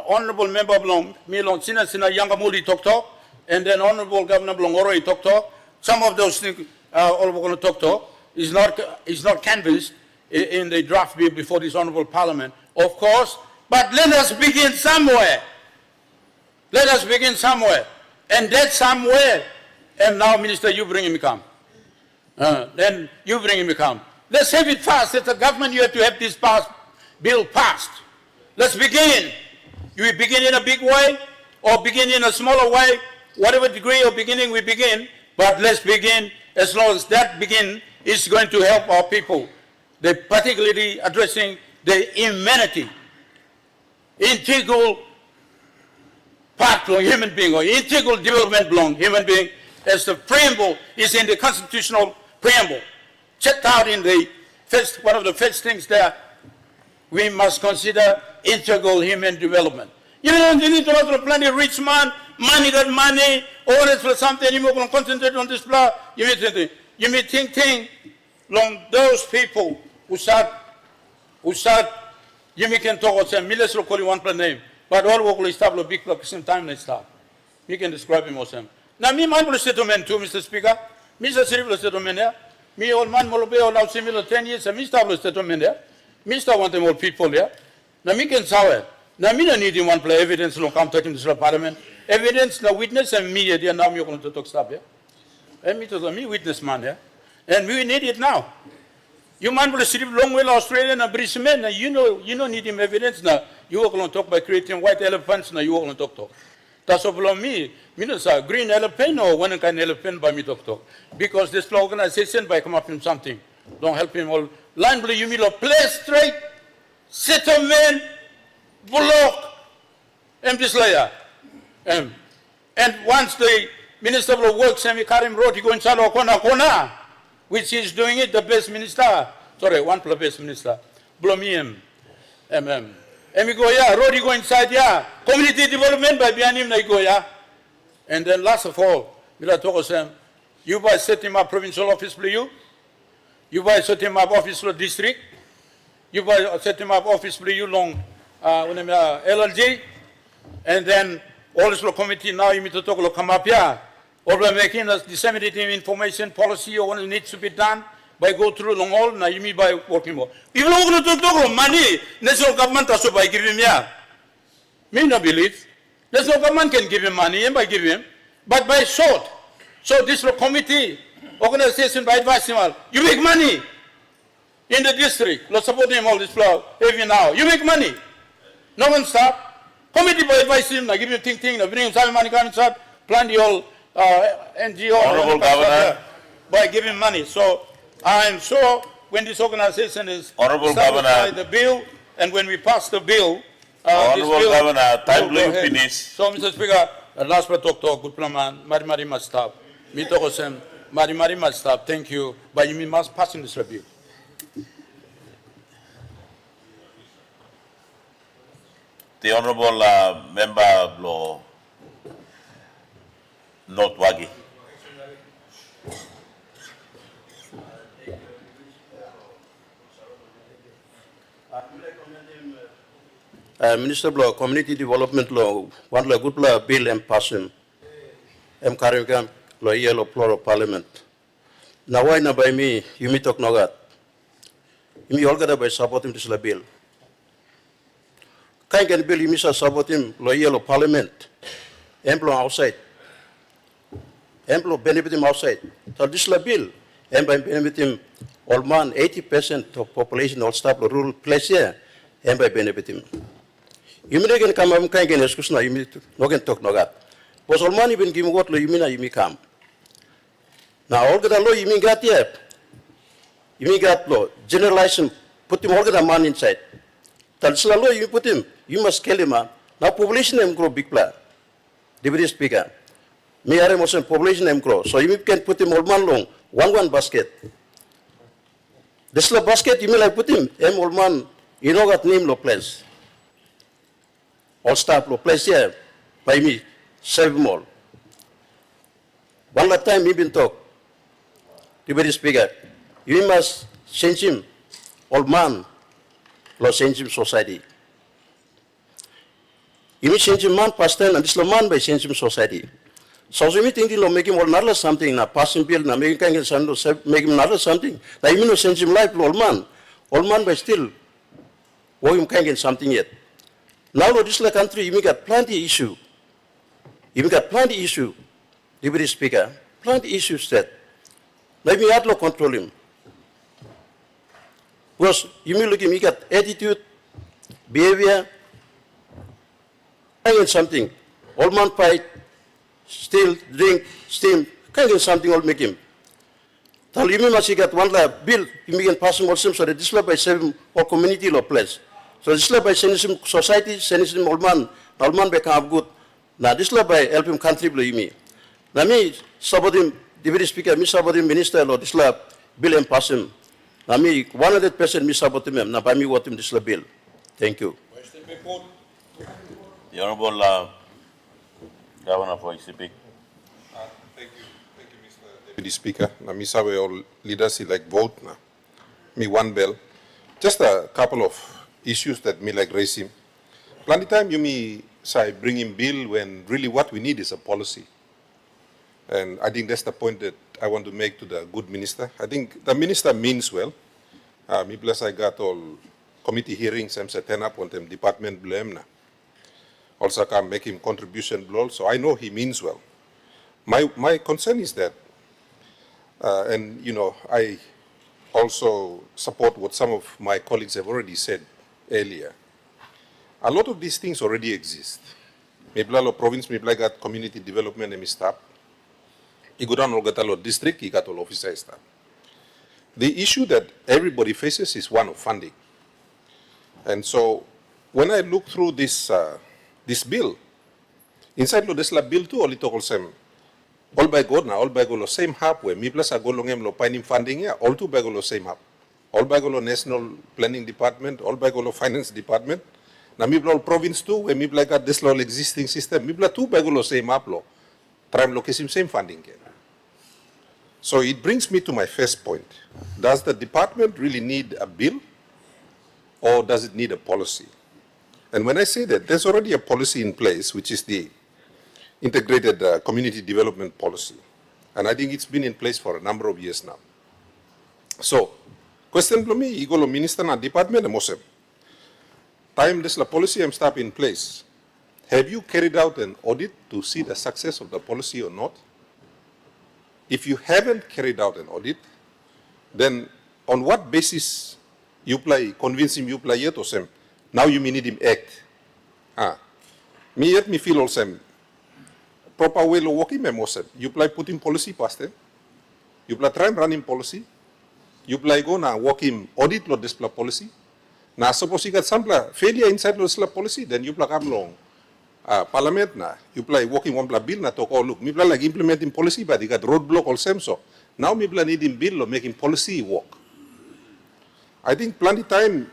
honorable member of Milong, Sina Younger Moody talk, and then honorable Governor Blongoroi talk. Some of those things all we're going to talk is not canvassed in the draft bill before this honorable parliament, of course, but let us begin somewhere. Let us begin somewhere. And that somewhere, and now Minister, you bring him come. Then you bring him come. Let's have it fast. As a government, you have to have this bill passed. Let's begin. You begin in a big way or begin in a smaller way, whatever degree of beginning we begin, but let's begin as long as that begin is going to help our people. They're particularly addressing the humanity, integral part of human being or integral development belong human being as the preamble is in the constitutional preamble. Checked out in the first, one of the first things there, we must consider integral human development. You don't need to look at plenty of rich man, money got money, all this for something, you can concentrate on this blah, you may think long those people who start, you may can talk about some millions of call you one name, but all work will establish a big clock same time they start. You can describe him also. Now me mindful settlement too, Mr. Speaker. Mr. Civil settlement there. Me old man will be allowed similar 10 years and Mr. settlement there. Mr. want them all people there. Now me can sour. Now me don't need him one play evidence long come talking to the parliament. Evidence, no witness and me there now you're going to talk stuff here. And me to me witness man here. And we need it now. You man will receive long way Australian and British men, and you don't need him evidence now. You are going to talk by creating white elephants, now you are going to talk. That's all me. Say green elephant or one kind of elephant by me talk. Because this organization by come up with something. Don't help him all. Line blue, you mean a place straight, settlement, block, and this layer. And once the Minister of Works, Semi Karim Road, he go inside Kona, which is doing it, the best minister. Sorry, one plus best minister. Blomium. And we go, yeah, road, you go inside, yeah. Community development by Bianim, they go, yeah. And then last of all, we'll talk to them. You by set him up provincial office for you. You by set him up office for district. You by set him up office for you long LLG. And then all this committee now you need to talk to come up here. Or by making us disseminating information policy or what needs to be done by go through long haul, now you mean by working more. People are going to talk about money. National government also by giving him, yeah. Me no believe. National government can give him money and by giving him, but by short. So this committee, organization by advising him, you make money in the district. Let's support him all this flow every now. You make money. No one stop. Committee by advising him, now give him thing, now bring him some money, come inside, plan the whole NGO. Honorable Governor. By giving money. So I'm sure when this organization is Honorable Governor by Governor. the bill, and when we pass the bill, Honorable this bill Governor, time will will go ahead. finish. So, Mr. Speaker, last but talk, good plan, Mari must stop. Me talk osem, Mari must stop. Thank you. But you must pass in this review. The Honorable Member Law North Wagi. Minister of Community Development Law, one law good law bill and passing. Carrying law yellow floor of Parliament. Now why not by me? You me talk nogat. You me all got by supporting this bill. Can bill you miss support him law yellow Parliament. Employ outside. Employ benefit him outside. So this bill. And by benefit him all man 80% of population all staff rural place here. And by benefit him. You mean again come am kind excuse na you mean no can talk no gat. Was all money been given what lo you mean you mean come. Now all the law you mean got yet. You mean got law generalization put him all the man inside. That's the law you put him. You must kill him. Now population them grow big plan. Deputy Speaker. Me are most population them grow. So you can put him all man long one basket. This la basket you mean like put him old man you know got name lo place. All staff lo place here by me save them all. One last time he been talk. Deputy Speaker, you must change him, old man, lo change him society. You must change him man past ten and this lo man by change him society. So you think lo make him all another something na passing bill na make him another something. Na you mean change him life lo old man by still work him can't get something yet. Now lo this la country you got plenty issue. You got plenty issue. Deputy Speaker, plenty issues that. Maybe you have to control him. Because you may look at him, he got attitude, behavior, can't get something. Old man fight, steal, drink, steam, can't get something will make him. Tell you must he got one bill, you may get pass him also so that this law by saving or community law place. So this law by sending him society, sending him old man become good. Now this law by help him country you mean. Now me, somebody Deputy Speaker, me sabotим minister lo disla bill and pass him. Na me 100% me sabotим him. Na by me what him disla bill. Thank you. The Honorable Governor for ECP. Thank you, Mr. Deputy Speaker. Na me sabe all leaders like vote na. Me one bell. Just a couple of issues that me like raise him. Plenty time you me say bring him bill when really what we need is a policy. And I think that's the point that I want to make to the good minister. I think the minister means well. Me plus I got all committee hearings, I'm setting up on them department blame na. Also can make him contribution below, so I know he means well. My concern is that, and you know, I also support what some of my colleagues have already said earlier. A lot of these things already exist. Maybe la province, maybe got community development and staff. I go down to district, he got all officers. The issue that everybody faces is one of funding. And so when I look through this this bill, inside this bill too, all it all same. All by God now, all by God same halfway. Me plus I go long lo finding funding here, all two by God same half. All by God National Planning Department, all by God Finance Department. Now me all province too, when me got this law existing system, me plus two by God same half law. Try location same funding here. So it brings me to my first point. Does the department really need a bill or does it need a policy? And when I say that, there's already a policy in place, which is the integrated community development policy. And I think it's been in place for a number of years now. So, question to me, igolo minister na department mosem. Time this la policy am stop in place. Have you carried out an audit to see the success of the policy or not? If you haven't carried out an audit, then on what basis you play, convince him you play yet or same? Now you may need him act. Me yet me feel also proper way of working me most. You play putting policy past them. You play try and running policy. You play go na work him audit lo display policy. Now suppose you got some failure inside lo display policy, then you play come long. Parliament na, you play working one bill na talk, oh look, me play like implementing policy, but you got roadblock all same so. Now me play needing bill or making policy work. I think plenty time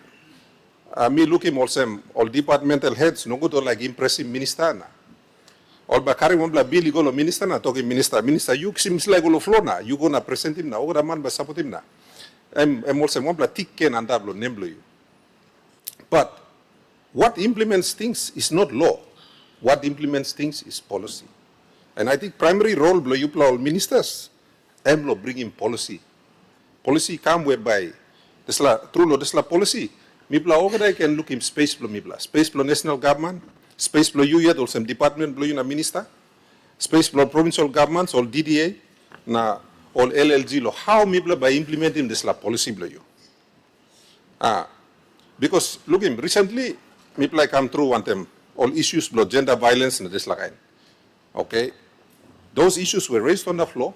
me looking also all departmental heads no good or like impressive minister na. All by carrying one bill you go to minister na talking minister you seems like go floor na you go na present him na or man by support him na. I'm also one tick can and double name you. But what implements things is not law. What implements things is policy. And I think primary role blow you play all ministers, law bringing policy. Policy come whereby this la through law this la policy. Me play over there can look in space blow me play. Space blow national government, space blow you yet or some department blow you na minister, space blow provincial governments, all DDA, na all LLG law. How me play by implementing this la policy blow you? Because look him recently me play come through one them all issues blood gender violence and this like. Okay, those issues were raised on the floor.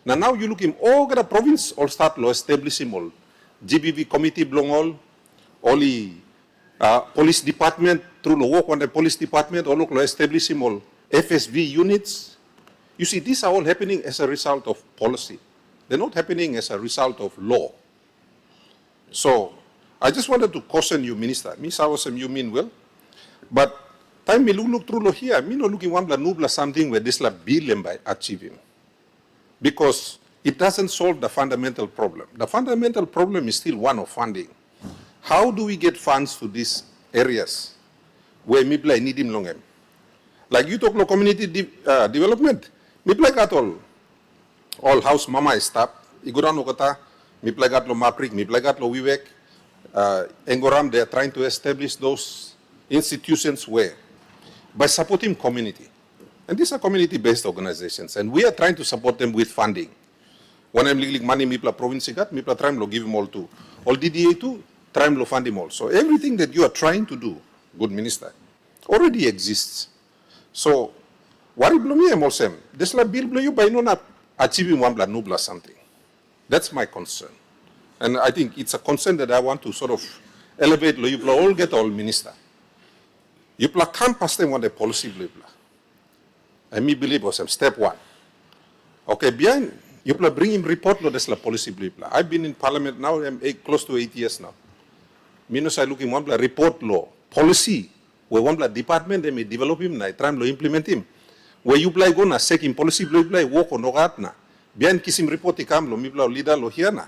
Now you look in all the province all start law establishing all GBV committee belong all police department through the work on the police department all look law establishing all FSV units. You see, these are all happening as a result of policy. They're not happening as a result of law. So I just wanted to caution you, Minister. Me sawasem you mean well, but time me look through law here. Me no looking one bla nubla something where this la bill by achieving, because it doesn't solve the fundamental problem. The fundamental problem is still one of funding. How do we get funds to these areas where me play need him long? Like you talk about community development, me play got all house mama staff. Iguran okata, me play got lo Maprik, me play got lo Vivek, Engoram. They are trying to establish those institutions where by supporting community, and these are community-based organizations, and we are trying to support them with funding. When I'm leaving money, me play province got, me play try lo give them all to all DDA too, try lo fund them all. So everything that you are trying to do, good minister, already exists. So, worry blow me emolsem. This la bill blow you by not achieving one bla nubla something. That's my concern. And I think it's a concern that I want to sort of elevate lo you blow all get all minister. You blow can't pass them on the policy blow. And me believe was step one. Okay, behind you blow bring him report lo this la policy blow. I've been in parliament now, I'm close to 8 years now. Minus I looking one bla report law, policy. Where one bla department they may develop him, na try to implement him. Where you play go na second policy play work on ogat na. Bian kisim report ikam lo mi bla leader lo here na.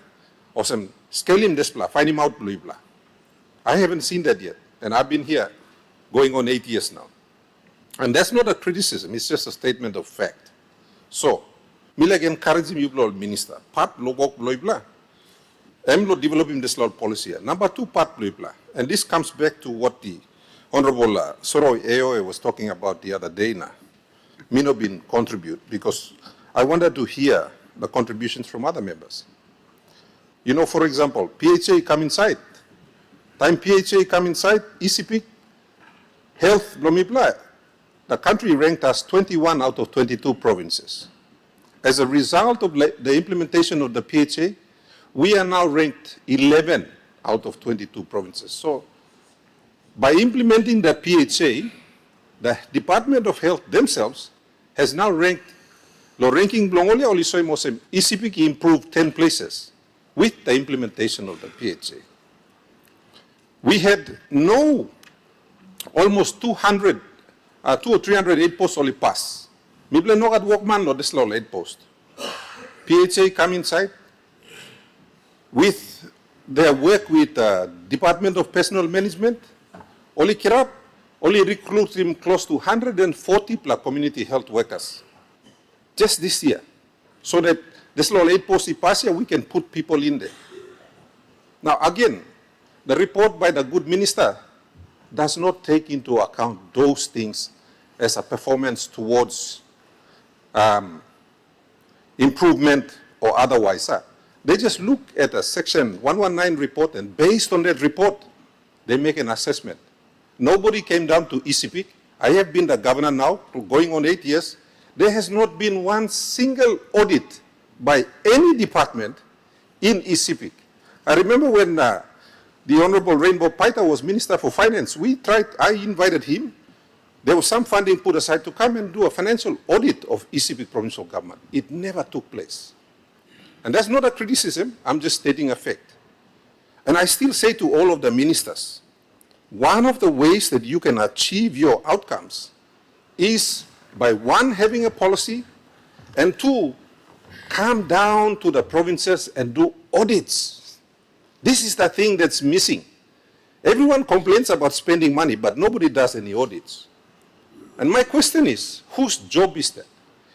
Or some scale him this bla, find him out bla. I haven't seen that yet, and I've been here going on 8 years now. And that's not a criticism; it's just a statement of fact. So, me like encourage him you bla minister. Part lo work bla. Em lo develop him this law policy. Number 2 part bla. And this comes back to what the Honorable Soroi Aoe was talking about the other day now. Me no been contribute because I wanted to hear the contributions from other members. You know, for example, PHA come inside. Time PHA come inside, ECP, health, blomipla. The country ranked us 21 out of 22 provinces. As a result of the implementation of the PHA, we are now ranked 11 out of 22 provinces. So, by implementing the PHA, the Department of Health themselves has now ranked, the ranking Blongolia Olisoy Mosem, ECP improved 10 places with the implementation of the PHA. We had almost 200, 200 or 308 posts only pass. Mible no got workman lo this law 8 post. PHA come inside with their work with Department of Personnel Management. Only Kirap, only recruit him close to 140 plus community health workers just this year. So that this law 8 posts pass here, we can put people in there. Now again, the report by the good minister does not take into account those things as a performance towards improvement or otherwise. They just look at a section 119 report, and based on that report, they make an assessment. Nobody came down to ECP. I have been the governor now, going on 8 years. There has not been one single audit by any department in ECP. I remember when the Honorable Rainbow Paita was Minister for Finance, I invited him. There was some funding put aside to come and do a financial audit of ECP provincial government. It never took place. And that's not a criticism, I'm just stating a fact. And I still say to all of the ministers, one of the ways that you can achieve your outcomes is by 1, having a policy, and 2, come down to the provinces and do audits. This is the thing that's missing. Everyone complains about spending money, but nobody does any audits. And my question is, whose job is that?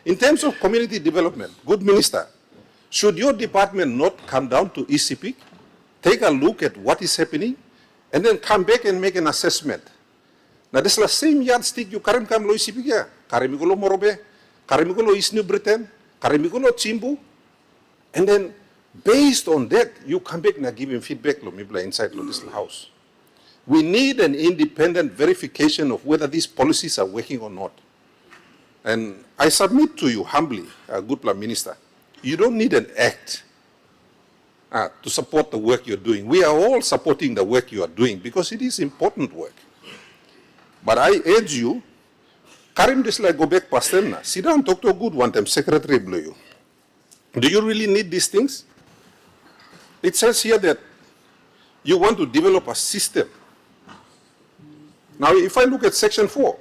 In terms of community development, good minister, should your department not come down to ECP, take a look at what is happening, and then come back and make an assessment? Now, this is the same yardstick you currently come to ECP here. Karimigulo Morobe, Karimigulo East New Britain, Karimigulo Chimbu, and then based on that, you come back and give him feedback inside this house. We need an independent verification of whether these policies are working or not. And I submit to you humbly, good Prime Minister, you don't need an act to support the work you're doing. We are all supporting the work you are doing because it is important work. But I urge you, Karim Desla go back past them now. Sit down, talk to a good one time, Secretary below you. Do you really need these things? It says here that you want to develop a system. Now, if I look at Section 4,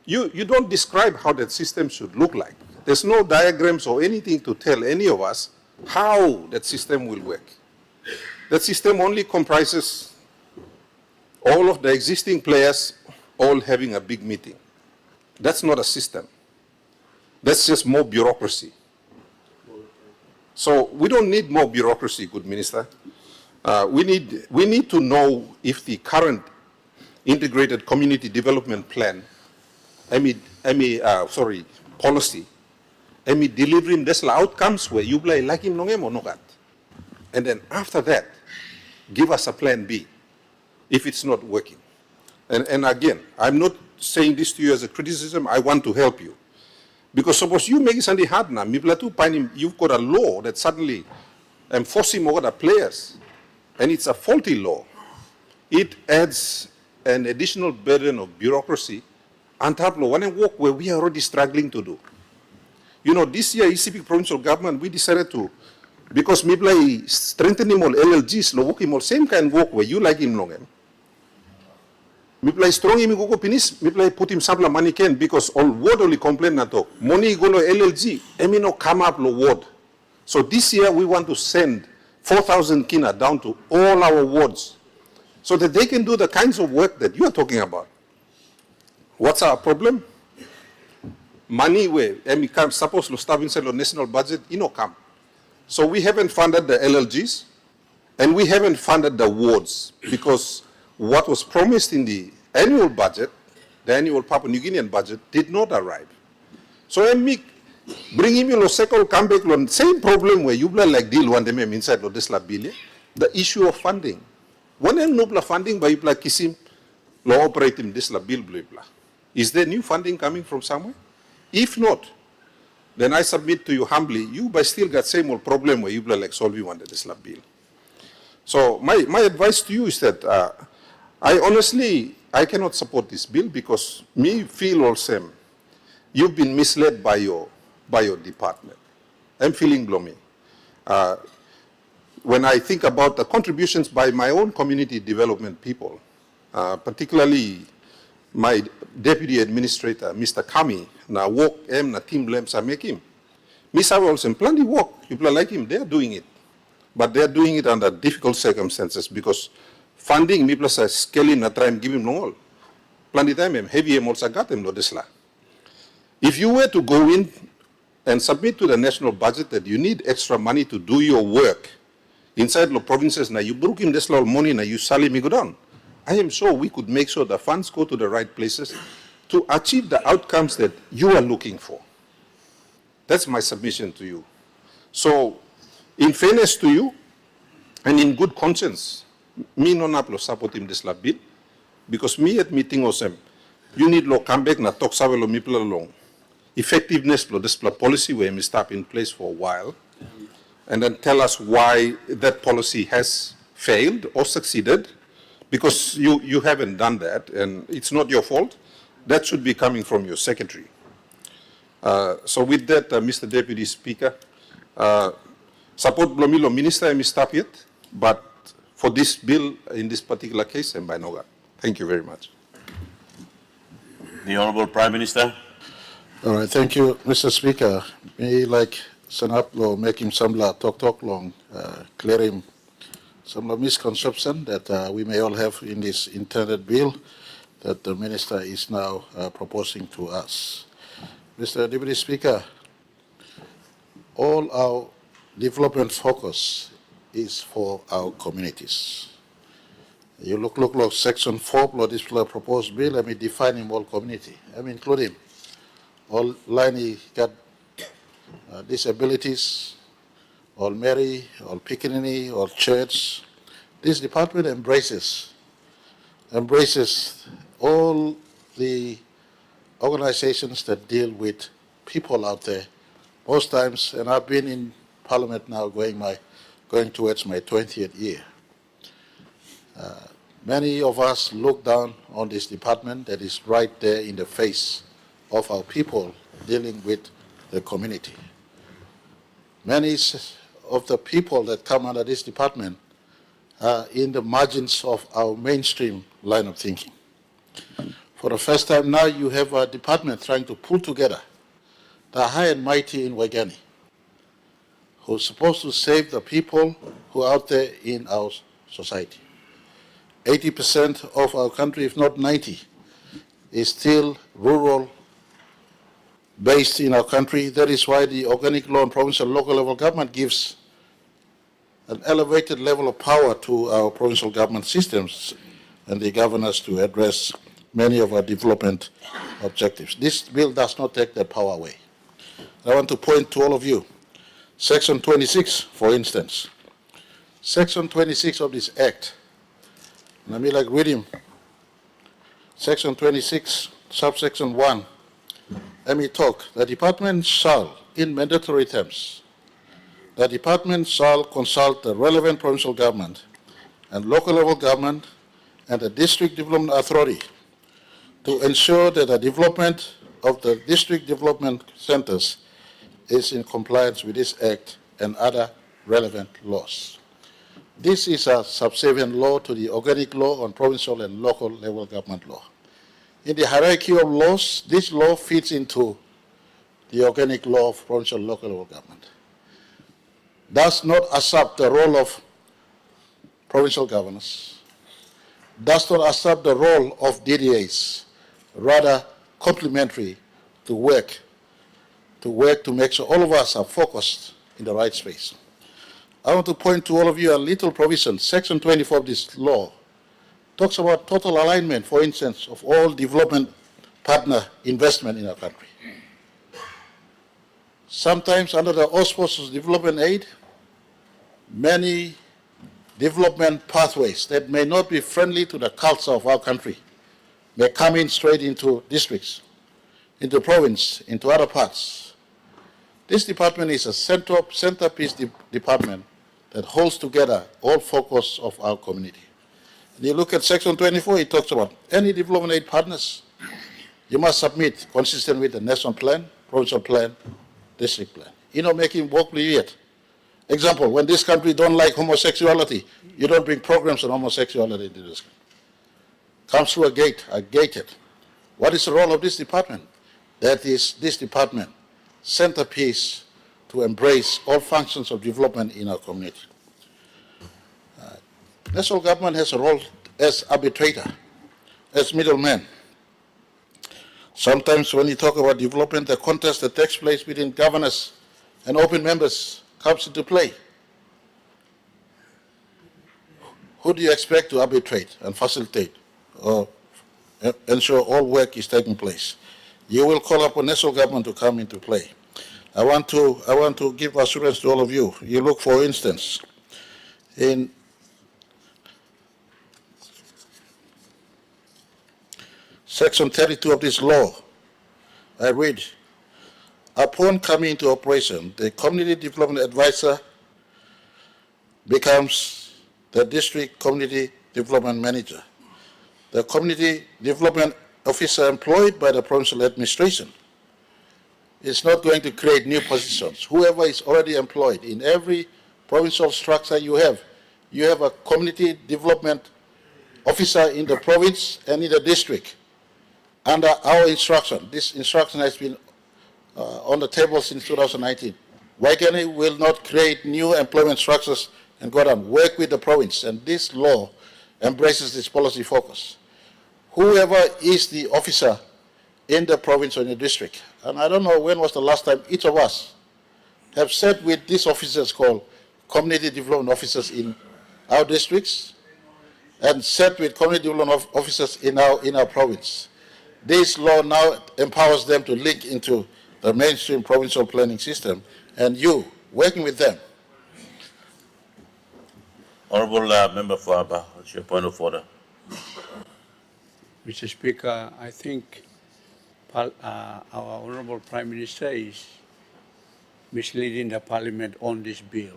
you don't describe how that system should look like. There's no diagrams or anything to tell any of us how that system will work. That system only comprises all of the existing players all having a big meeting. That's not a system. That's just more bureaucracy. So we don't need more bureaucracy, good Minister. We need to know if the current integrated community development plan, policy, delivering these outcomes where you like him or not. And then after that, give us a plan B if it's not working. And again, I'm not saying this to you as a criticism, I want to help you. Because suppose you make something hard now, you've got a law that suddenly enforcing over the players, and it's a faulty law. It adds an additional burden of bureaucracy on top of one work where we are already struggling to do. You know, this year, ECP provincial government, we decided to, because maybe strengthening all LLGs, working all same kind of work where you like him long. Maybe strong him go finish, maybe put him some money can because all word only complain na to. Money go to LLG, no come up lo ward. So this year we want to send 4,000 kina down to all our wards so that they can do the kinds of work that you are talking about. What's our problem? Money where come suppose to start inside the national budget, come. So we haven't funded the LLGs and we haven't funded the wards because what was promised in the annual budget, the annual Papua New Guinean budget, did not arrive. So bring him in second come back on same problem where you like deal one them inside of this bill, the issue of funding. One no funding by you kisim law operating this bill blah. Is there new funding coming from somewhere? If not, then I submit to you humbly, you by still got same old problem where you like solving one this bill. So my advice to you is that I cannot support this bill because me feel all same. You've been misled by your department. I'm feeling gloomy. When I think about the contributions by my own community development people, particularly my deputy administrator, Mr. Kami, na work na team lems are making. Miss also plenty work. People like him, they are doing it. But they are doing it under difficult circumstances because funding me plus a scaling na try and give him no all. Plenty time heavy also got him no desla. If you were to go in and submit to the national budget that you need extra money to do your work inside the provinces, now you broke him this little money, now you sally me go down. I am sure we could make sure the funds go to the right places to achieve the outcomes that you are looking for. That's my submission to you. So, in fairness to you, and in good conscience, me no naplo support him this bill, because me at meeting osem, you need lo come back na talk savelo mi long. Effectiveness of this policy where we stop in place for a while, and then tell us why that policy has failed or succeeded, because you haven't done that, and it's not your fault. That should be coming from your secretary. So with that, Mr. Deputy Speaker, support Blomilo Minister and stop yet, but for this bill, in this particular case, and by Noga. Thank you very much. The Honorable Prime Minister. All right, thank you, Mr. Speaker. Me like Sanaplo make him some talk long, clear him some misconception that we may all have in this intended bill that the Minister is now proposing to us. Mr. Deputy Speaker, all our development focus is for our communities. You look section 4 of this proposed bill, let me define him all community. I mean, including all line got disabilities, all Mary, all Piccaninny, all church. This department embraces embraces all the organizations that deal with people out there. Most times, and I've been in Parliament now going towards my 20th year. Many of us look down on this department that is right there in the face of our people dealing with the community. Many of the people that come under this department are in the margins of our mainstream line of thinking. For the first time now, you have a department trying to pull together the high and mighty in Guinea, who's supposed to save the people who are out there in our society. 80% of our country, if not 90%, is still rural based in our country. That is why the organic law and provincial and local level government gives an elevated level of power to our provincial government systems and the governors to address many of our development objectives. This bill does not take that power away. I want to point to all of you. Section 26, for instance. Section 26 of this Act, let me read him. Section 26, subsection 1. Let me talk. The department shall, in mandatory terms, the department shall consult the relevant provincial government and local level government and the district development authority to ensure that the development of the district development centers is in compliance with this Act and other relevant laws. This is a subservient law to the organic law on provincial and local level government law. In the hierarchy of laws, this law fits into the organic law of provincial and local level government. Does not usurp the role of provincial governors, does not usurp the role of DDAs, rather complementary to work to make sure all of us are focused in the right space. I want to point to all of you a little provision. Section 24 of this law talks about total alignment, for instance, of all development partner investment in our country. Sometimes under the auspices of development aid, many development pathways that may not be friendly to the culture of our country may come in straight into districts, into province, into other parts. This department is a centerpiece department that holds together all focus of our community. And you look at Section 24, it talks about any development aid partners, you must submit consistent with the national plan, provincial plan, district plan. Making work yet. Example, when this country don't like homosexuality, you don't bring programs on homosexuality into this country. Comes through a gate, gated. What is the role of this department? That is this department centerpiece to embrace all functions of development in our community. National government has a role as arbitrator, as middleman. Sometimes when you talk about development, the contest that takes place between governors and open members comes into play. Who do you expect to arbitrate and facilitate or ensure all work is taking place? You will call upon national government to come into play. I want to give assurance to all of you. You look, for instance, in Section 32 of this law, I read, upon coming into operation, the community development advisor becomes the district community development manager. The community development officer employed by the provincial administration is not going to create new positions. Whoever is already employed in every provincial structure you have a community development officer in the province and in the district under our instruction. This instruction has been on the table since 2019. Guinea will not create new employment structures and go down, work with the province, and this law embraces this policy focus. Whoever is the officer in the province or in the district, and I don't know when was the last time each of us have sat with these officers called community development officers in our districts and sat with community development officers in our province. This law now empowers them to link into the mainstream provincial planning system, and you, working with them. Honorable Member for Aba, what's your point of order? Mr. Speaker, I think our Honorable Prime Minister is misleading the Parliament on this bill.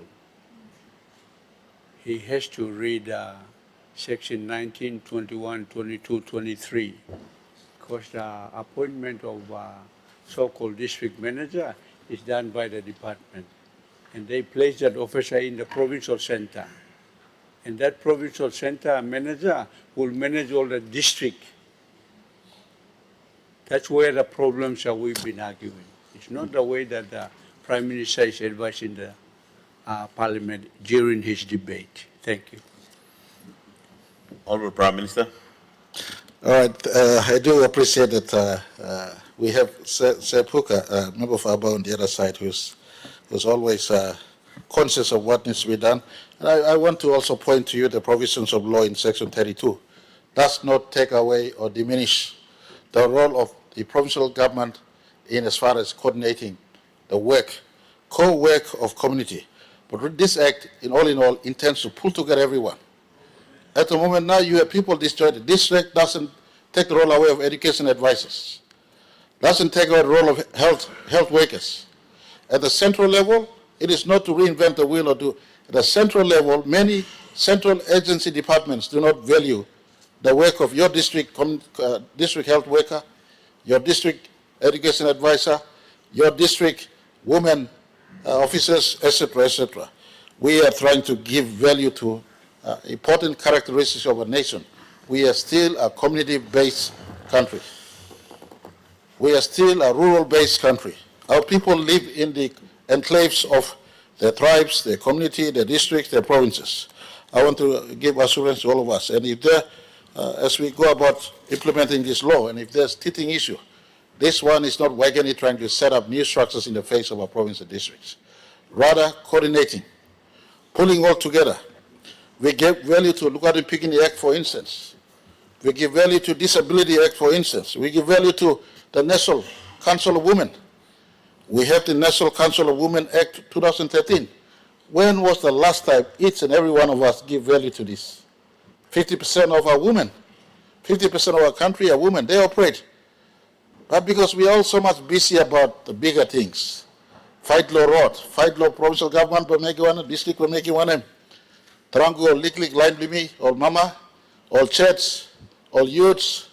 He has to read Section 19, 21, 22, 23, because the appointment of so-called district manager is done by the department. And they place that officer in the provincial center. And that provincial center manager will manage all the district. That's where the problems that we've been arguing. It's not the way that the Prime Minister is advising the Parliament during his debate. Thank you. Honourable Prime Minister. All right, I do appreciate that we have Sepuka, member of ABA on the other side, who's always conscious of what needs to be done. And I want to also point to you the provisions of law in Section 32 does not take away or diminish the role of the provincial government in as far as coordinating the work, co-work of community. But this act, in all, intends to pull together everyone. At the moment now, you have people disjointed. This act doesn't take the role away of education advisors, doesn't take away the role of health workers. At the central level, it is not to reinvent the wheel or do. At the central level, many central agency departments do not value the work of your district health worker, your district education advisor, your district women officers, etc., etc. We are trying to give value to important characteristics of a nation. We are still a community-based country. We are still a rural-based country. Our people live in the enclaves of their tribes, their community, their districts, their provinces. I want to give assurance to all of us. And if there, as we go about implementing this law, and if there's teething issue, this one is not waggony trying to set up new structures in the face of our province and districts. Rather, coordinating, pulling all together. We give value to Look at the Picking Act, for instance. We give value to Disability Act, for instance. We give value to the National Council of Women. We have the National Council of Women Act 2013. When was the last time each and every one of us give value to this? 50% of our women, 50% of our country are women. They operate. But because we are all so much busy about the bigger things, fight law road, fight law provincial government by making one, district by making one, Trango, Liklik, Line Blimi, all mama, all church, all youths,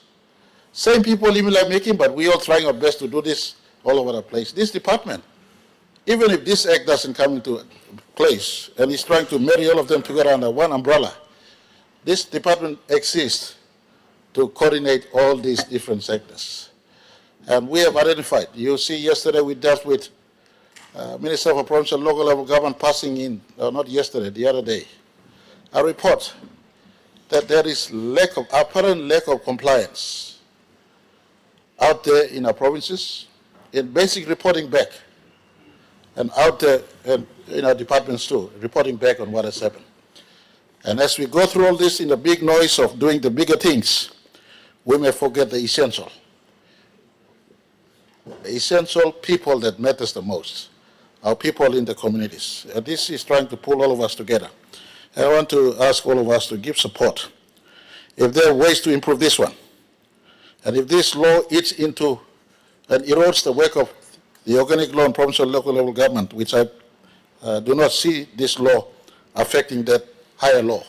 same people even like making, but we all trying our best to do this all over the place. This department, even if this act doesn't come into place and it's trying to marry all of them together under one umbrella, this department exists to coordinate all these different sectors. And we have identified, you see yesterday we dealt with Minister for Provincial and Local Level Government passing in, not yesterday, the other day, a report that there is apparent lack of compliance out there in our provinces, in basic reporting back, and out there in our departments too, reporting back on what has happened. And as we go through all this in the big noise of doing the bigger things, we may forget the essential. The essential people that matters the most, our people in the communities. And this is trying to pull all of us together. And I want to ask all of us to give support. If there are ways to improve this one, and if this law eats into and erodes the work of the organic law and provincial and local level government, which I do not see this law affecting that higher law.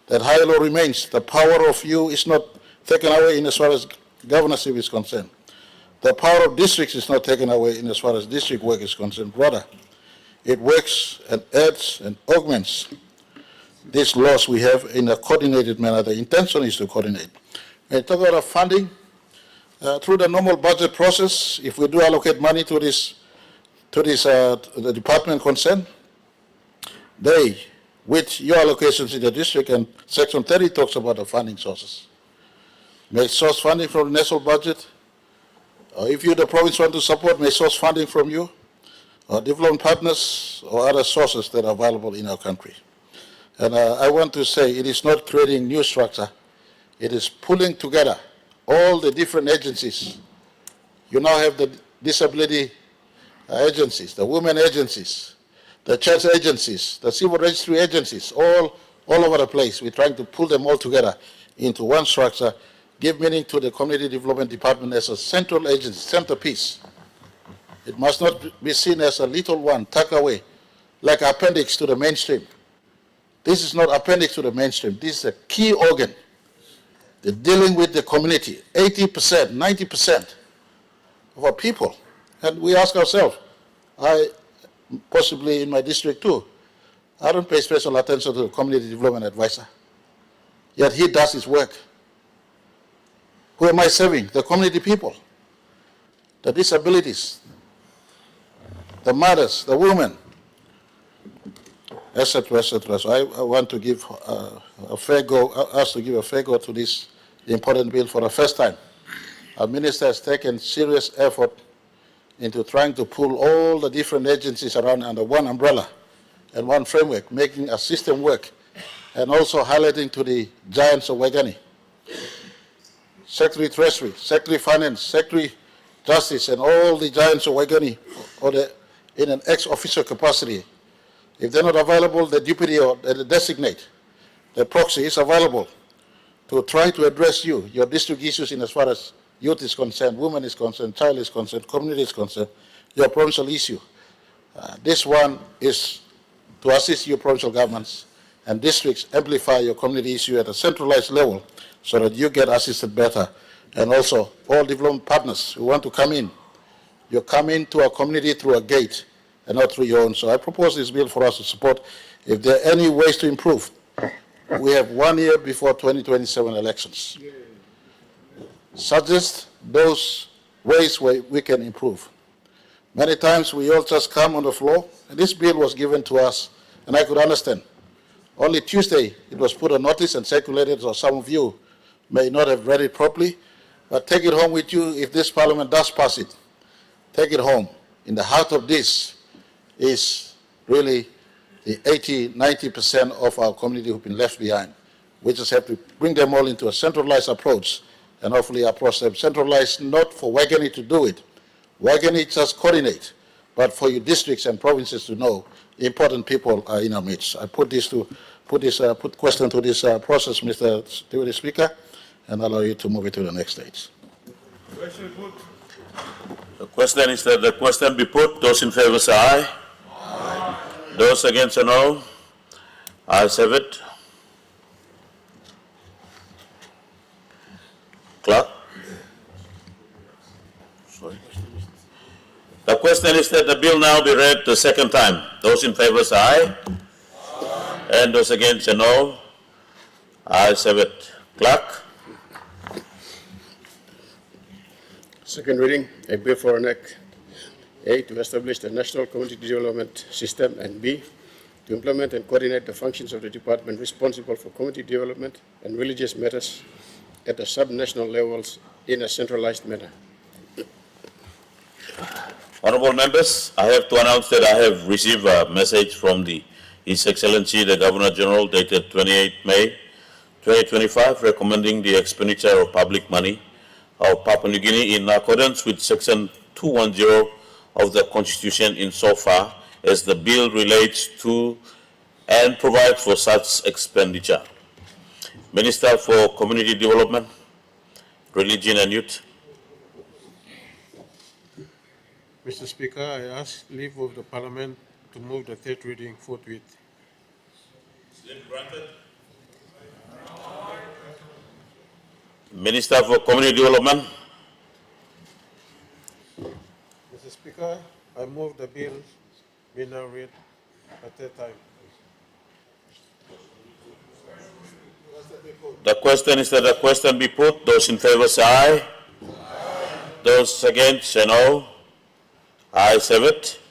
That higher law remains. The power of you is not taken away in as far as governorship is concerned. The power of districts is not taken away in as far as district work is concerned. Rather, it works and adds and augments these laws we have in a coordinated manner. The intention is to coordinate. When you talk about funding, through the normal budget process, if we do allocate money to the department concerned, they, with your allocations in the district, and Section 30 talks about the funding sources, may source funding from the national budget, or if you, the province, want to support, may source funding from you, or development partners, or other sources that are available in our country. And I want to say it is not creating new structure, it is pulling together all the different agencies. You now have the disability agencies, the women agencies, the church agencies, the civil registry agencies, all over the place. We're trying to pull them all together into one structure give meaning to the Community Development Department as a central agency, centerpiece. It must not be seen as a little one tucked away, like appendix to the mainstream. This is not appendix to the mainstream. This is a key organ. They're dealing with the community, 80%, 90% of our people. And we ask ourselves, possibly in my district too, I don't pay special attention to the community development advisor. Yet he does his work. Who am I serving? The community people, the disabilities, the mothers, the women, etc., etc. So I want to give a fair go, us to give a fair go to this important bill for the first time. Our minister has taken serious effort into trying to pull all the different agencies around under one umbrella and one framework, making a system work, and also highlighting to the giants of Waigani, Secretary Treasury, Secretary Finance, Secretary Justice, and all the giants of Waigani in an ex-officio capacity. If they're not available, the deputy or the designate, the proxy is available to try to address your district issues in as far as youth is concerned, women is concerned, child is concerned, community is concerned, your provincial issue. This one is to assist your provincial governments and districts amplify your community issue at a centralized level so that you get assisted better. And also all development partners who want to come in, you come into our community through a gate and not through your own. So I propose this bill for us to support. If there are any ways to improve, we have 1 year before 2027 elections. Suggest those ways where we can improve. Many times we all just come on the floor, and this bill was given to us, and I could understand. Only Tuesday it was put on notice and circulated, so some of you may not have read it properly, but take it home with you if this parliament does pass it. Take it home. In the heart of this is really the 80–90% of our community who've been left behind. We just have to bring them all into a centralized approach and hopefully approach them centralized, not for Waigani to do it. Waigani just coordinate, but for your districts and provinces to know important people are in our midst. I put question to this process, Mr. Deputy Speaker, and allow you to move it to the next stage. The question is that the question be put. Those in favor say aye. Aye. Those against say no. Ayes have it. Clerk. Sorry. The question is that the bill now be read the second time. Those in favor say aye. Aye. And those against say no. Ayes have it. Clerk. Second reading, a bill for an act, A, to establish the National Community Development System, and B, to implement and coordinate the functions of the department responsible for community development and religious matters at the sub-national levels in a centralized manner. Honorable members, I have to announce that I have received a message from His Excellency the Governor General dated 28 May 2025 recommending the expenditure of public money of Papua New Guinea in accordance with Section 210 of the Constitution insofar as the bill relates to and provides for such expenditure. Minister for Community Development, Religion and Youth. Mr. Speaker, I ask leave of the Parliament to move the third reading forthwith. Leave granted. Minister for Community Development. Mr. Speaker, I move the bill be now read a third time. The question is that the question be put. Those in favor say aye. Aye. Those against say no. Ayes have it.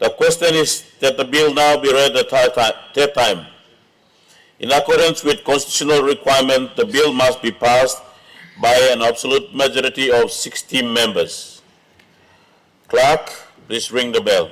The question is that the bill now be read a third time. In accordance with constitutional requirement, the bill must be passed by an absolute majority of 60 members. Clerk, please ring the bell.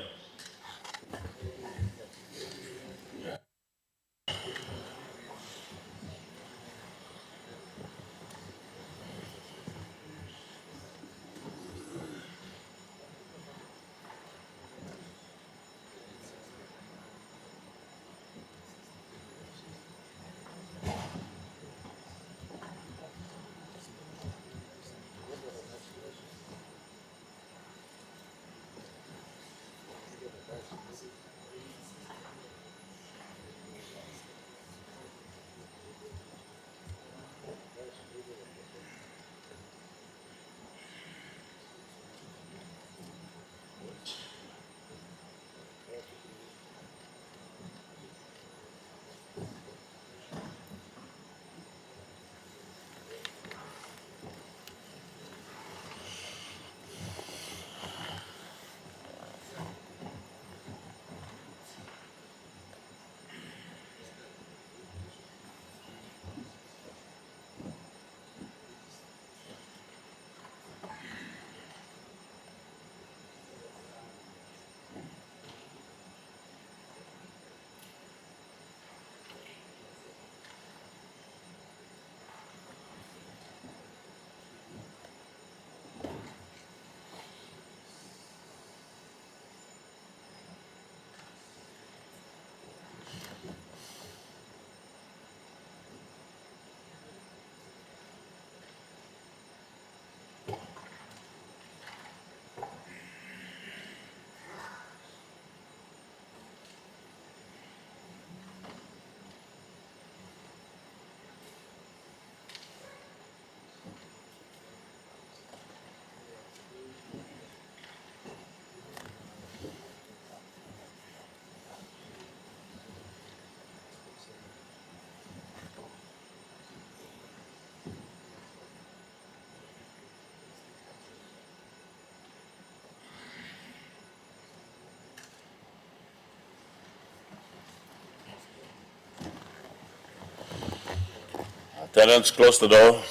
Tenants, close the door.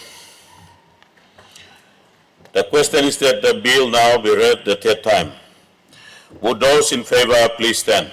The question is that the bill now be read the third time. Would those in favor please stand?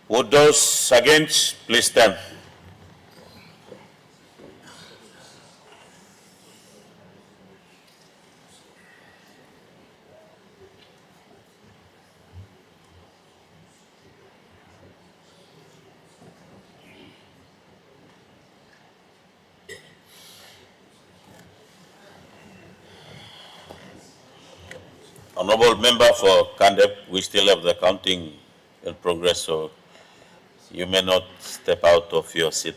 Would those against please stand? Honorable member for Kandep, we still have the counting in progress, so you may not step out of your seat.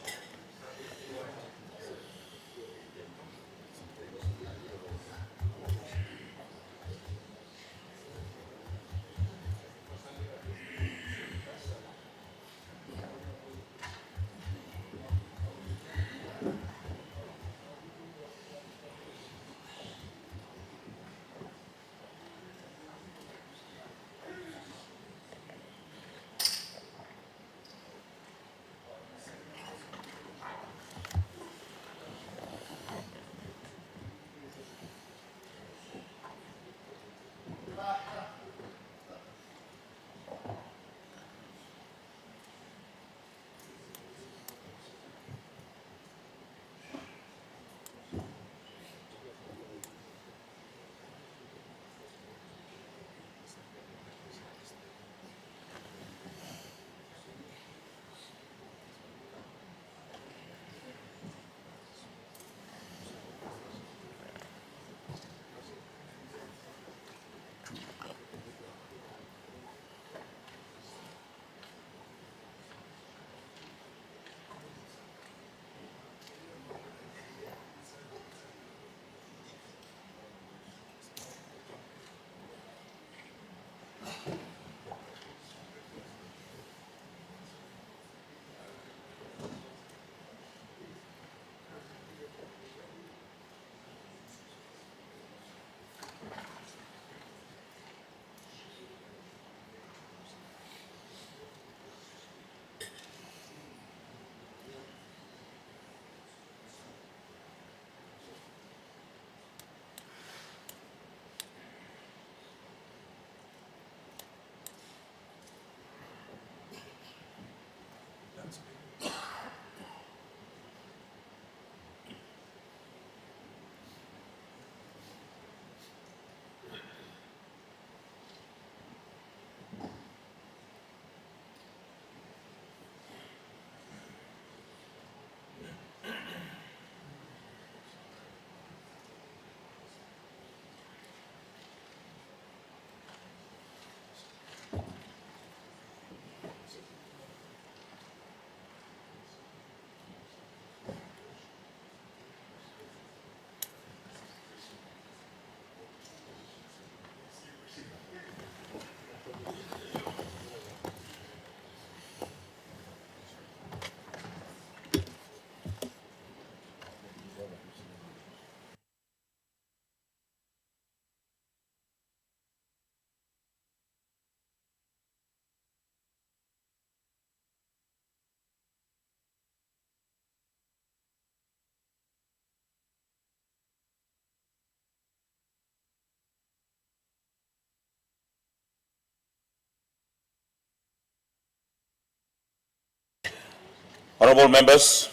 Honorable members,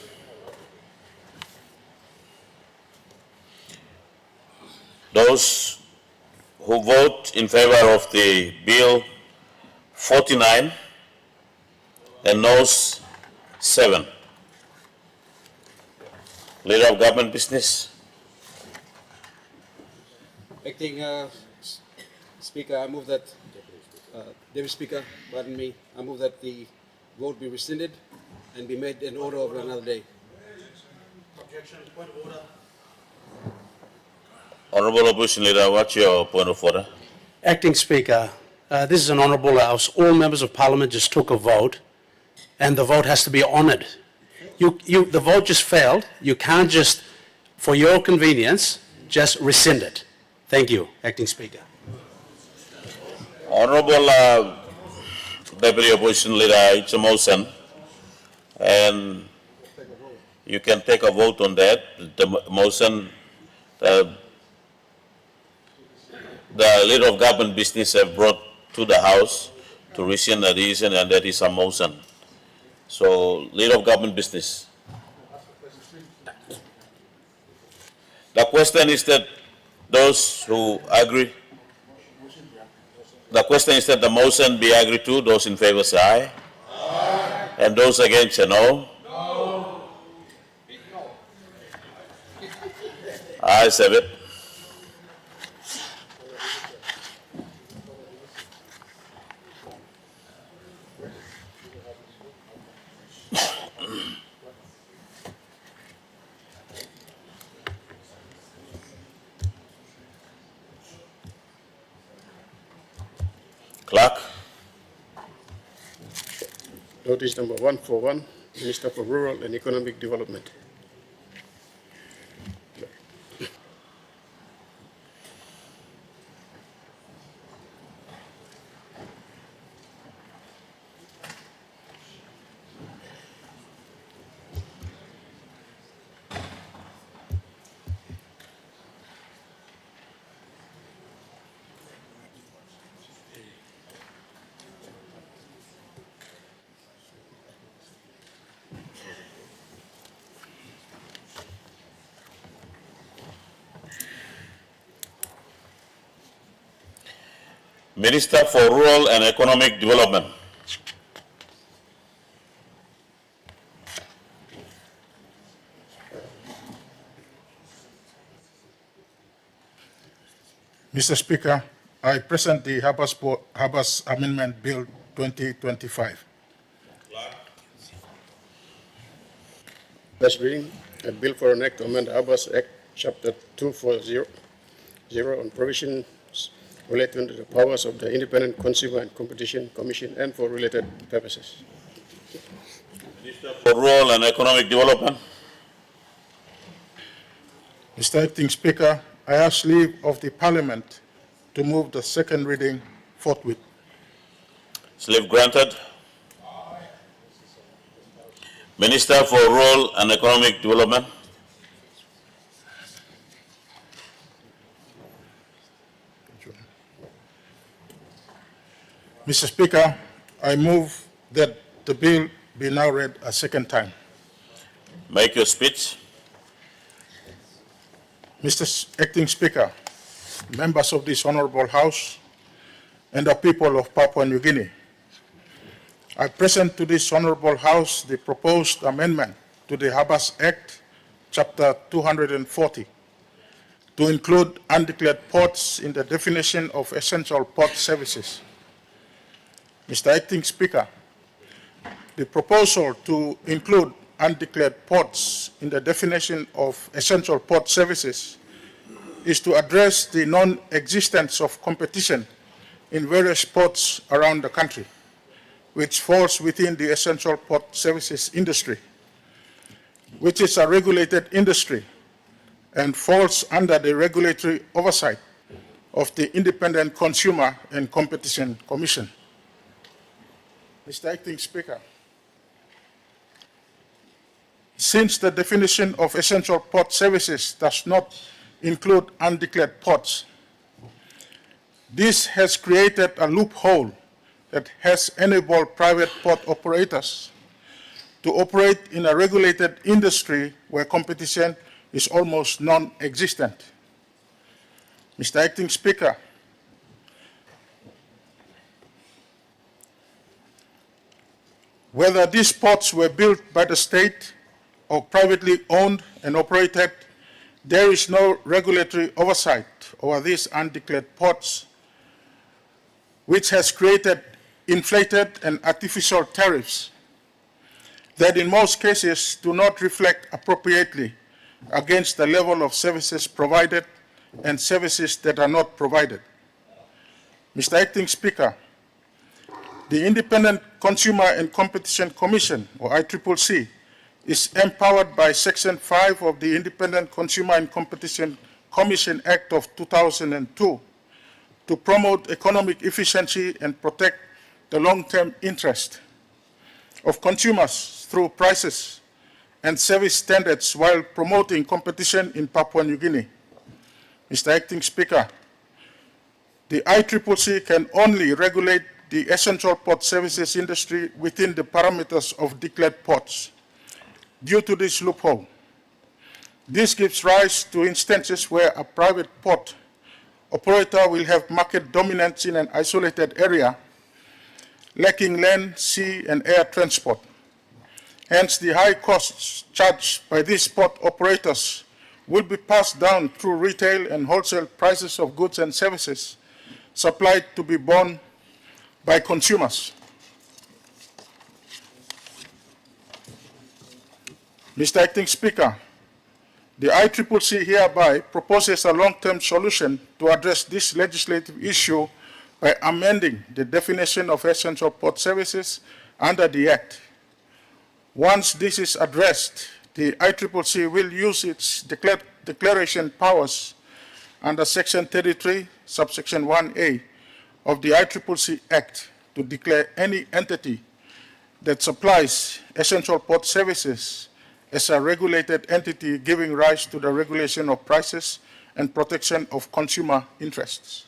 those who vote in favor of the bill 49 and noes 7. Leader of Government Business. Acting Speaker, I move that, Deputy Speaker, pardon me, I move that the vote be rescinded and be made in order of another day. Objection, point of order. Honorable Opposition Leader, what's your point of order? Acting Speaker, this is an honourable house. All members of Parliament just took a vote, and the vote has to be honoured. The vote just failed. You can't just, for your convenience, just rescind it. Thank you, Acting Speaker. Honorable Deputy Opposition Leader, it's a motion, and you can take a vote on that. The motion, the Leader of Government Business have brought to the House to rescind the decision, and that is a motion. So, Leader of Government Business. The question is that those who agree, the question is that the motion be agreed to. Those in favor say aye. Aye. And those against say no. No. Ayes have it. Clerk. Notice number 141, Minister for Rural and Economic Development. Minister for Rural and Economic Development. Mr. Speaker, I present the Habas Amendment Bill 2025. First reading, a bill for an act to amend Habas Act, Chapter 240 on provisions relating to the powers of the Independent Consumer and Competition Commission and for related purposes. Minister for Rural and Economic Development. Mr. Acting Speaker, I ask leave of the Parliament to move the second reading forthwith. Is leave granted? Minister for Rural and Economic Development. Mr. Speaker, I move that the bill be now read a second time. Make your speech. Mr. Acting Speaker, members of this Honorable House, and the people of Papua New Guinea, I present to this Honorable House the proposed amendment to the Habas Act, Chapter 240, to include undeclared ports in the definition of essential port services. Mr. Acting Speaker, the proposal to include undeclared ports in the definition of essential port services is to address the non-existence of competition in various ports around the country, which falls within the essential port services industry, which is a regulated industry and falls under the regulatory oversight of the Independent Consumer and Competition Commission. Mr. Acting Speaker, since the definition of essential port services does not include undeclared ports, this has created a loophole that has enabled private port operators to operate in a regulated industry where competition is almost non-existent. Mr. Acting Speaker, whether these ports were built by the state or privately owned and operated, there is no regulatory oversight over these undeclared ports, which has created inflated and artificial tariffs that in most cases do not reflect appropriately against the level of services provided and services that are not provided. Mr. Acting Speaker, the Independent Consumer and Competition Commission, or ICCC, is empowered by Section 5 of the Independent Consumer and Competition Commission Act of 2002 to promote economic efficiency and protect the long-term interest of consumers through prices and service standards while promoting competition in Papua New Guinea. Mr. Acting Speaker, the ICCC can only regulate the essential port services industry within the parameters of declared ports. Due to this loophole, this gives rise to instances where a private port operator will have market dominance in an isolated area, lacking land, sea, and air transport. Hence, the high costs charged by these port operators will be passed down through retail and wholesale prices of goods and services supplied to be borne by consumers. Mr. Acting Speaker, the ICCC hereby proposes a long-term solution to address this legislative issue by amending the definition of essential port services under the Act. Once this is addressed, the ICCC will use its declaration powers under Section 33, subsection 1A of the ICCC Act to declare any entity that supplies essential port services as a regulated entity giving rise to the regulation of prices and protection of consumer interests.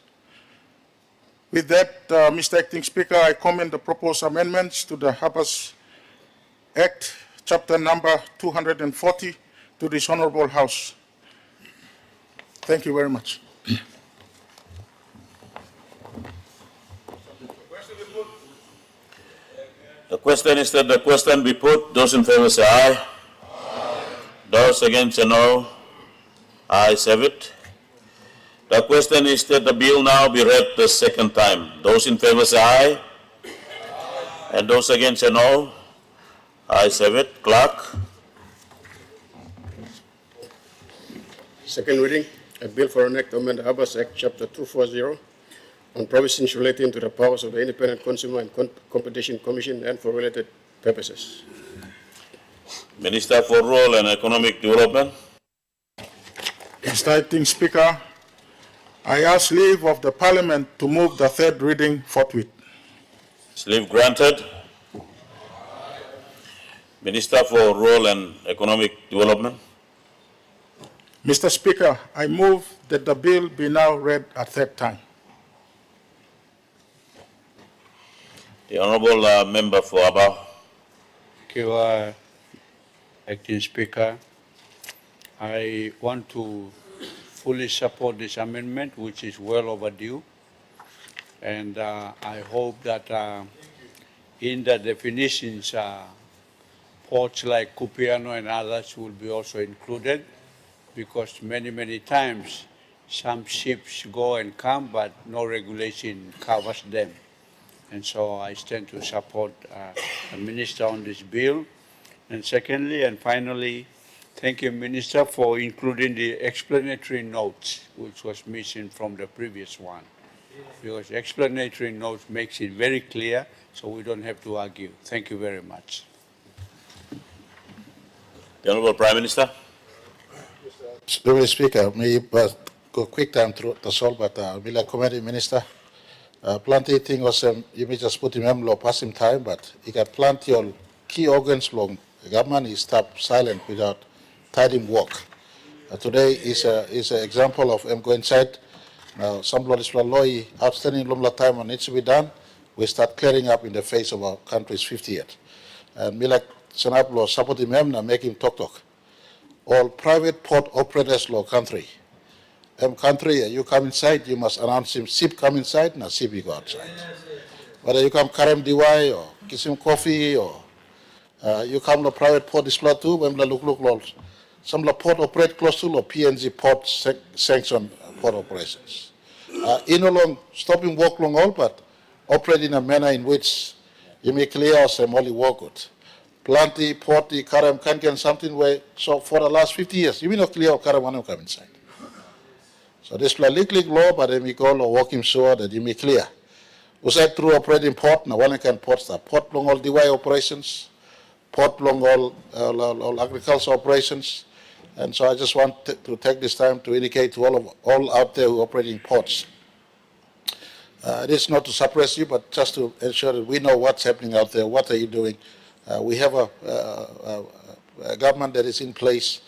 With that, Mr. Acting Speaker, I commend the proposed amendments to the Harbours Act, chapter number 240, to this Honourable House. Thank you very much. The question is that the question be put. Those in favor say aye. Those against say no. Ayes have it. The question is that the bill now be read the second time. Those in favor say aye. And those against say no. Ayes have it. Clerk. Second reading, a bill for an act to amend the Harbours Act, Chapter 240, on provisions relating to the powers of the Independent Consumer and Competition Commission and for related purposes. Minister for Rural and Economic Development. Mr. Acting Speaker, I ask leave of the Parliament to move the third reading forthwith. Leave granted. Minister for Rural and Economic Development. Mr. Speaker, I move that the bill be now read a third time. The Honourable Member for Abao. Thank you, Acting Speaker. I want to fully support this amendment, which is well overdue. And I hope that in the definitions, ports like Kupiano and others will be also included, because many times some ships go and come, but no regulation covers them. And so I stand to support the Minister on this bill. And secondly and finally, thank you, Minister, for including the explanatory notes, which was missing from the previous one. Because explanatory notes makes it very clear, so we don't have to argue. Thank you very much. The Honourable Prime Minister. Mr. Speaker, may go quick time through the solve, but will I commend the Minister? Plenty thing was you may just put him law pass him time, but he got plenty of key organs long. The government is stopped silent without tidying work. Today is an example of go inside. Now some law outstanding long time needs to be done. We start clearing up in the face of our country's 50th. And me like senap lo support him na make him talk. All private port operators law country. Country, you come inside, you must announce him, ship come inside, na ship you go outside. Whether you come Karem DY or kiss him coffee or you come to private port display too, when la look lol. Some la port operate close to lo PNG port sanction port operations. In along stopping work long all, but operate in a manner in which you may clear us and only work good. Plenty, porty, Karem can something where so for the last 50 years, you will not clear Karem when you come inside. So this is law, but then we call or working sure that you may clear. We said through operating port, now one can port start. Port long all DY operations, port long all agricultural operations. And so I just want to take this time to indicate to all out there who are operating ports. It is not to suppress you, but just to ensure that we know what's happening out there, what are you doing. We have a government that is in place,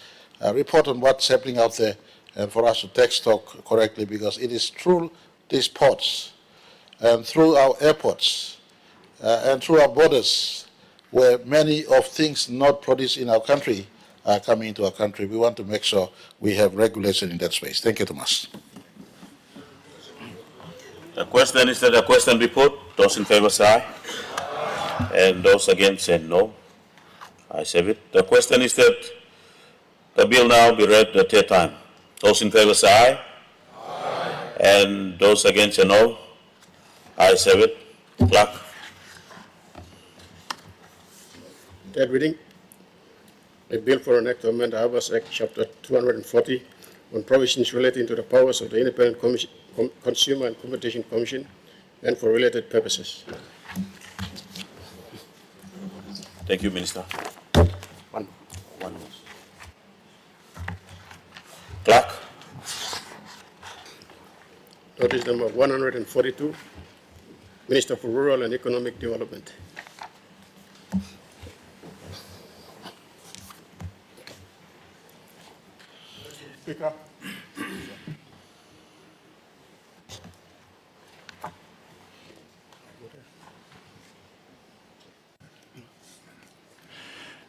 report on what's happening out there, and for us to take stock correctly, because it is through these ports and through our airports and through our borders where many of things not produced in our country are coming into our country. We want to make sure we have regulation in that space. Thank you, Thomas. The question is that the question be put. Those in favor say aye. And those against say no. I say it. The question is that the bill now be read the third time. Those in favor say aye. Aye. And those against say no. I say it. Clerk. Third reading. A bill for an act to amend the Harbours Act, Chapter 240, on provisions relating to the powers of the Independent Consumer and Competition Commission and for related purposes. Thank you, Minister. One. Clerk. Notice number 142, Minister for Rural and Economic Development. Speaker.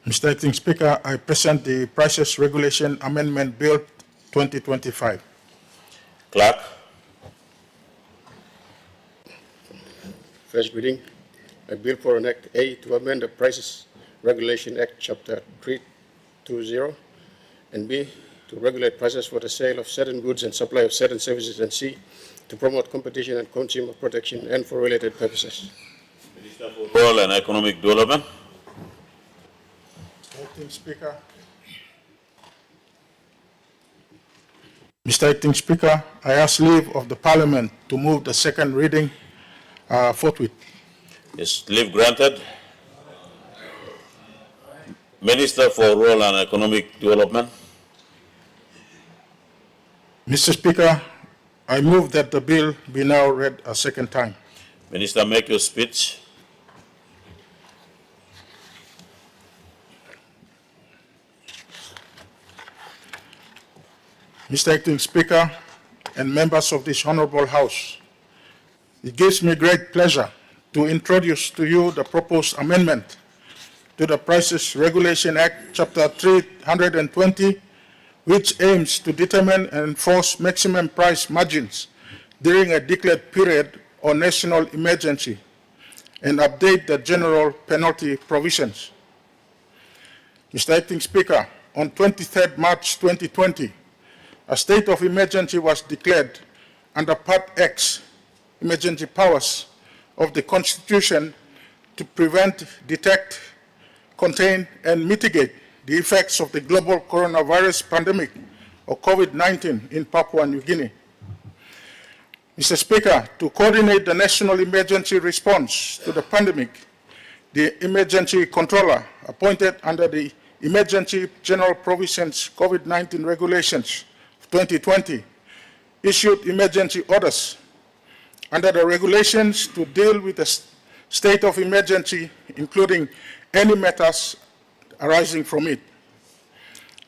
Mr. Acting Speaker, I present the Prices Regulation Amendment Bill 2025. Clerk. First reading, a bill for an Act A to amend the Prices Regulation Act, Chapter 320, and B, to regulate prices for the sale of certain goods and supply of certain services, and C, to promote competition and consumer protection and for related purposes. Minister for Rural and Economic Development. Acting Speaker. Mr. Acting Speaker, I ask leave of the Parliament to move the second reading forthwith. Yes, leave granted. Minister for Rural and Economic Development. Mr. Speaker, I move that the bill be now read a second time. Minister, make your speech. Mr. Acting Speaker and members of this Honorable House, it gives me great pleasure to introduce to you the proposed amendment to the Prices Regulation Act, Chapter 320, which aims to determine and enforce maximum price margins during a declared period or national emergency and update the general penalty provisions. Mr. Acting Speaker, on 23rd March 2020, a state of emergency was declared under Part X, Emergency Powers of the Constitution, to prevent, detect, contain, and mitigate the effects of the global coronavirus pandemic or COVID-19 in Papua New Guinea. Mr. Speaker, to coordinate the national emergency response to the pandemic, the Emergency Controller, appointed under the Emergency General Provisions COVID-19 Regulations of 2020, issued emergency orders under the regulations to deal with the state of emergency, including any matters arising from it.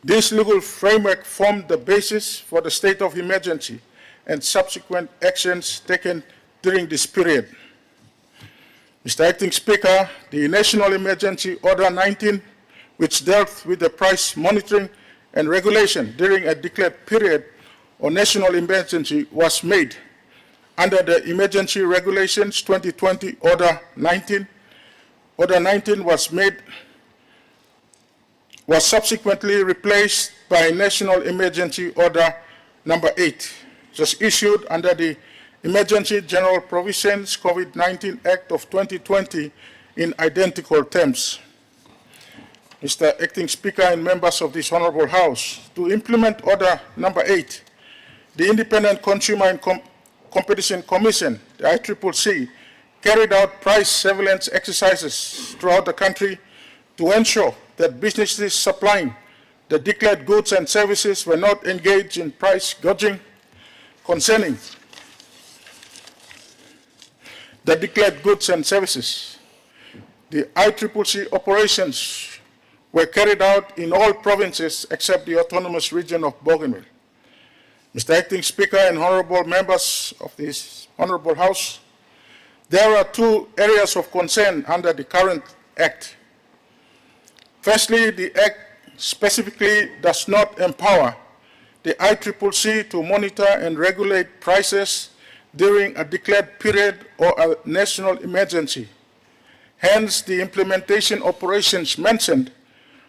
This legal framework formed the basis for the state of emergency and subsequent actions taken during this period. Mr. Acting Speaker, the National Emergency Order 19 which dealt with the price monitoring and regulation during a declared period or national emergency, was made under the Emergency Regulations 2020 Order 19. Order 19 was subsequently replaced by National Emergency Order number 8, just issued under the Emergency General Provisions COVID-19 Act of 2020 in identical terms. Mr. Acting Speaker and members of this Honorable House, to implement Order number 8, the Independent Consumer and Competition Commission, the ICCC, carried out price surveillance exercises throughout the country to ensure that businesses supplying the declared goods and services were not engaged in price gouging. Concerning the declared goods and services, the ICCC operations were carried out in all provinces except the autonomous region of Bougainville. Mr. Acting Speaker and honorable members of this Honorable House, there are two areas of concern under the current Act. Firstly, the Act specifically does not empower the ICCC to monitor and regulate prices during a declared period or a national emergency. Hence, the implementation operations mentioned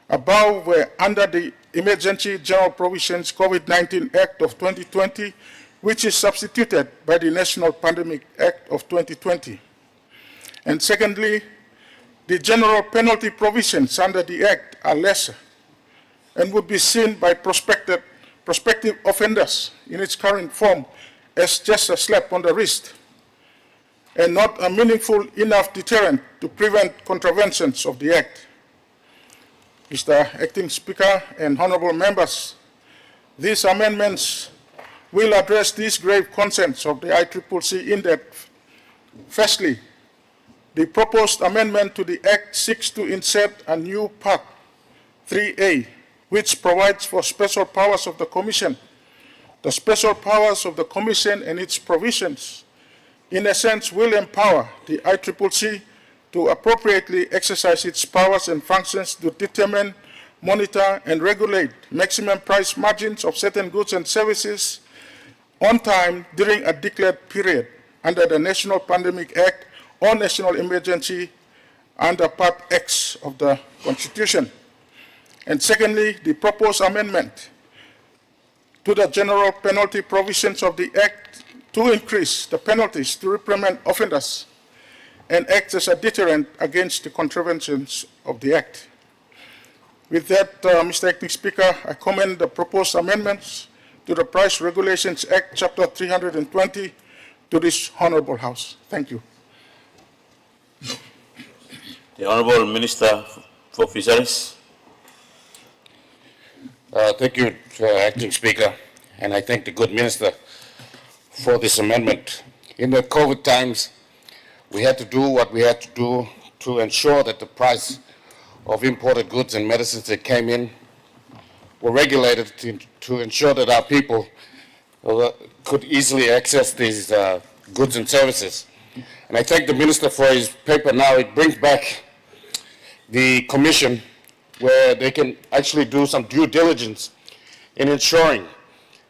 above were under the Emergency General Provisions COVID-19 Act of 2020, which is substituted by the National Pandemic Act of 2020. And secondly, the general penalty provisions under the Act are lesser and would be seen by prospective offenders in its current form as just a slap on the wrist and not a meaningful enough deterrent to prevent contraventions of the Act. Mr. Acting Speaker and honorable members, these amendments will address these grave concerns of the ICCC in depth. Firstly, the proposed amendment to the Act seeks to insert a new Part 3A, which provides for special powers of the Commission. The special powers of the Commission and its provisions, in a sense, will empower the ICCC to appropriately exercise its powers and functions to determine, monitor, and regulate maximum price margins of certain goods and services on time during a declared period under the National Pandemic Act or National Emergency under Part X of the Constitution. And secondly, the proposed amendment to the general penalty provisions of the Act to increase the penalties to reprimand offenders and act as a deterrent against the contraventions of the Act. With that, Mr. Acting Speaker, I commend the proposed amendments to the Price Regulations Act, Chapter 320, to this Honorable House. Thank you. The Honorable Minister for Fisheries. Thank you, Acting Speaker, and I thank the good minister for this amendment. In the COVID times, we had to do what we had to do to ensure that the price of imported goods and medicines that came in were regulated to ensure that our people could easily access these goods and services. And I thank the minister for his paper now. It brings back the commission where they can actually do some due diligence in ensuring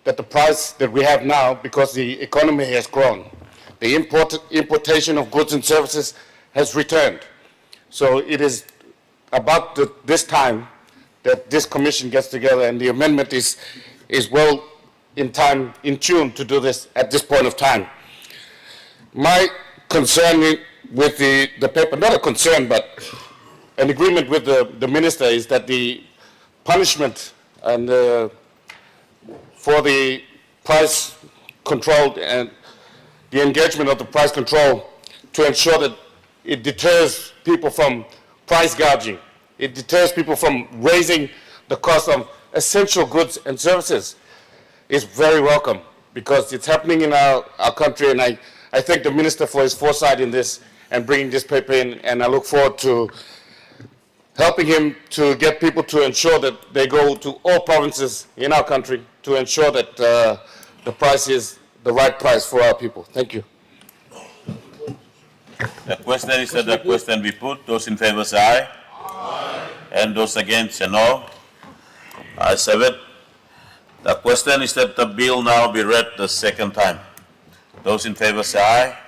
that the price that we have now, because the economy has grown, the importation of goods and services has returned. So it is about this time that this commission gets together, and the amendment is well in tune to do this at this point of time. My concern with the paper, not a concern, but an agreement with the minister, is that the punishment and for the price control and the engagement of the price control to ensure that it deters people from price gouging. It deters people from raising the cost of essential goods and services is very welcome, because it's happening in our country, and I thank the minister for his foresight in this and bringing this paper in, and I look forward to helping him to get people to ensure that they go to all provinces in our country to ensure that the price is the right price for our people. Thank you. The question is that the question be put. Those in favor say aye. Aye. And those against, say no. Ayes have it. The question is that the bill now be read the second time. Those in favor say aye.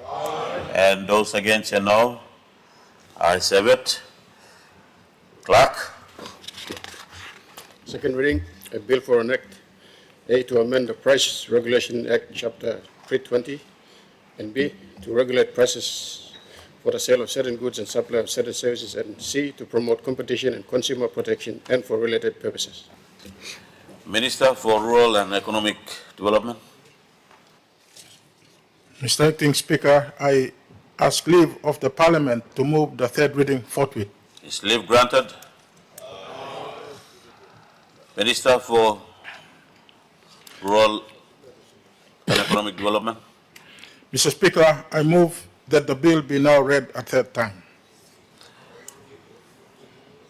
Aye. And those against say no. Ayes have it. Clerk. Second reading, a bill for an act, A, to amend the Price Regulation Act, Chapter 320, and B, to regulate prices for the sale of certain goods and supply of certain services, and C, to promote competition and consumer protection and for related purposes. Minister for Rural and Economic Development. Mr. Acting Speaker, I ask leave of the Parliament to move the third reading forthwith. Is leave granted? Minister for Rural and Economic Development. Mr. Speaker, I move that the bill be now read a third time.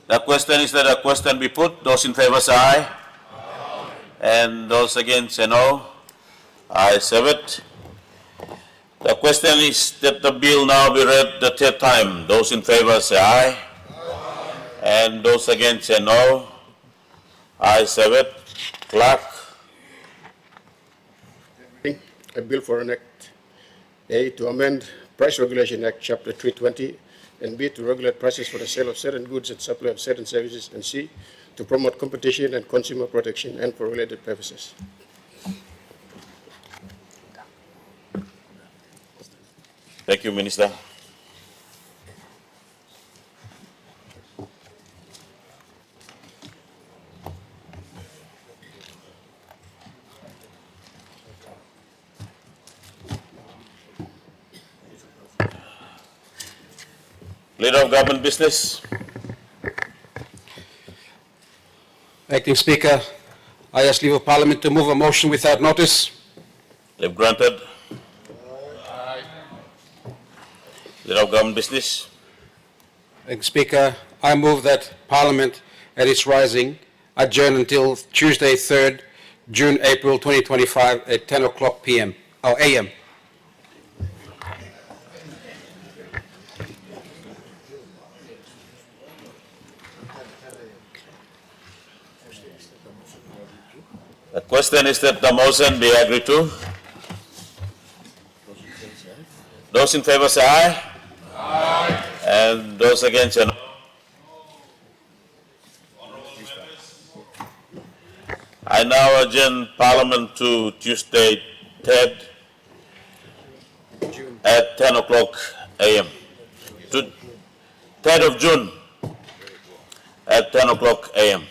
The question is that a question be put. Those in favor say aye. Aye. And those against say no. Ayes have it. The question is that the bill now be read the third time. Those in favor say aye. Aye. And those against say no. Ayes have it. Clerk. A bill for an act, A, to amend Price Regulation Act, Chapter 320, and B, to regulate prices for the sale of certain goods and supply of certain services, and C, to promote competition and consumer protection and for related purposes. Thank you, Minister. Leader of Government Business. Acting Speaker, I ask leave of Parliament to move a motion without notice. Leave granted. Leader of Government Business. Acting Speaker, I move that Parliament at its rising adjourn until Tuesday, 3rd June, April 2025 at 10 o'clock p.m. or a.m. The question is that the motion be agreed to. Those in favor say aye. Aye. And those against say no. I now adjourn Parliament to Tuesday, 3rd at 10 o'clock a.m. To 3rd of June at 10 o'clock a.m.